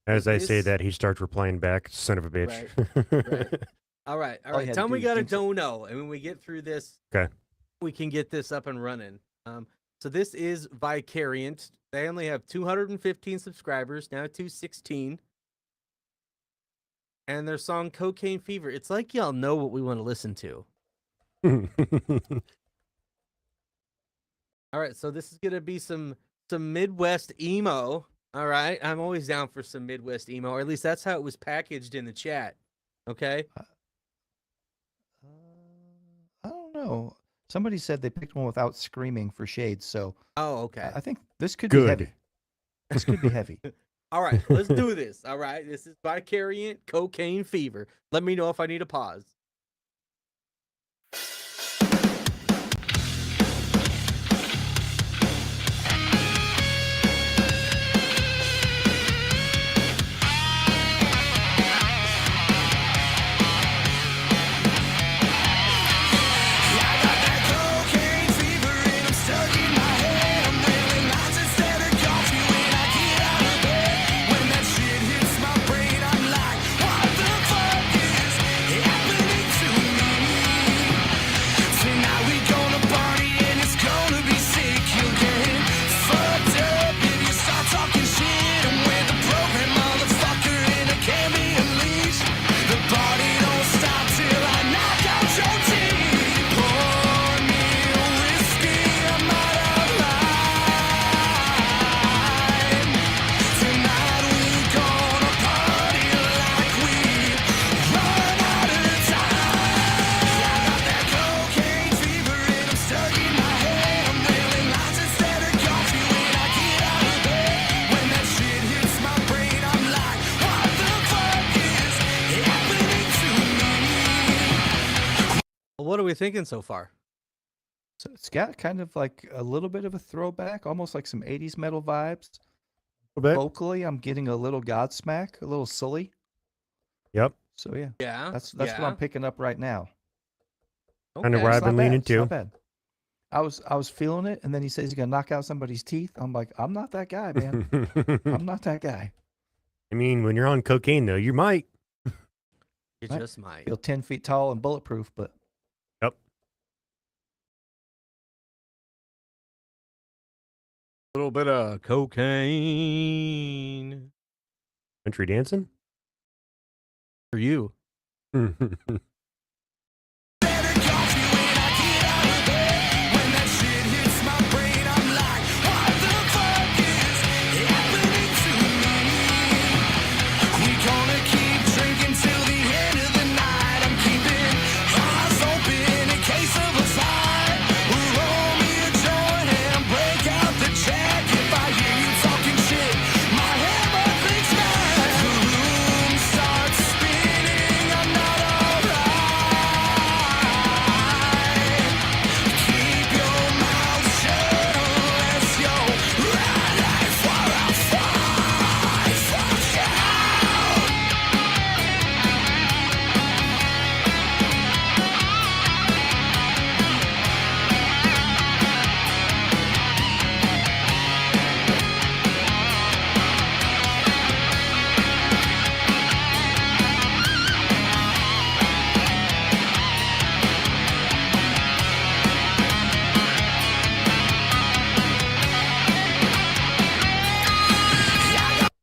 As I say that, he starts replying back, son of a bitch. Right. All right. Tell me we got a dono, and when we get through this, we can get this up and running. So this is Vicariant. They only have 215 subscribers, now 216. And their song Cocaine Fever. It's like y'all know what we want to listen to. All right, so this is going to be some Midwest emo. All right, I'm always down for some Midwest emo, or at least that's how it was packaged in the chat. Okay? I don't know. Somebody said they picked one without screaming for shades, so... Oh, okay. I think this could be heavy. This could be heavy. All right, let's do this. All right, this is Vicariant Cocaine Fever. Let me know if I need a pause. What are we thinking so far? So it's got kind of like a little bit of a throwback, almost like some 80s metal vibes. Vocally, I'm getting a little Godsmack, a little Sully. Yep. So yeah. Yeah. That's what I'm picking up right now. Kind of where I've been leaning It's not to. bad. I was feeling it, and then he says he's gonna knock out somebody's teeth. I'm like, I'm not that guy, man. I'm not that guy. I mean, when you're on cocaine, though, you might. You just might. Feel 10 feet tall and bulletproof, but Yep. A little bit of cocaine Country dancing? for you.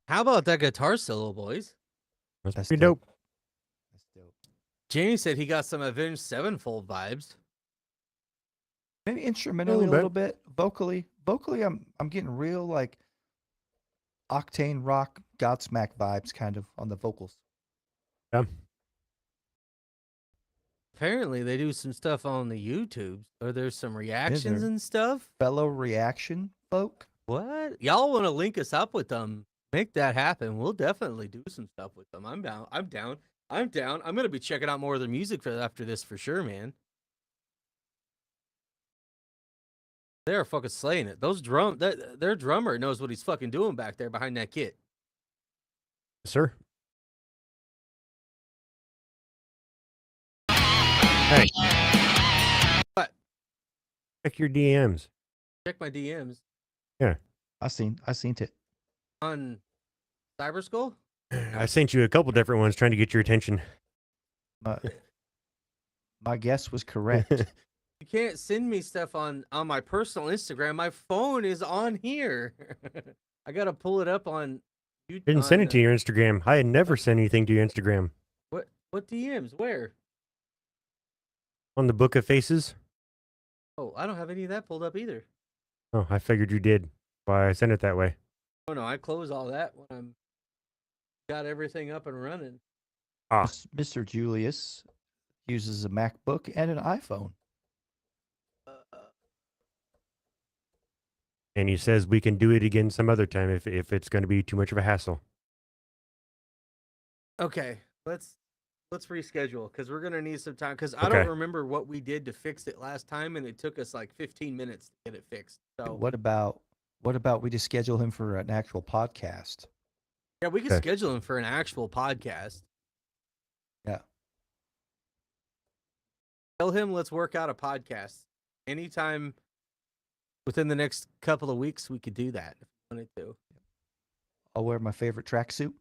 How about that guitar solo, boys? That's pretty dope. That's dope. Jamie said he got some Avenged Sevenfold vibes. Maybe instrumentally a little bit. Vocally, I'm getting real like octane rock Godsmack vibes kind of on the vocals. Yeah. Apparently, they do some stuff on the YouTube, or there's some reactions and stuff. Fellow reaction folk. What? Y'all want to link us up with them? Make that happen. We'll definitely do some stuff with them. I'm down. I'm down. I'm down. I'm gonna be checking out more of their music after this for sure, man. They're fucking slaying it. Their drummer knows what he's fucking doing back there behind that kit. Sir. Hey. What? Check your DMs. Check my DMs. Yeah. I seen it. On Cyber Skull? I sent you a couple different ones trying to get your attention. My guess was correct. You can't send me stuff on my personal Instagram. My phone is on here. I gotta pull it up on YouTube. Didn't send it to your Instagram. I had never sent anything to your Instagram. What DMs? Where? On the Book of Faces. Oh, I don't have any of that pulled up either. Oh, I figured you did. Why I sent it that way. Oh no, I close all that when I'm got everything up and running. Mr. Julius uses a MacBook and an iPhone. and he says we can do it again some other time if it's going to be too much of a hassle. Okay, let's reschedule because we're gonna need some time. Because I Okay. don't remember what we did to fix it last time, and it took us like 15 minutes to get it fixed. So What about we just schedule him for an actual podcast? yeah, we could Okay. schedule him for an actual podcast. Yeah. Tell him let's work out a podcast anytime within the next couple of weeks. We could do that if we wanted to. I'll wear my favorite tracksuit.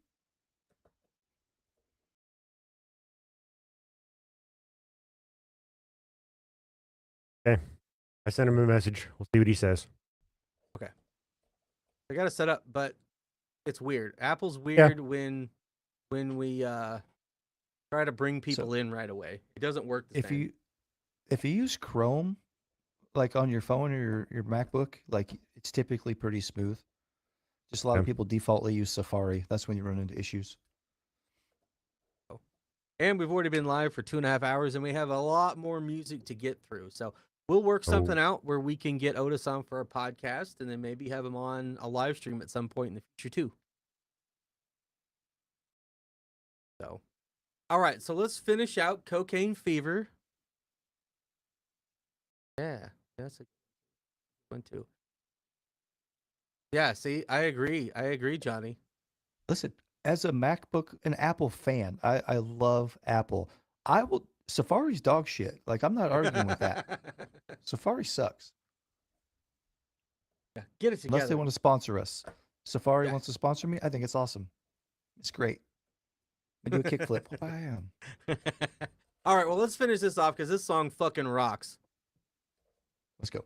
Okay. I sent him a message. We'll see what he says. Okay. I got to set up, but it's weird. Apple's weird when we try to bring people in right away. It doesn't work the same. If you use Chrome, like on your phone or your MacBook, like it's typically pretty smooth. Just a lot of people defaultly use Safari. That's when you run into issues. And we've already been live for 2.5 hours, and we have a lot more music to get through. So we'll work something out where we can get Otis on for a podcast, and then maybe have him on a live stream at some point in the future too. So, all right. So let's finish out Cocaine Fever. Yeah, that's a good one too. Yeah, see, I agree, Johnny. Listen, as a MacBook, an Apple fan, I love Apple. Safari's dog shit. Like, I'm not arguing with that. Safari sucks. Yeah, get it together. Unless they want to sponsor us. Safari wants to sponsor me. I think it's awesome. It's great. I do a kickflip. Bam. All right, well, let's finish this off because this song fucking rocks. Let's go.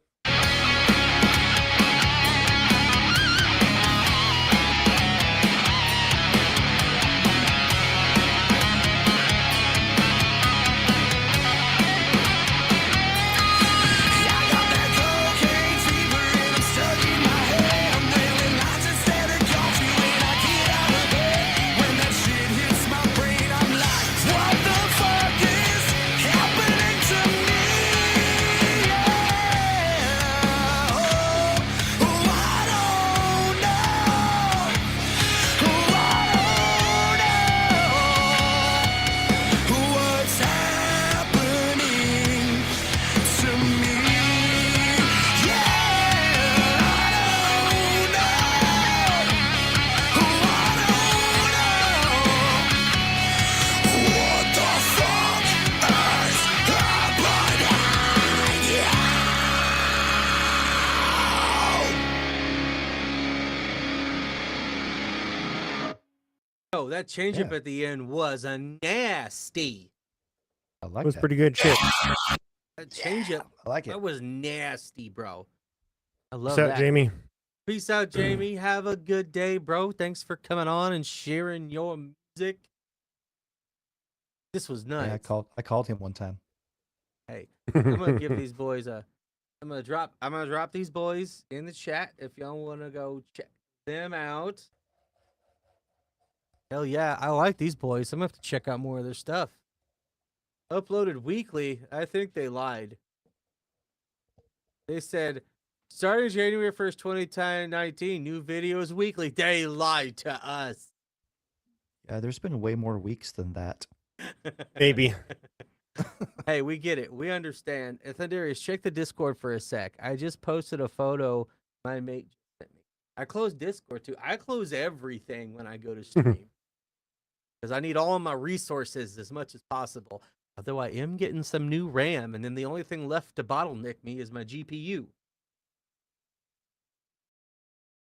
Oh, that change up at the end was a nasty. I like It was pretty good shit. That change up, I like it. That was nasty, bro. I love What's up, that. Jamie? Peace out, Jamie. Have a good day, bro. Thanks for coming on and sharing your music. This was nuts. Yeah, I called him one time. Hey, I'm gonna give these boys I'm gonna drop these boys in the chat if y'all wanna go check them out. Hell yeah, I like these boys. I'm gonna have to check out more of their stuff. Uploaded weekly. I think they lied. They said starting January 1st, 2019, new videos weekly. They lied to us. Yeah, there's been way more weeks than that. Maybe. Hey, we get it. We understand. Thunderius, check the Discord for a sec. I just posted a photo my mate sent me. I close Discord too. I close everything when I go to stream. Because I need all of my resources as much as possible. Although I am getting some new RAM, and then the only thing left to bottleneck me is my GPU.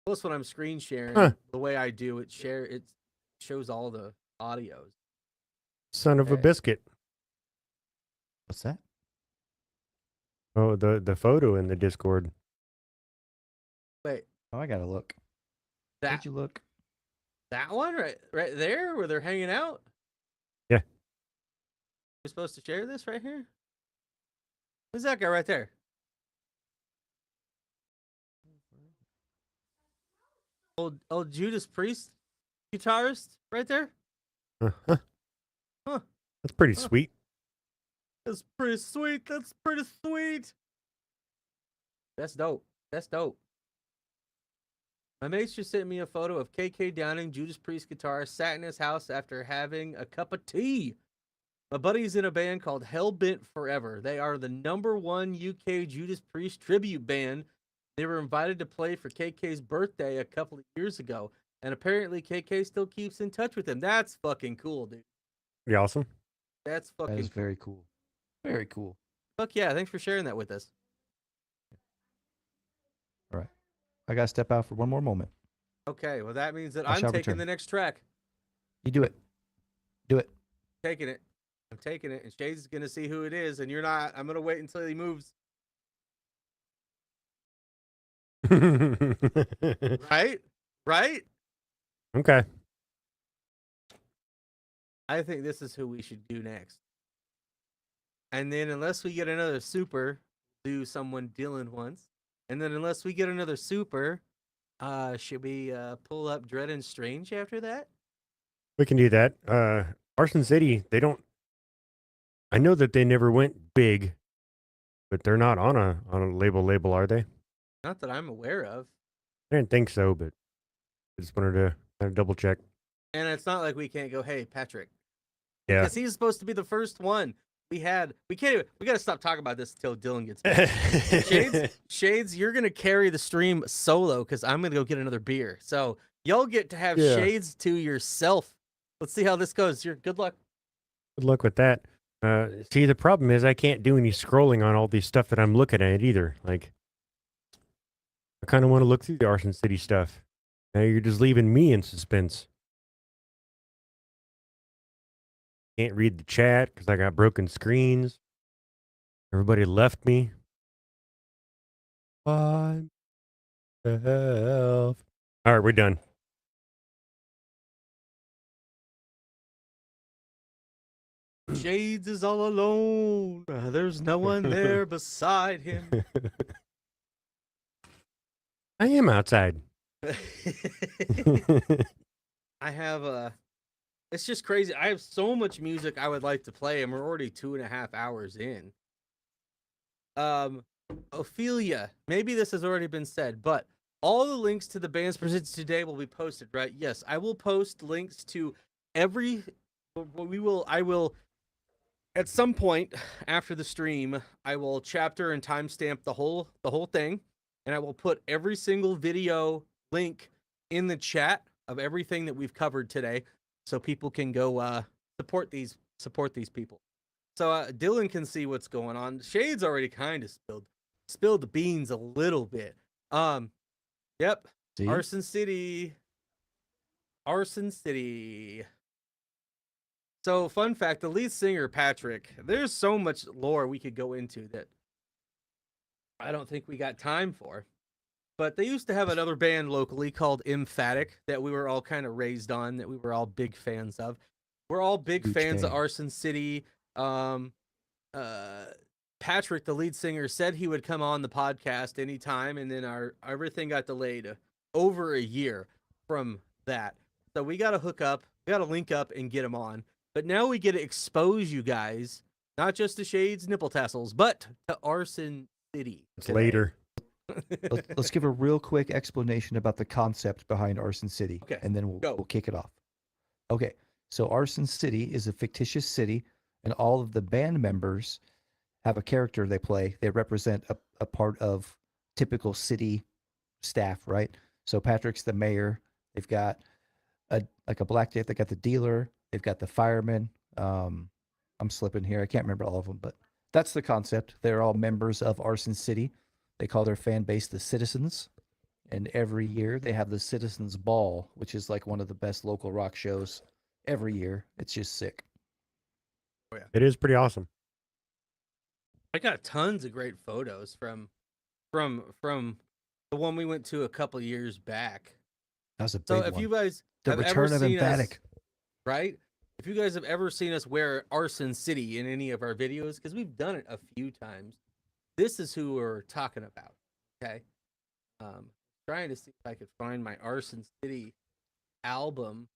Plus, when I'm screen sharing, the way I do it, it shows all the audios. Son of a biscuit. What's that? Oh, the photo in the Discord. Wait. Oh, I gotta look. Where'd you look? That one right there where they're hanging out? Yeah. We're supposed to share this right here? Who's that guy right there? Old Judas Priest guitarist right there? Uh-huh. Huh. That's pretty sweet. That's pretty sweet. That's pretty sweet. That's dope. That's dope. My mates just sent me a photo of KK Downing, Judas Priest guitar, sat in his house after having a cup of tea. My buddy's in a band called Hellbent Forever. They are the #1 UK Judas Priest tribute band. They were invited to play for KK's birthday a couple of years ago, and apparently KK still keeps in touch with him. That's fucking cool, dude. Be awesome. That's That fucking is very cool. Very cool. Fuck yeah, thanks for sharing that with us. All right. I got to step out for one more moment. Okay, well that means that I I'm shall taking return. the next track. You do it. Do it. Taking it. I'm taking it, and Shades is gonna see who it is, and you're not. I'm gonna wait until he moves. Right? Right? Okay. I think this is who we should do next. And then unless we get another super, do someone Dylan wants. And then unless we get another super, should we pull up Dread and Strange after that? We can do that. Arson City, they don't. I know that they never went big, but they're not on a label, are they? Not that I'm aware of. I didn't think so, but I just wanted to kind of double check. And it's not like we can't go, hey, Patrick. Yeah. Because he's supposed to be the first one. We can't even, we got to stop talking about this until Dylan gets back. Shades, you're going to carry the stream solo because I'm going to go get another beer. So y'all get to have Shades to yourself. Let's see how this goes. Good luck. Good luck with that. See, the problem is I can't do any scrolling on all these stuff that I'm looking at either. Like, I kind of want to look through the Arson City stuff. Now you're just leaving me in suspense. Can't read the chat because I got broken screens. Everybody left me. By myself. All right, we're done. Shades is all alone. There's no one there beside him. I am outside. I have it's just crazy. I have so much music I would like to play, and we're already 2.5 hours in. Ophelia, maybe this has already been said, but all the links to the bands presented today will be posted, right? Yes, I will post links to I will at some point after the stream, I will chapter and timestamp the whole thing, and I will put every single video link in the chat of everything that we've covered today, so people can go support these people. So Dylan can see what's going on. Shade's already kind of spilled the beans a little bit. Yep. See? Arson City. So, fun fact, the lead singer, Patrick, there's so much lore we could go into that I don't think we got time for. But they used to have another band locally called Emphatic that we were all kind of raised on, that we were all big fans of. We're all big fans of Arson City. Patrick, the lead singer, said he would come on the podcast anytime, and then everything got delayed over a year from that. So we got to hook up, we got to link up and get him on. But now we get to expose you guys, not just to Shades nipple tassels, but to Arson City. It's later. Let's give a real quick explanation about the concept behind Arson City, Okay, and then we'll kick it off. Okay, so Arson City is a fictitious city, and all of the band members have a character they play. They represent a part of typical city staff, right? So Patrick's the mayor. They've got a blacksmith. They got the dealer. They've got the fireman. I'm slipping here. I can't remember all of them, but that's the concept. They're all members of Arson City. They call their fan base the Citizens. And every year they have the Citizens Ball, which is like one of the best local rock shows every year. It's just sick. Oh, yeah. It is pretty awesome. I got tons of great photos from the one we went to a couple years back. That was a big So one. if you guys The have return ever of seen Emphatic. us, right? If you guys have ever seen us wear Arson City in any of our videos, because we've done it a few times, this is who we're talking about. Okay. Trying to see if I could find my Arson City album.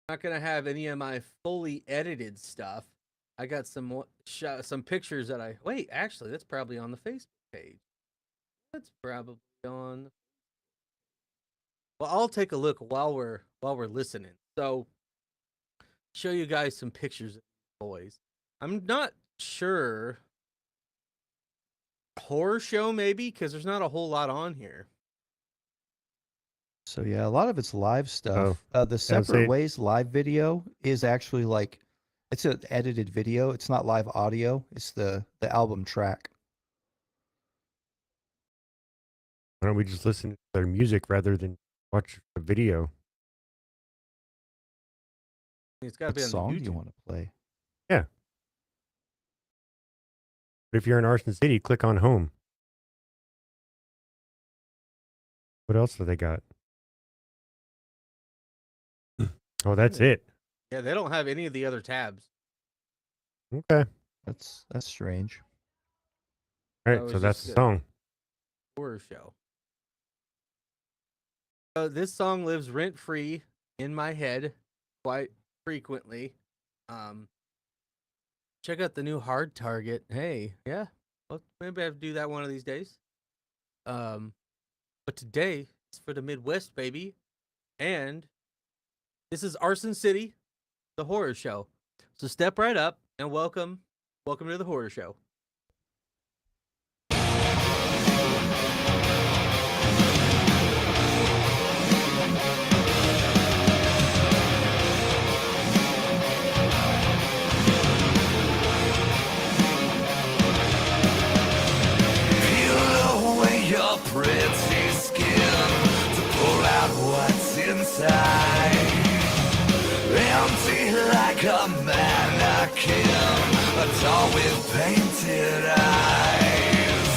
Not gonna have any of my fully edited stuff. I got some pictures that actually that's probably on the Facebook page. That's probably on. Well, I'll take a look while we're listening. So, show you guys some pictures of these boys. I'm not sure. Horror show maybe, because there's not a whole lot on here. So yeah, a lot of it's live stuff. The say- Separate Ways live video is actually like, it's an edited video. It's not live audio. It's the album track. Why don't we just listen to their music rather than watch the video? It's got to What be on song the do you YouTube. want to play? Yeah. But if you're in Arson City, click on home. What else do they got? Oh, that's it. Yeah, they don't have any of the other tabs. Okay. That's strange. All So right, it's so that's just the a- song. Horror show. This song lives rent free in my head quite frequently. Check out the new Hard Target. Hey, yeah, well, maybe I have to do that one of these days. But today it's for the Midwest, baby, and this is Arson City, the horror show. So step right up and welcome to the horror show. Peel away your pretty skin to pull out what's inside. Empty like a mannequin, a doll with painted eyes.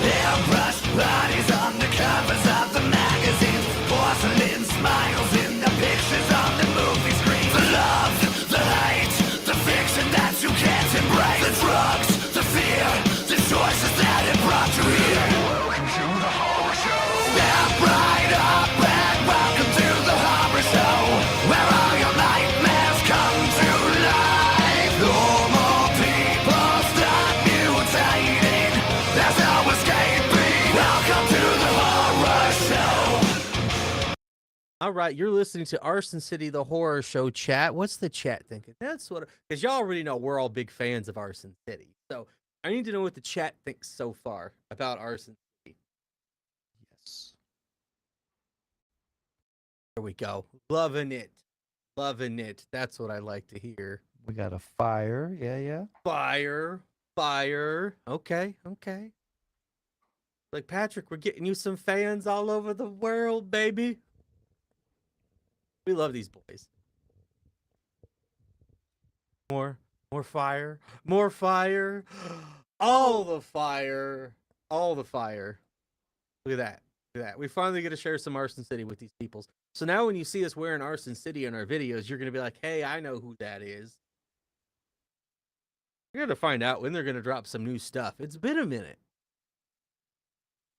Airbrushed bodies on the covers of the magazines, porcelain smiles in the pictures on the movie screen. The love, the hate, the fiction that you can't embrace. The drugs, the fear, the choices that have brought you here. Welcome to the horror show. Step right up and welcome to the horror show, where all your nightmares come to life. Normal people start mutating. There's no escaping. Welcome to the horror show. All right, you're listening to Arson City, the horror show. Chat, what's the chat thinking? That's what, because y'all already know we're all big fans of Arson City. So I need to know what the chat thinks so far about Arson City. Yes. There we go. Loving it. Loving it. That's what I like to hear. We got a fire. Yeah. Fire. Fire. Okay. Okay. Like, Patrick, we're getting you some fans all over the world, baby. We love these boys. More fire. More fire. All the fire. All the fire. Look at that. Look at that. We finally get to share some Arson City with these peoples. So now when you see us wearing Arson City in our videos, you're going to be like, hey, I know who that is. You're going to find out when they're going to drop some new stuff. It's been a minute.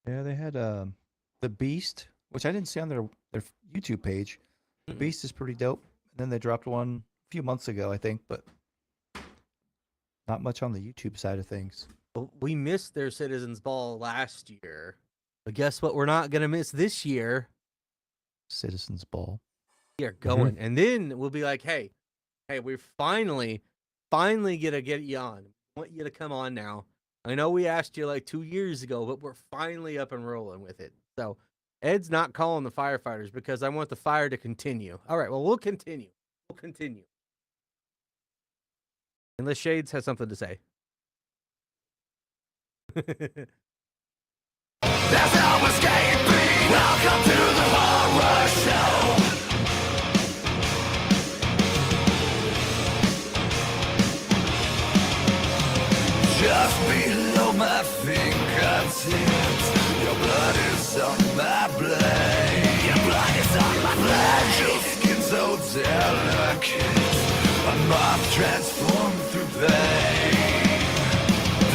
Yeah, they had the Beast, which I didn't see on their YouTube page. The Beast is pretty dope. And then they dropped one a few months ago, I think, but not much on the YouTube side of things. Well, we missed their Citizens Ball last year. But guess what? We're not going to miss this year. Citizens Ball. We are going. And then we'll be like, hey, we're finally get to get you on. I want you to come on now. I know we asked you like 2 years ago, but we're finally up and rolling with it. So Ed's not calling the firefighters because I want the fire to continue. All right, well, we'll continue. We'll continue. Unless Shades has something to say. There's no escaping. Welcome to the horror show. Just below my fingertips, your blood is on my blade. Your blood is on my blade. Your skin so delicate, a moth transformed through pain.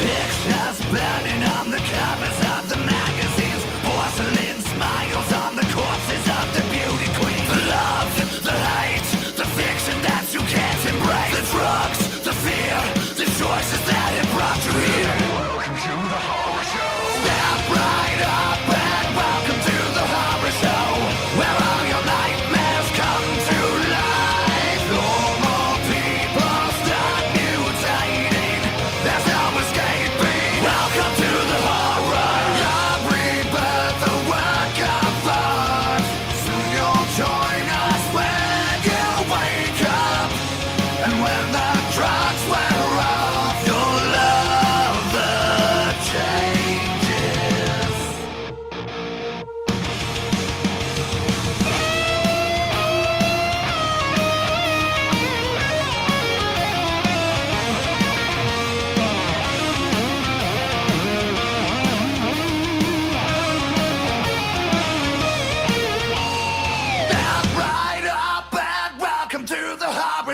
Pictures burning on the covers of the magazines, porcelain smiles on the corpses of the beauty queens. The love, the hate, the fiction that you can't embrace. The drugs, the fear, the choices that have brought you here. Welcome to the horror show. Step right up and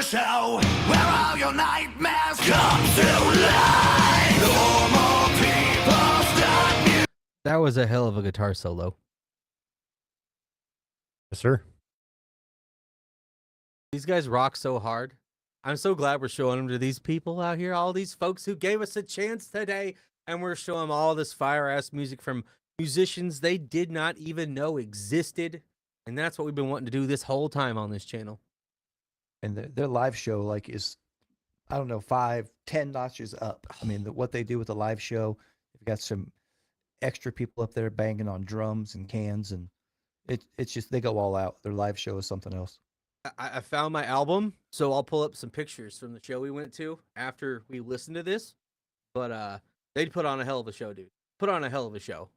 horror show where all your nightmares come to life. Normal people start music. That was a hell of a guitar solo. Yes, sir. These guys rock so hard. I'm so glad we're showing them to these people out here, all these folks who gave us a chance today, and we're showing them all this fire-ass music from musicians they did not even know existed, and that's what we've been wanting to do this whole time on this channel. And their live show like is, I don't know, 5-10 notches up. I mean, what they do with the live show, they've got some extra people up there banging on drums and cans, and it's just, they go all out. Their live show is something else. I found my album, so I'll pull up some pictures from the show we went to after we listened to this. But they'd put on a hell of a show, dude. Put on a hell of a show.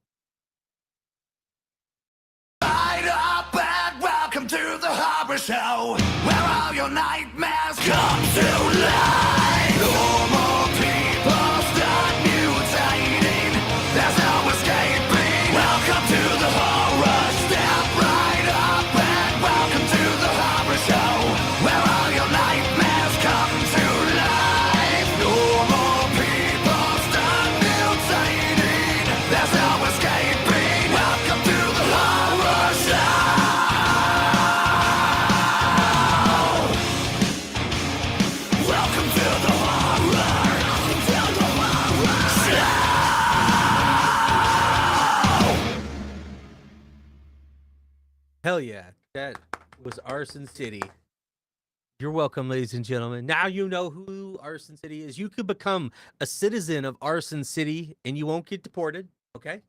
Light up and welcome to the horror show where all your nightmares come to life. Normal people start mutating. There's no escaping. Welcome to the horror. Step right up and welcome to the horror show where all your nightmares come to life. Normal people start mutating. There's no escaping. Welcome to the horror show. Welcome to the horror. Welcome to the horror show. Hell yeah, that was Arson City. You're welcome, ladies and gentlemen. Now you know who Arson City is. You could become a citizen of Arson City and you won't get deported, okay?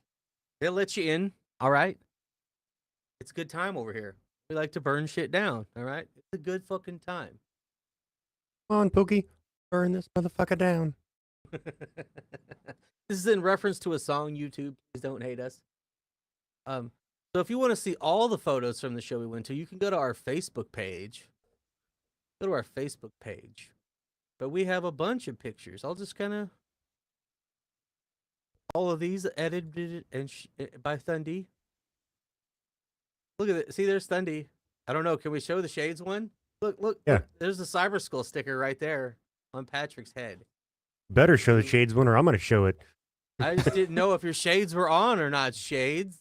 They'll let you in, all right? It's a good time over here. We like to burn shit down, all right? It's a good fucking time. Come on, Pookie. Burn this motherfucker down. This is in reference to a song, YouTube. Please don't hate us. So if you want to see all the photos from the show we went to, you can go to our Facebook page. Go to our Facebook page. But we have a bunch of pictures. I'll just kind of... All of these edited and by Thundy. Look at it. See, there's Thundy. I don't know. Can we show the Shades one? Look. Yeah. Look, there's the Cyber Skull sticker right there on Patrick's head. Better show the Shades one or I'm going to show it. I just didn't know if your shades were on or not, Shades.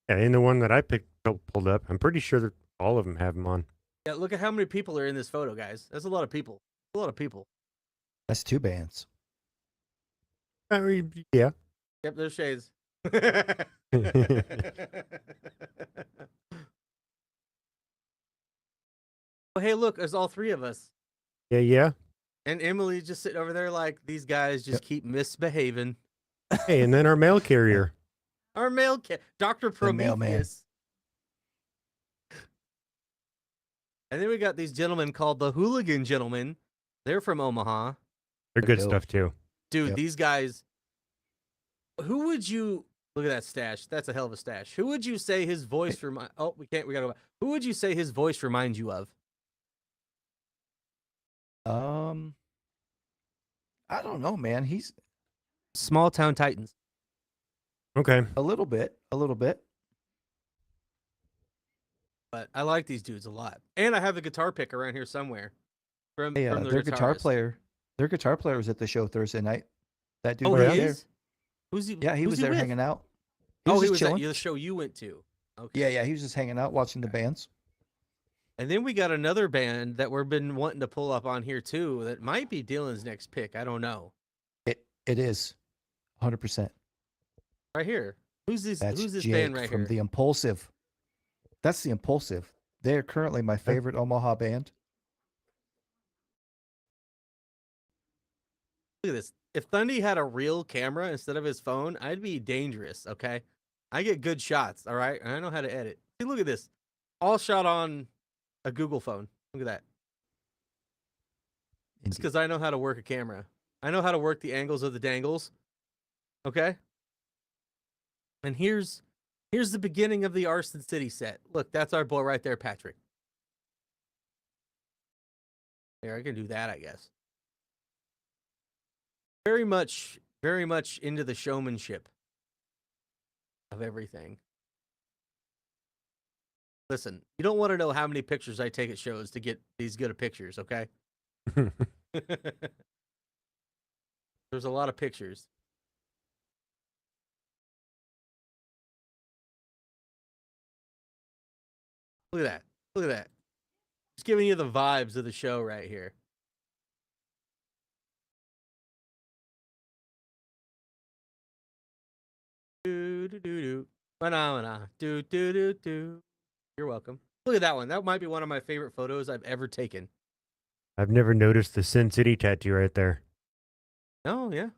Yeah, in the one that I pulled up, I'm pretty sure that all of them have them on. Yeah, look at how many people are in this photo, guys. That's a lot of people. A lot of people. That's 2 bands. Yeah. Yep, there's Shades. Oh, hey, look, there's all 3 of us. Yeah. And Emily's just sitting over there like, these guys just keep misbehaving. Hey, and then our mail carrier. Our mail Dr. Prometheus. And then we got these gentlemen called the Hooligan Gentlemen. They're from Omaha. They're good stuff too. Dude, these guys, who would you look at that stash? That's a hell of a stash. Who would you say his voice we gotta go back. Who would you say his voice reminds you of? I don't know, man. He's Small Town Titans. Okay. a little bit. But I like these dudes a lot. And I have the guitar pick around here somewhere. From their their guitar guitarist. player. Their guitar player was at the show Thursday night. That dude Oh, right he there. is? Who's he? Yeah, he who's was there with? hanging out. He just was chilling. at the show you went to. Okay. Yeah, he was just hanging out watching the bands. And then we got another band that we've been wanting to pull up on here too. That might be Dylan's next pick. I don't know. It is 100%. Right here. Who's this? That's Who's this Jake band right from here? the Impulsive. That's the Impulsive. They're currently my favorite Omaha band. Look at this. If Thundy had a real camera instead of his phone, I'd be dangerous. Okay, I get good shots. All right, and I know how to edit. See, look at this. All shot on a Google phone. Look at that. It's because I know how to work a camera. I know how to work the angles of the dangles. Okay. And here's the beginning of the Arson City set. Look, that's our boy right there, Patrick. There, I can do that, I guess. Very much into the showmanship of everything. Listen, you don't want to know how many pictures I take at shows to get these good of pictures, okay? There's a lot of pictures. Look at that. Look at that. Just giving you the vibes of the show right here. Do do do do. Phenomena. Do do do do. You're welcome. Look at that one. That might be one of my favorite photos I've ever taken. I've never noticed the Sin City tattoo right there. Oh yeah.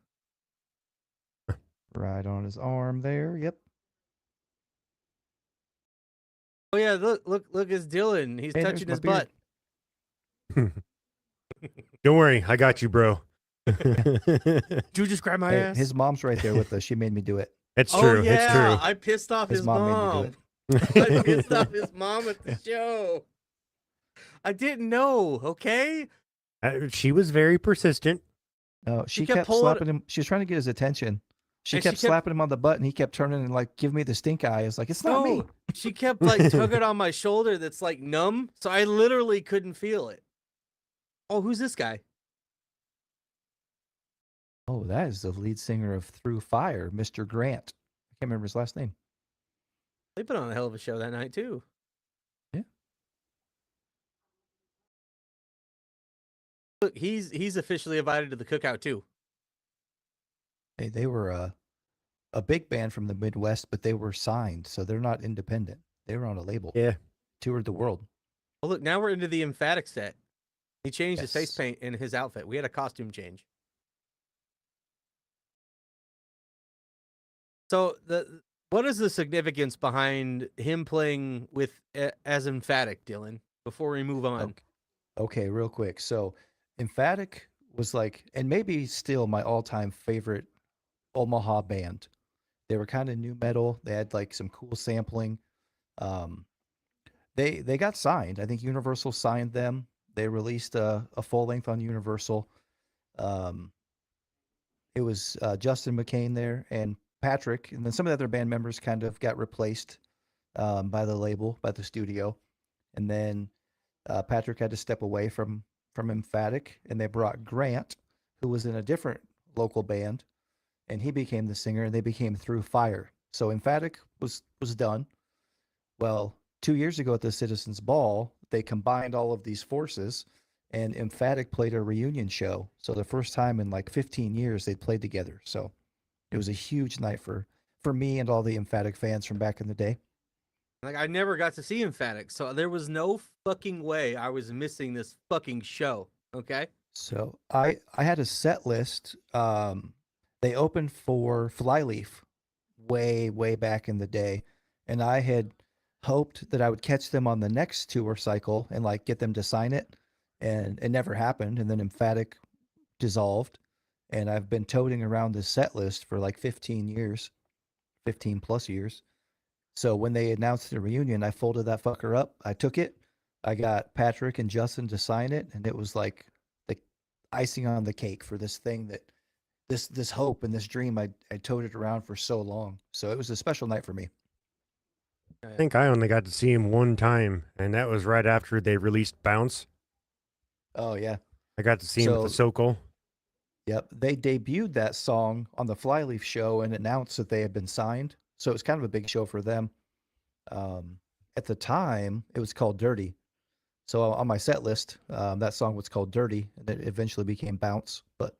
Right on his arm there. Yep. Oh yeah. Look. It's Dylan. He's Hey, there's touching my his beard. butt. Don't worry, I got you, bro. Did you just grab my Hey, ass? his mom's right there with us. She made me do it. It's Oh true. yeah. It's true. I pissed off his mom made me mom. do it. I pissed off his mom at the show. I didn't know. Okay. She was very persistent. No, she kept kept pulling- slapping him. She was trying to get his attention. She And kept slapping him on the butt, and he kept turning and like, give me the stink eye. I was like, it's not me. No, she kept like tugging on my shoulder that's like numb, so I literally couldn't feel it. Oh, who's this guy? Oh, that is the lead singer of Through Fire, Mr. Grant. I can't remember his last name. They put on a hell of a show that night too. Yeah. Look, he's officially invited to the cookout too. They were a big band from the Midwest, but they were signed, so they're not independent. They were on a label. Yeah. Toured the world. Well, look, now we're into the emphatic set. He changed his face Yes. paint and his outfit. We had a costume change. So what is the significance behind him playing with as emphatic, Dylan? Before we move on, Okay, real quick. So, Emphatic was like, and maybe still my all-time favorite Omaha band. They were kind of new metal. They had like some cool sampling. They got signed. I think Universal signed them. They released a full length on Universal. It was Justin McCain there and Patrick, and then some of the other band members kind of got replaced by the label, by the studio, and then Patrick had to step away from Emphatic, and they brought Grant, who was in a different local band, and he became the singer, and they became Through Fire. So Emphatic was done. Well, 2 years ago at the Citizens Ball, they combined all of these forces, and Emphatic played a reunion show. So the first time in like 15 years they'd played together. So it was a huge night for me and all the Emphatic fans from back in the day. like I never got to see emphatic, so there was no fucking way I was missing this fucking show. Okay. So I had a set list. They opened for Flyleaf way back in the day, and I had hoped that I would catch them on the next tour cycle and like get them to sign it, and it never happened. And then Emphatic dissolved, and I've been toting around this set list for like 15 years, 15 plus years. So when they announced the reunion, I folded that fucker up. I took it. I got Patrick and Justin to sign it, and it was like the icing on the cake for this thing that this hope and this dream I toted around for so long. So it was a special night for me. I think I only got to see him one time, and that was right after they released Bounce. Oh yeah. I got to see him at the Sokol. Yep. They debuted that song on the Flyleaf show and announced that they had been signed. So it was kind of a big show for them. At the time, it was called Dirty. So on my set list, that song was called Dirty, and it eventually became Bounce. But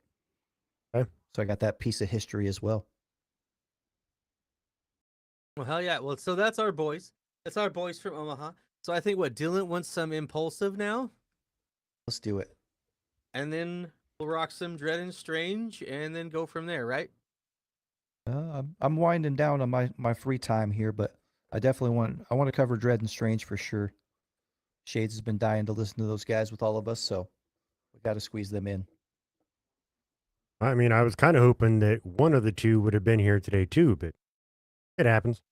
so I got that piece of history as well. Well, hell yeah. Well, so that's our boys. That's our boys from Omaha. So I think what Dylan wants some Impulsive now, Let's do it. and then we'll rock some Dread and Strange, and then go from there, right? I'm winding down on my free time here, but I definitely want to cover Dread and Strange for sure. Shades has been dying to listen to those guys with all of us, so we got to squeeze them in. I mean, I was kind of hoping that one of the two would have been here today too, but it happens.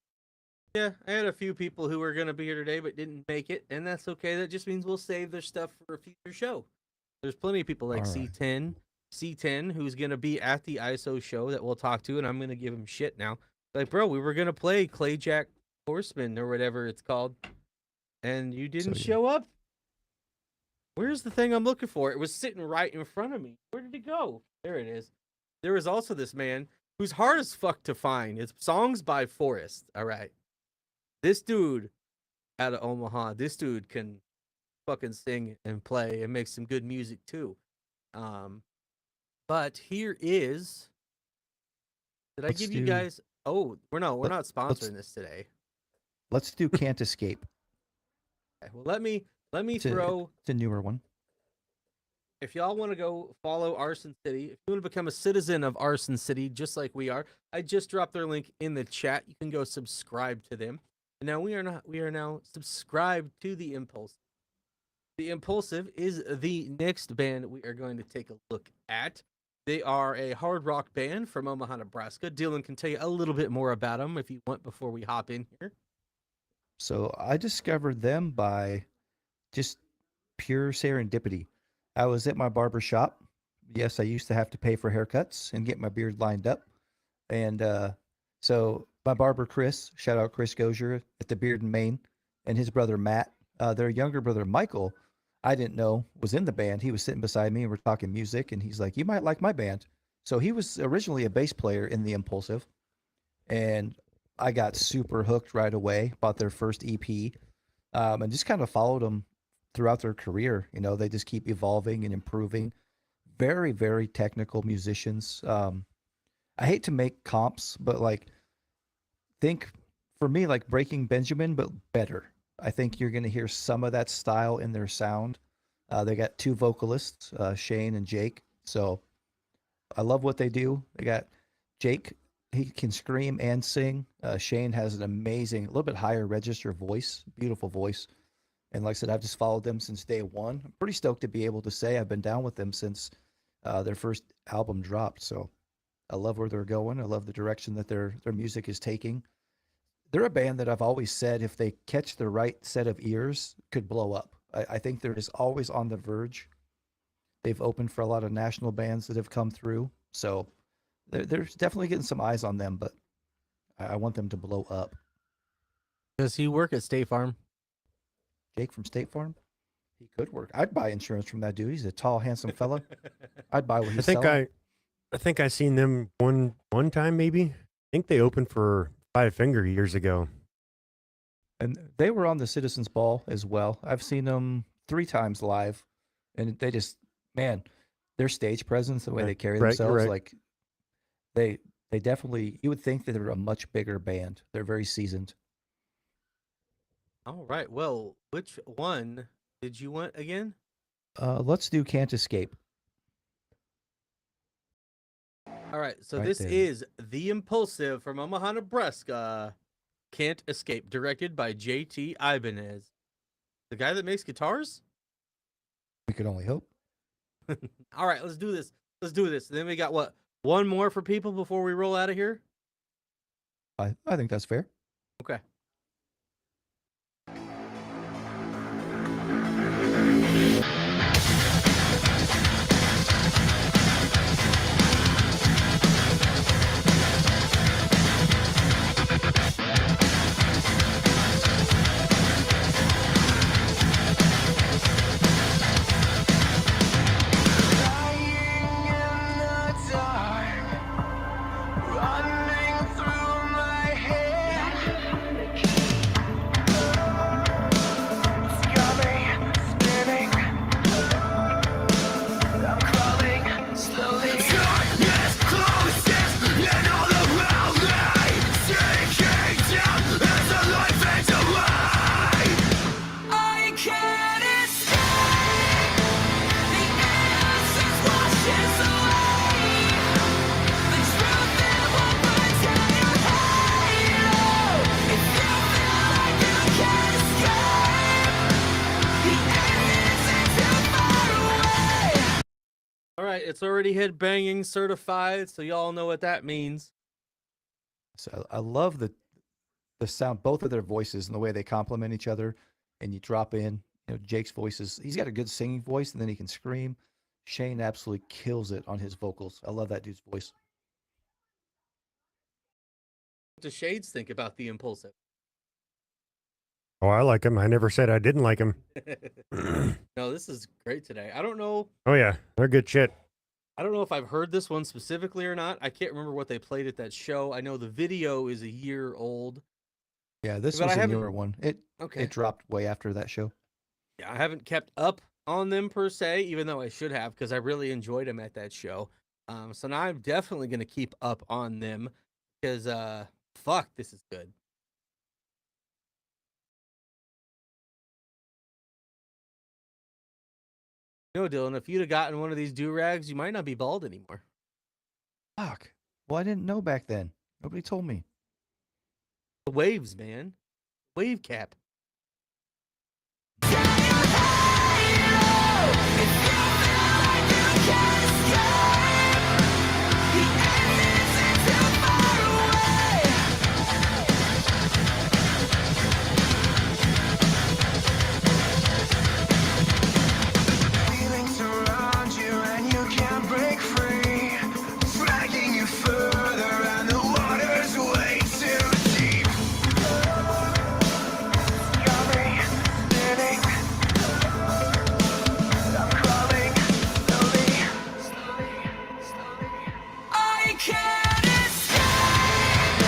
Yeah, I had a few people who were going to be here today but didn't make it, and that's okay. That just means we'll save their stuff for a future show. There's plenty of people like All right. C10, who's going to be at the ISO show that we'll talk to, and I'm going to give him shit now. Like, bro, we were going to play Clayjack Horseman or whatever it's called, and you didn't yeah. show up. Where's the thing I'm looking for? It was sitting right in front of me. Where did it go? There it is. There is also this man who's hard as fuck to find. It's Songs by Forrest. All right. This dude out of Omaha, this dude can fucking sing and play and make some good music too. But here is. Did I Let's give you do- guys? Oh, we're not let's- sponsoring this today. Let's do Can't Escape. Okay, well, let me It's a, throw. it's a newer one. If y'all want to go follow Arson City, if you want to become a citizen of Arson City, just like we are, I just dropped their link in the chat. You can go subscribe to them. And now we are now subscribed to the Impulsive. The Impulsive is the next band we are going to take a look at. They are a hard rock band from Omaha, Nebraska. Dylan can tell you a little bit more about them if you want before we hop in here. So I discovered them by just pure serendipity. I was at my barber shop. Yes, I used to have to pay for haircuts and get my beard lined up. And so my barber, Chris, shout out Chris Gozier at the Beard in Maine, and his brother, Matt, their younger brother, Michael, I didn't know was in the band. He was sitting beside me and we're talking music. And he's like, you might like my band. So he was originally a bass player in the Impulsive. And I got super hooked right away, bought their first EP, and just kind of followed them throughout their career. You know, they just keep evolving and improving. Very, very technical musicians. I hate to make comps, but like, think for me, like Breaking Benjamin, but better. I think you're going to hear some of that style in their sound. They got two vocalists, Shane and Jake. So I love what they do. They got Jake. He can scream and sing. Shane has an amazing, a little bit higher register voice, beautiful voice. And like I said, I've just followed them since day one. I'm pretty stoked to be able to say I've been down with them since their first album dropped. So I love where they're going. I love the direction that their music is taking. They're a band that I've always said if they catch the right set of ears could blow up. I think they're just always on the verge. They've opened for a lot of national bands that have come through. So there's definitely getting some eyes on them, but I want them to blow up. Does he work at State Farm? Jake from State Farm? He could work. I'd buy insurance from that dude. He's a tall, handsome fella. I'd buy what he's selling. I think I seen them one time maybe. I think they opened for Five Finger years ago. And they were on the Citizens Ball as well. I've seen them 3 times live, and they just, man, their stage presence, the way they carry themselves, like they definitely, you would think that they're a much bigger band. They're very seasoned. All right. Well, which one did you want again? Let's do Can't Escape. All right. So Right this there. is The Impulsive from Omaha, Nebraska. Can't Escape, directed by JT Ibanez. The guy that makes guitars? We could only hope. All right, let's do this. Let's do this. Then we got what? One more for people before we roll out of here? I think that's fair. Okay. All right, it's already headbanging certified, so y'all know what that means. So I love the sound, both of their voices and the way they complement each other. And you drop in, Jake's voice he's got a good singing voice, and then he can scream. Shane absolutely kills it on his vocals. I love that dude's voice. What do Shades think about The Impulsive? Oh, I like them. I never said I didn't like them. No, this is great today. I don't know. Oh yeah, they're good shit. I don't know if I've heard this one specifically or not. I can't remember what they played at that show. I know the video is a year old. Yeah, this But was I a haven't- newer one. It dropped way after that show. Yeah, I haven't kept up on them per se, even though I should have, because I really enjoyed them at that show. So now I'm definitely going to keep up on them because, fuck, this is good. You know, Dylan, if you'd have gotten one of these do-rags, you might not be bald anymore. Fuck. Well, I didn't know back then. Nobody told me. The waves, man. Wave cap. Feelings surround you and you can't break free, dragging you further and the water's way too deep. Got me spinning. I'm crawling slowly. I can't escape.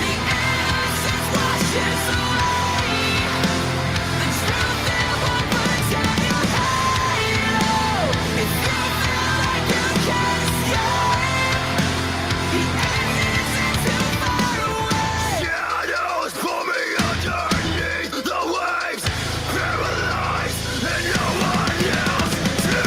The innocence washes away. The truth it won't protect you. If you feel like you can't escape, the end isn't too far away. Shadows pull me underneath the waves, paralyzed, and no one else to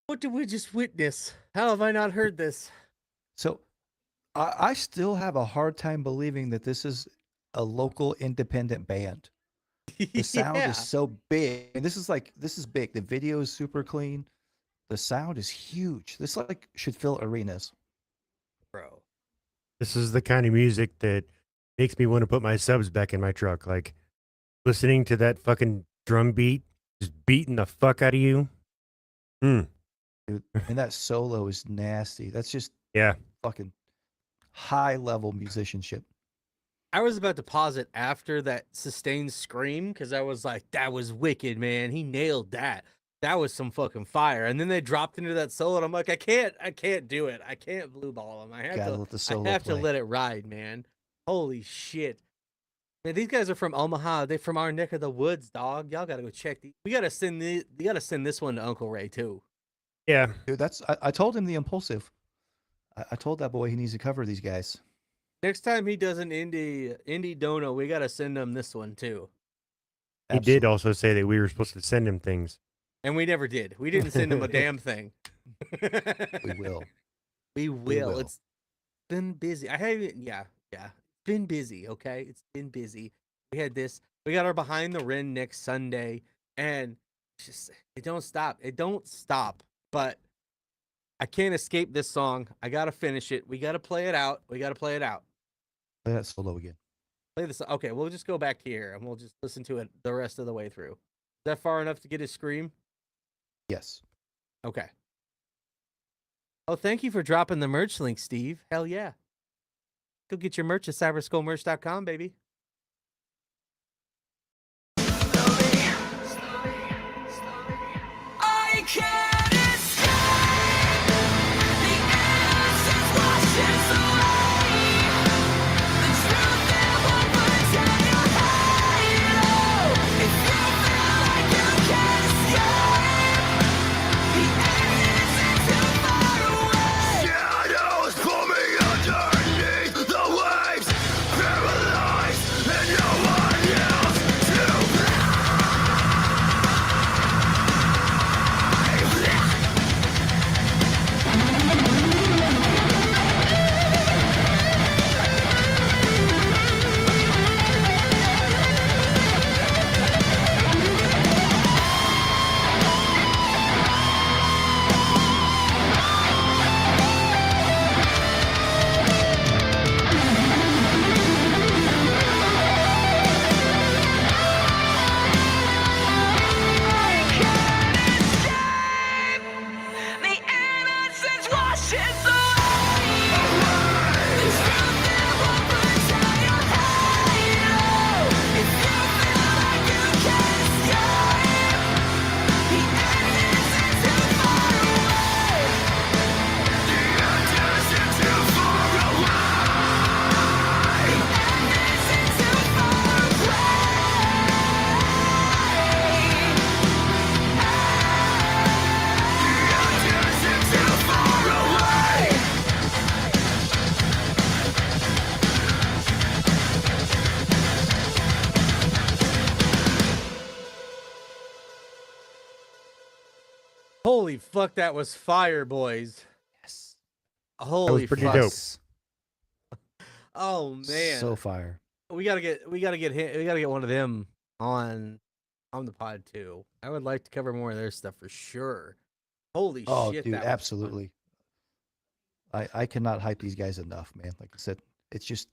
What did we just witness? How have I not heard this? So I still have a hard time believing that this is a local independent band. The sound Yeah. is so big. And this is big. The video is super clean. The sound is huge. This should fill arenas. Bro. This is the kind of music that makes me want to put my subs back in my truck. Like listening to that fucking drum beat just beating the fuck out of you. Dude, and that solo is nasty. That's just fucking high level musicianship. I was about to pause it after that sustained scream because I was like, that was wicked, man. He nailed that. That was some fucking fire. And then they dropped into that solo, and I'm like, I can't do it. I can't blue ball him. I have Gotta to let the solo I have play. to let it ride, man. Holy shit. Man, these guys are from Omaha. They're from our neck of the woods, dog. Y'all gotta go check these. We gotta send this one to Uncle Ray too. Yeah. Dude, I told him the Impulsive. I told that boy he needs to cover these guys. Next time he does an indie dono, we gotta send him this one too. He did also say that we were supposed to send him things. And we never did. We didn't send him a damn thing. We will. We will. It's been busy. I haven't. Yeah. It's been busy. Okay, it's been busy. We had this. We got our Behind the Rin next Sunday, and it's just it don't stop. It don't stop. But I can't escape this song. I gotta finish it. We gotta play it out. Play that solo again. Play this. Okay, we'll just go back here and we'll just listen to it the rest of the way through. Is that far enough to get his scream? Yes. Okay. Oh, thank you for dropping the merch link, Steve. Hell yeah. Go get your merch at cyberskullmerch.com, baby. I can't escape. The innocence washes away. The truth it won't protect you. If you feel like you can't escape, the end isn't too far away. Shadows pull me underneath the waves, paralyzed, and no one else to blame. Holy fuck, that was fire, boys. Yes. Holy pretty fuck. dope. Oh man. So fire. We gotta get one of them on the pod too. I would like to cover more of their stuff for sure. Holy Oh, shit, dude, that was fun. absolutely. I cannot hype these guys enough, man. Like I said, it's just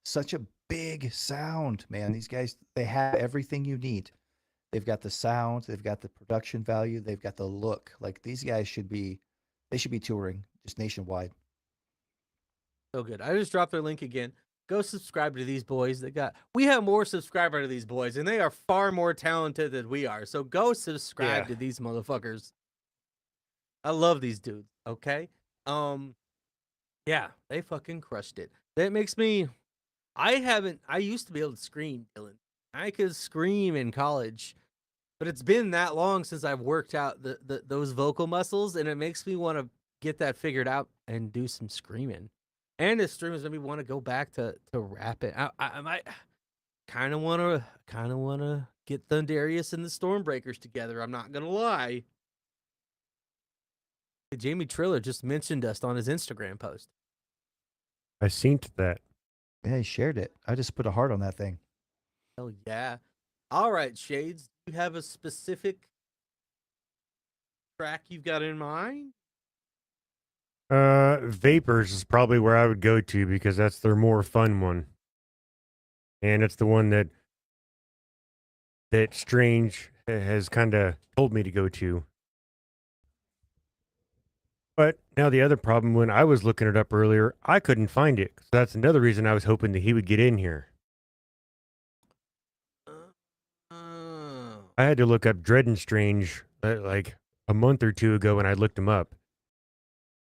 such a big sound, man. These guys, they have everything you need. They've got the sound, they've got the production value, they've got the look. Like these guys should be touring just nationwide. So good. I just dropped their link again. Go subscribe to these boys. We have more subscribers to these boys, and they are far more talented than we are. So go subscribe to these motherfuckers. I love these dudes. Okay. Yeah, they fucking crushed it. That makes me. I used to be able to scream, Dylan. I could scream in college, but it's been that long since I've worked out those vocal muscles, and it makes me want to get that figured out and do some screaming. And it streams made me want to go back to rapping. I might kind of want to get Thundarius and the Stormbreakers together. I'm not gonna lie. Jamie Triller just mentioned us on his Instagram post. I seen that. Yeah, he shared it. I just put a heart on that thing. Hell yeah. All right, Shades. Do you have a specific track you've got in mind? Vapors is probably where I would go to because that's their more fun one. And it's the one that Strange has kind of told me to go to. But now the other problem, when I was looking it up earlier, I couldn't find it. So that's another reason I was hoping that he would get in here. I had to look up Dread and Strange like a month or two ago when I looked him up.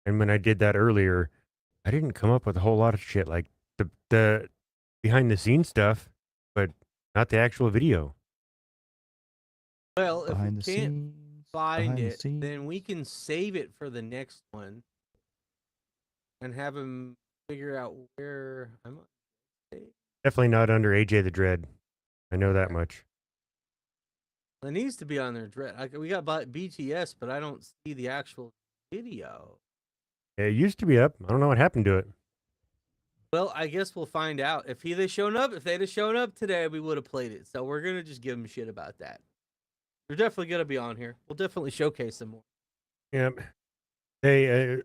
And when I did that earlier, I didn't come up with a whole lot of shit like the behind the scenes stuff, but not the actual video. Well, if Behind we the can't scenes, find behind the it, scenes. then we can save it for the next one and have him figure out where I'm. Definitely not under AJ the Dread. I know that much. It needs to be on their Dread. We got BTS, but I don't see the actual video. It used to be up. I don't know what happened to it. Well, I guess we'll find out. If they'd have shown up today, we would have played it. So we're gonna just give them shit about that. They're definitely gonna be on here. We'll definitely showcase them more. Yep. They,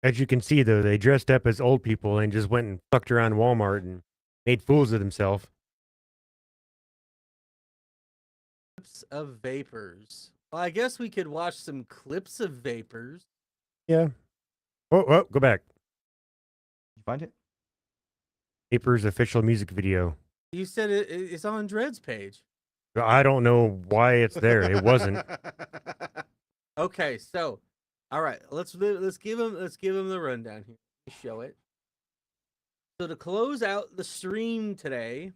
as you can see, though, they dressed up as old people and just went and fucked around Walmart and made fools of themselves. Clips of Vapors. Well, I guess we could watch some clips of Vapors. Yeah. Oh, go back. You find it? Vapors official music video. You said it's on Dread's page. I don't know why it's there. It wasn't. Okay, so, all right, let's give him the rundown here. Show it. So to close out the stream today,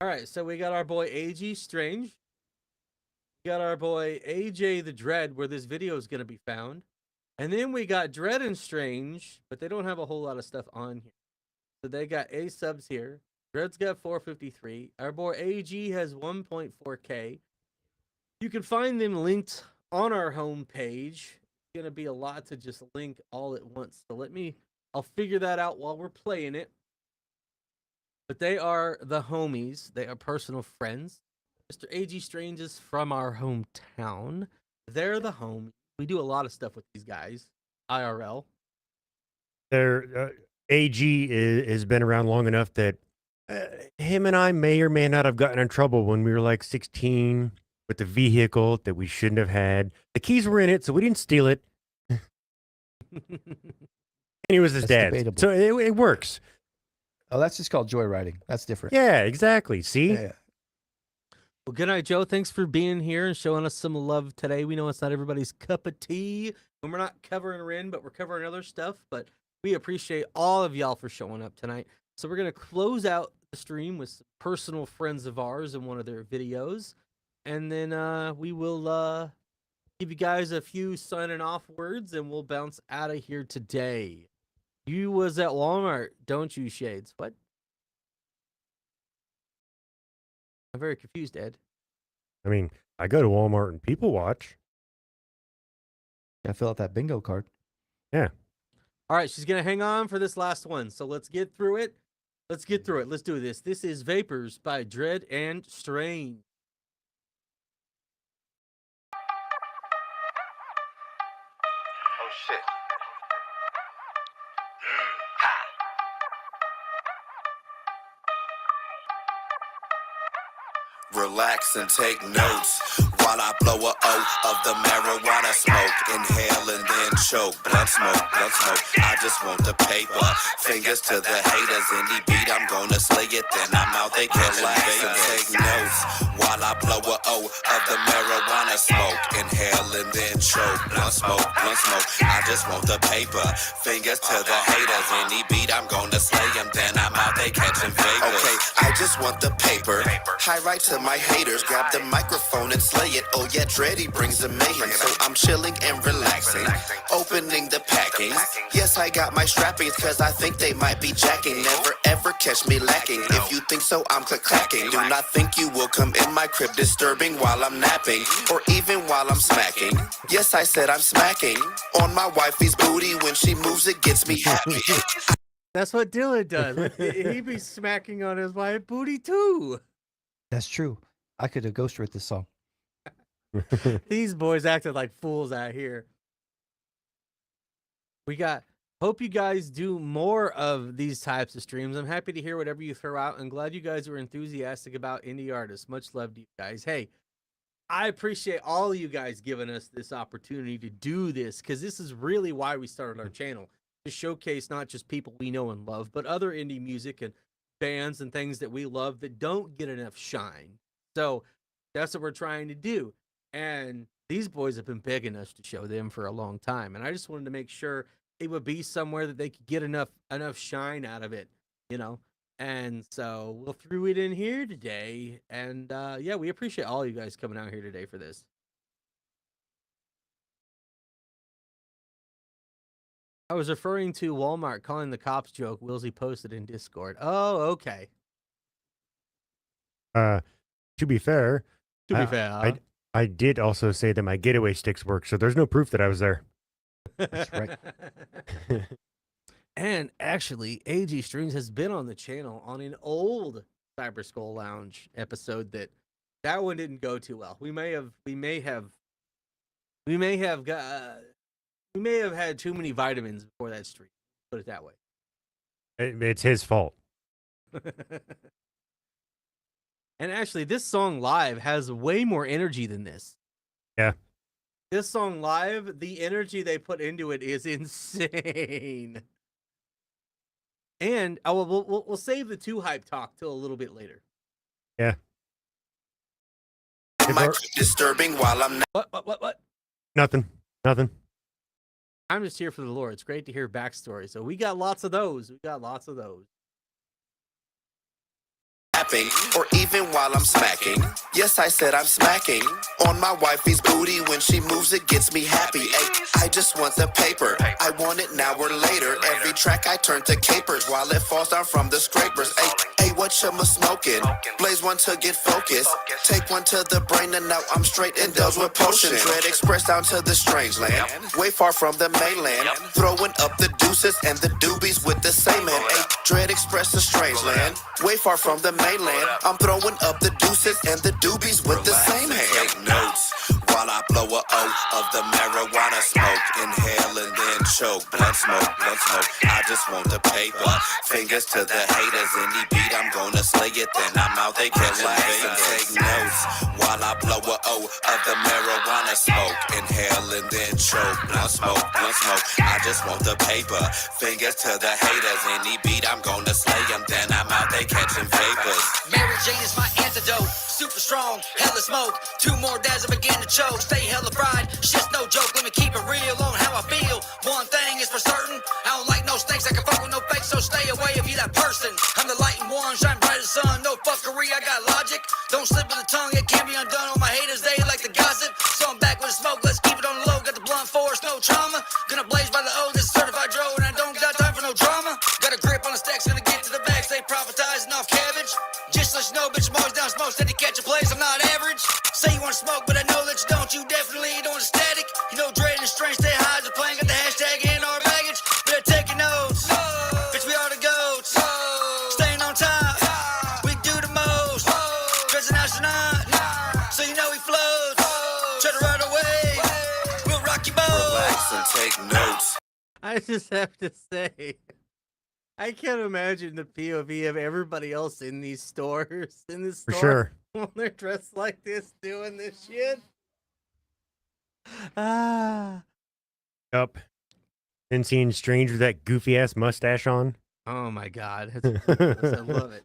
all right, so we got our boy AG Strange. We got our boy AJ the Dread, where this video is going to be found. And then we got Dread and Strange, but they don't have a whole lot of stuff on here. So they got A subs here. Dread's got 453. Our boy AG has 1.4K. You can find them linked on our homepage. It's going to be a lot to just link all at once. So I'll figure that out while we're playing it. But they are the homies. They are personal friends. Mr. AG Strange is from our hometown. They're the homies. We do a lot of stuff with these guys. IRL. AG has been around long enough that him and I may or may not have gotten in trouble when we were like 16 with the vehicle that we shouldn't have had. The keys were in it, so we didn't steal it. And he was his dad's. Debatable. So it works. Oh, that's just called joyriding. That's different. Yeah, exactly. See? Yeah. Well, good night, Joe. Thanks for being here and showing us some love today. We know it's not everybody's cup of tea, and we're not covering Rin, but we're covering other stuff. But we appreciate all of y'all for showing up tonight. So we're going to close out the stream with some personal friends of ours in one of their videos. And then we will give you guys a few signing off words, and we'll bounce out of here today. You was at Walmart, don't you, Shades? What? I'm very confused, Ed. I mean, I go to Walmart and people watch. Gotta fill out that bingo card. Yeah. All right, she's gonna hang on for this last one. So let's get through it. Let's get through it. Let's do this. This is Vapors by Dread and Strange. Oh shit. Relax and take notes while I blow a O of the marijuana smoke. Inhale and then choke. Blunt smoke, blunt smoke. I just want the paper. Fingers to the haters. Any beat, I'm gonna slay it. Then I'm out, they can't relax and take notes while I blow a O of the marijuana smoke. Inhale and then choke. Blunt smoke, blunt smoke. I just want the paper. Fingers to the haters. Any beat, I'm gonna slay them. Then I'm out, they catching vapors. Okay, I just want the paper. High right to my haters, grab the microphone and slay it. Oh yeah, Dreddy brings the mayhem. So I'm chilling and relaxing, opening the packings. Yes, I got my strappings, cause I think they might be jacking. Never ever catch me lacking. If you think so, I'm clacking. Do not think you will come in my crib disturbing while I'm napping, or even while I'm smacking. Yes, I said I'm smacking on my wifey's booty. When she moves, it gets me happy. That's what Dylan does. He be smacking on his wife booty too. That's true. I could have ghostwritten this song. These boys acted like fools out here. Hope you guys do more of these types of streams. I'm happy to hear whatever you throw out. I'm glad you guys were enthusiastic about indie artists. Much love to you guys. Hey, I appreciate all of you guys giving us this opportunity to do this, because this is really why we started our channel, to showcase not just people we know and love, but other indie music and bands and things that we love that don't get enough shine. So that's what we're trying to do. And these boys have been begging us to show them for a long time. And I just wanted to make sure it would be somewhere that they could get enough shine out of it, you know? And so we'll throw it in here today. And yeah, we appreciate all you guys coming out here today for this. I was referring to Walmart calling the cops joke Willsey posted in Discord. Oh, okay. To be fair, I did also say that my getaway sticks work, so there's no proof that I was there. That's right. And actually, AG Streams has been on the channel on an old Cyber Skull Lounge episode that one didn't go too well. We may have had too many vitamins before that stream. Put it that way. It's his fault. And actually, this song live has way more energy than this. Yeah. This song live, the energy they put into it is insane. And we'll save the 2 hype talk till a little bit later. Yeah. Disturbing while I'm What? Nothing. I'm just here for the lore. It's great to hear backstory. So we got lots of those. or even while I'm smacking. Yes, I said I'm smacking on my wifey's booty. When she moves, it gets me happy. Ay, I just want the paper. I want it now or later. Every track I turn to capers while it falls down from the scrapers. Ay, what you smoking? Blaze one to get focused. Take one to the brain and now I'm straight indulged with potions. Red Express down to the strange land. Way far from the mainland. Throwing up the deuces and the doobies with the same man. Ay, Dread Express the strange land. Way far from the mainland. I'm throwing up the deuces and the doobies with the same hand. Take notes while I blow a O of the marijuana smoke. Inhale and then choke. Blunt smoke, blunt smoke. I just want the paper. Fingers to the haters. Any beat I'm gonna slay it. Then I'm out, they catch and take notes while I blow a O of the marijuana smoke. Inhale and then choke. Blunt smoke, blunt smoke. I just want the paper. Fingers to the haters. Any beat I'm gonna slay them. Then I'm out, they catching vapors. Mary Jane is my antidote. Super strong, hella smoke. 2 more days I begin to choke. Stay hella fried, shit's no joke. Let me keep it real on how I feel. One thing is for certain, I don't like no snakes. I can fuck with no fakes, so stay away if you that person. I'm the light and one, shine bright as the sun. No fuckery, I got logic. Don't slip with the tongue, it can't be undone. On my haters, they like to gossip. So I'm back with the smoke, let's keep it on the low. Got the blunt force, no trauma. Gonna blaze by the O, this is certified dro. And I don't got time for no drama. Got a grip on the stacks, gonna get to the back. Stay prophetizing off cabbage. Just let you know, bitch, I'm always down smoke. Steady catch a place, I'm not average. Say you take notes. I just have to say, I can't imagine the POV of everybody else in these stores, in this For store, sure. when they're dressed like this, doing this shit. Ah. Yup. And seeing Strange with that goofy ass mustache on. Oh my God. It's ridiculous. I love it.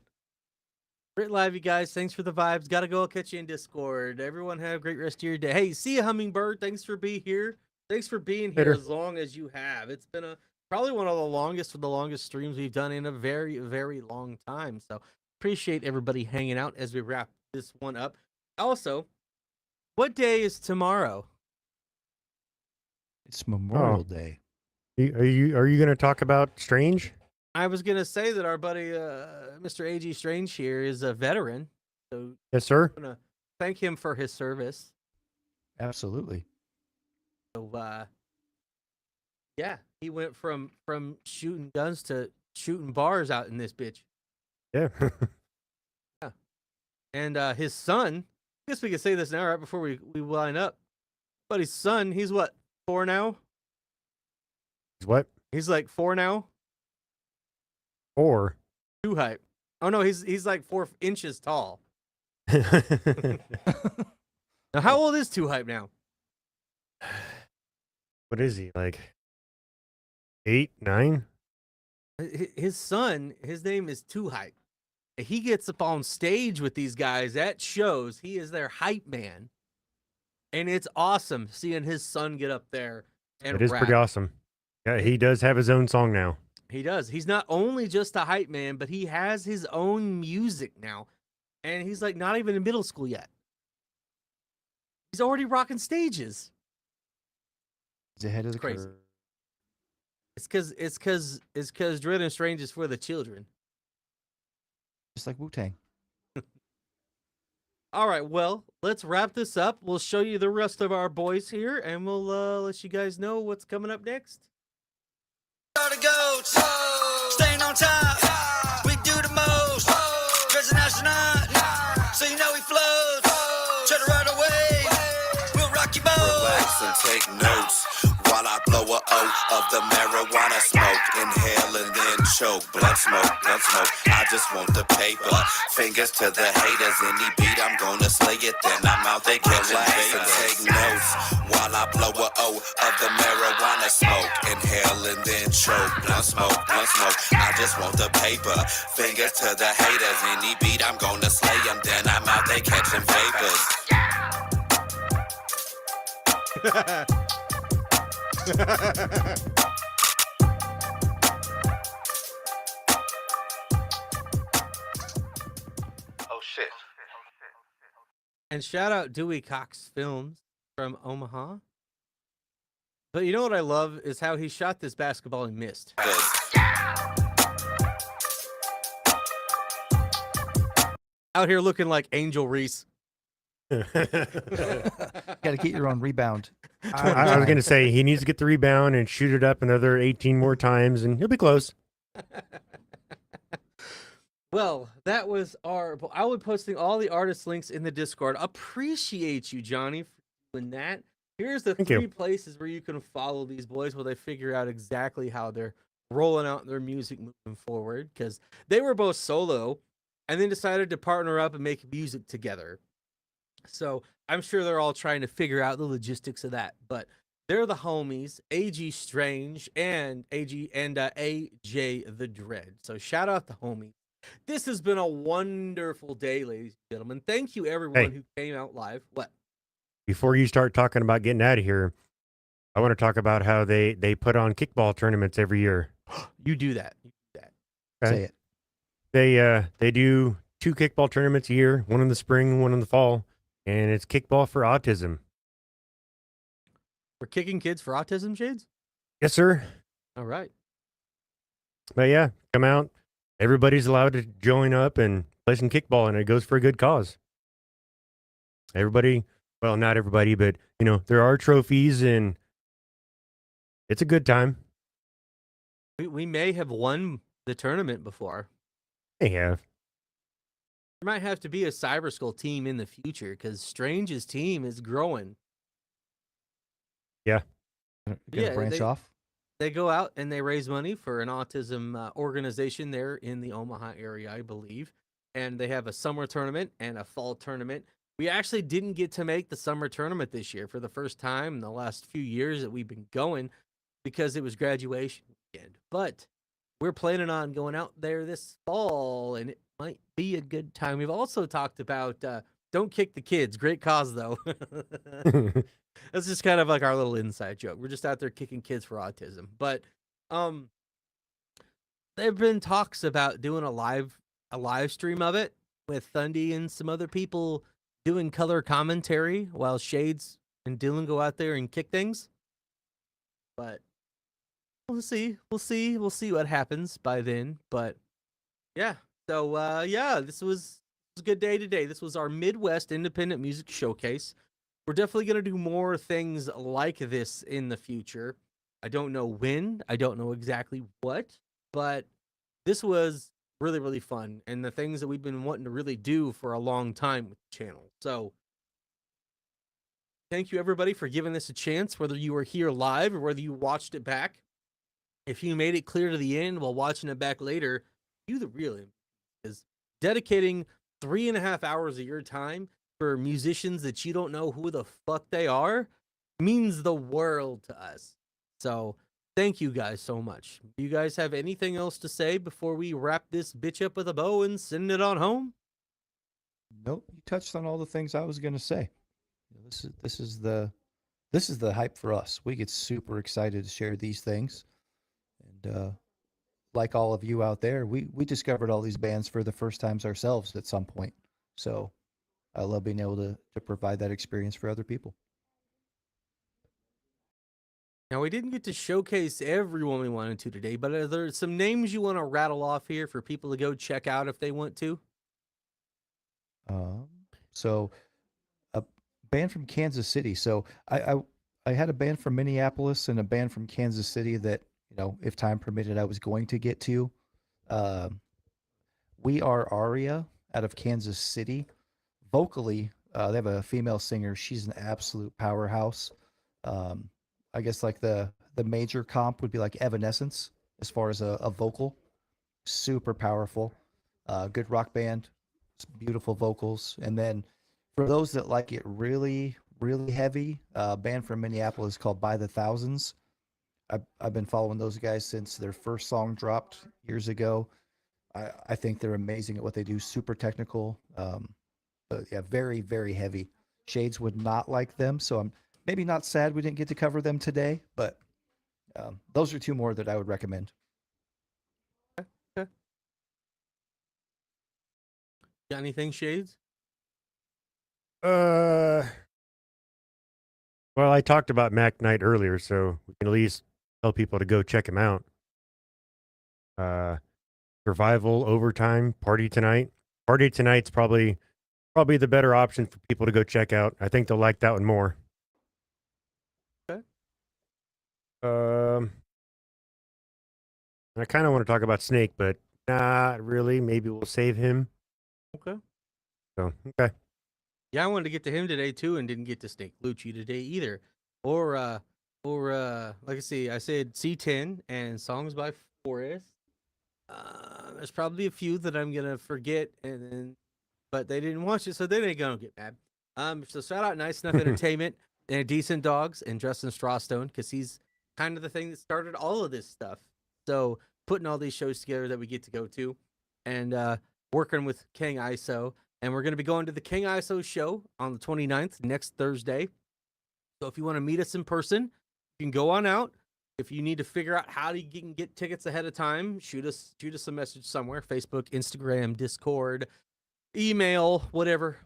Great live, you guys. Thanks for the vibes. Gotta go. I'll catch you in Discord. Everyone have a great rest of your day. Hey, see you, Hummingbird. Thanks for being here. Thanks for being here Later. as long as you have. It's been probably one of the longest streams we've done in a very, very long time. So appreciate everybody hanging out as we wrap this one up. Also, what day is tomorrow? It's Memorial Day. Are you going to talk about Strange? I was gonna say that our buddy Mr. A.G. Strange here is a veteran, so Yes, sir. I'm gonna thank him for his service. Absolutely. So yeah, he went from shooting guns to shooting bars out in this bitch. Yeah. Yeah, and his son. I guess we could say this now, right before we line up. But his son, he's what, 4 now? What? He's like 4 now. 4. 2 hype. Oh no, he's like 4 inches tall. Now, how old is 2 hype now? What is he, like 8, 9? His son, his name is 2 hype. He gets up on stage with these guys at shows. He is their hype man, and it's awesome seeing his son get up there and It is rap. pretty awesome. Yeah, he does have his own song now. He does. He's not only just a hype man, but he has his own music now, and he's like not even in middle school yet. He's already rocking stages. He's ahead of the crazy. curve. It's because Dread and Strange is for the children. Just like Wu-Tang. All right, well, let's wrap this up. We'll show you the rest of our boys here, and we'll let you guys know what's coming up next. Goats, staying on top. We do the most. Cause an astronaut, so you know he floats. Try to ride away, we'll rock you boat. Relax and take notes while I blow a O of the marijuana smoke. Inhale and then choke. Blood smoke, blood smoke. I just want the paper. Fingers to the haters. Any beat, I'm gonna slay it. Then I'm out there catching and take notes while I blow a O of the marijuana smoke. Inhale and then choke. Blood smoke, blood smoke. I just want the paper. Fingers to the haters. Any beat, I'm gonna slay them. Then I'm out there catching vapors. Oh shit. And shout out Dewey Cox Films from Omaha. But you know what I love is how he shot this basketball and missed. Out here looking like Angel Reese. Got to get your own rebound. I was going to say, he needs to get the rebound and shoot it up another 18 more times, and he'll be close. Well, that was I will be posting all the artist links in the Discord. Appreciate you, Johnny, for doing that. Here's the Thank 3 you. places where you can follow these boys while they figure out exactly how they're rolling out their music moving forward, because they were both solo and then decided to partner up and make music together. So I'm sure they're all trying to figure out the logistics of that, but they're the homies, AG Strange and AJ the Dread. So shout out the homies. This has been a wonderful day, ladies and gentlemen. Thank you everyone who came out live. What? Before you start talking about getting out of here, I want to talk about how they put on kickball tournaments every year. You do that. You do that. Say it. They do 2 kickball tournaments a year, one in the spring, one in the fall, and it's kickball for autism. We're kicking kids for autism, Shades? Yes, sir. All right. But yeah, come out. Everybody's allowed to join up and play some kickball, and it goes for a good cause. Everybody, well, not everybody, but, you know, there are trophies, and it's a good time. We may have won the tournament before. They have. There might have to be a Cyber Skull team in the future, because Strange's team is growing. Yeah. Gonna branch off? They go out and they raise money for an autism organization there in the Omaha area, I believe. And they have a summer tournament and a fall tournament. We actually didn't get to make the summer tournament this year for the first time in the last few years that we've been going because it was graduation weekend. But we're planning on going out there this fall, and it might be a good time. We've also talked about don't kick the kids. Great cause, though. That's just kind of like our little inside joke. We're just out there kicking kids for autism. But there have been talks about doing a live stream of it with Thundy and some other people doing color commentary while Shades and Dylan go out there and kick things. But we'll see what happens by then. But yeah, so this was a good day today. This was our Midwest Independent Music Showcase. We're definitely going to do more things like this in the future. I don't know when, I don't know exactly what, but this was really, really fun, and the things that we've been wanting to really do for a long time with the channel. So thank you, everybody, for giving this a chance, whether you were here live or whether you watched it back. If you made it clear to the end while watching it back later, you the real MVP, is dedicating 3.5 hours of your time for musicians that you don't know who the fuck they are means the world to us. So thank you guys so much. Do you guys have anything else to say before we wrap this bitch up with a bow and send it on home? Nope, you touched on all the things I was gonna say. This is the hype for us. We get super excited to share these things, and like all of you out there, we discovered all these bands for the first times ourselves at some point. So I love being able to provide that experience for other people. Now, we didn't get to showcase everyone we wanted to today, but are there some names you want to rattle off here for people to go check out if they want to? So a band from Kansas City. So I had a band from Minneapolis and a band from Kansas City that, if time permitted, I was going to get to. We Are Aria out of Kansas City. Vocally, they have a female singer. She's an absolute powerhouse. I guess like the major comp would be like Evanescence as far as a vocal. Super powerful. Good rock band. Beautiful vocals. And then for those that like it really, really heavy, a band from Minneapolis called By the Thousands. I've been following those guys since their first song dropped years ago. I think they're amazing at what they do. Super technical. But yeah, very, very heavy. Shades would not like them, so I'm maybe not sad we didn't get to cover them today, but those are two more that I would recommend. Okay. Got anything, Shades? Well, I talked about Mac Knight earlier, so we can at least tell people to go check him out. Survival, Overtime, Party Tonight. Party Tonight's probably the better option for people to go check out. I think they'll like that one more. Okay. I kind of want to talk about Snake, but not really. Maybe we'll save him. Okay. So, okay. Yeah, I wanted to get to him today too, and didn't get to Snake Lucci today either. Or like I said C10 and Songs by Forrest. There's probably a few that I'm gonna forget, but they didn't watch it, so they ain't gonna get mad. So shout out Nice Enough Entertainment and Decent Dogs and Justin Strawstone, because he's kind of the thing that started all of this stuff. So putting all these shows together that we get to go to, and working with King ISO, and we're gonna be going to the King ISO show on the 29th next Thursday. So if you want to meet us in person, you can go on out. If you need to figure out how you can get tickets ahead of time, shoot us a message somewhere. Facebook, Instagram, Discord, email, whatever.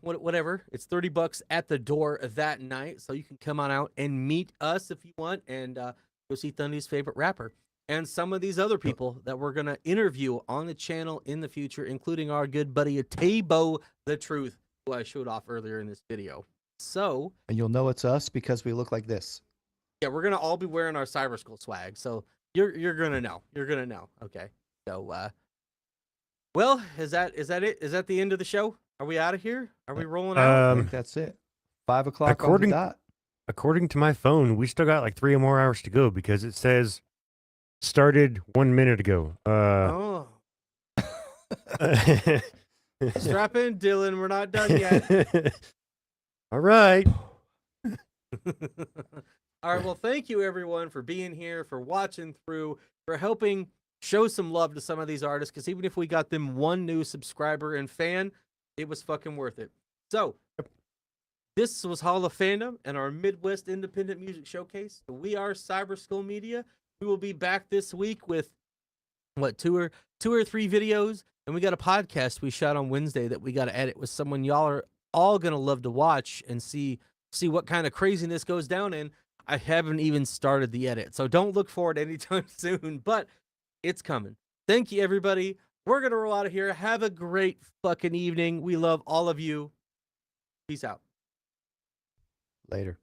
It's $30 at the door that night. So you can come on out and meet us if you want, and go see Thundy's favorite rapper. And some of these other people that we're going to interview on the channel in the future, including our good buddy TaeBo Tha Truth, who I showed off earlier in this video. So, and you'll know it's us because we look like this. Yeah, we're gonna all be wearing our Cyber School swag, so you're gonna know. You're gonna know. Okay. So, well, is that it? Is that the end of the show? Are we out of here? Are we rolling out? I think that's it. 5 o'clock on the dot. according to my phone, we still got like 3 more hours to go because it says started 1 minute ago. Oh. Strap in, Dylan. We're not done yet. All right. All right. Well, thank you everyone for being here, for watching through, for helping show some love to some of these artists. Because even if we got them one new subscriber and fan, it was fucking worth it. So this was Hall of Fandom and our Midwest Independent Music Showcase. We are Cyber Skull Media. We will be back this week with two or 3 videos, and we got a podcast we shot on Wednesday that we got to edit with someone y'all are all gonna love to watch and see what kind of craziness goes down in. I haven't even started the edit, so don't look for it anytime soon, but it's coming. Thank you, everybody. We're gonna roll out of here. Have a great fucking evening. We love all of you. Peace out. Later.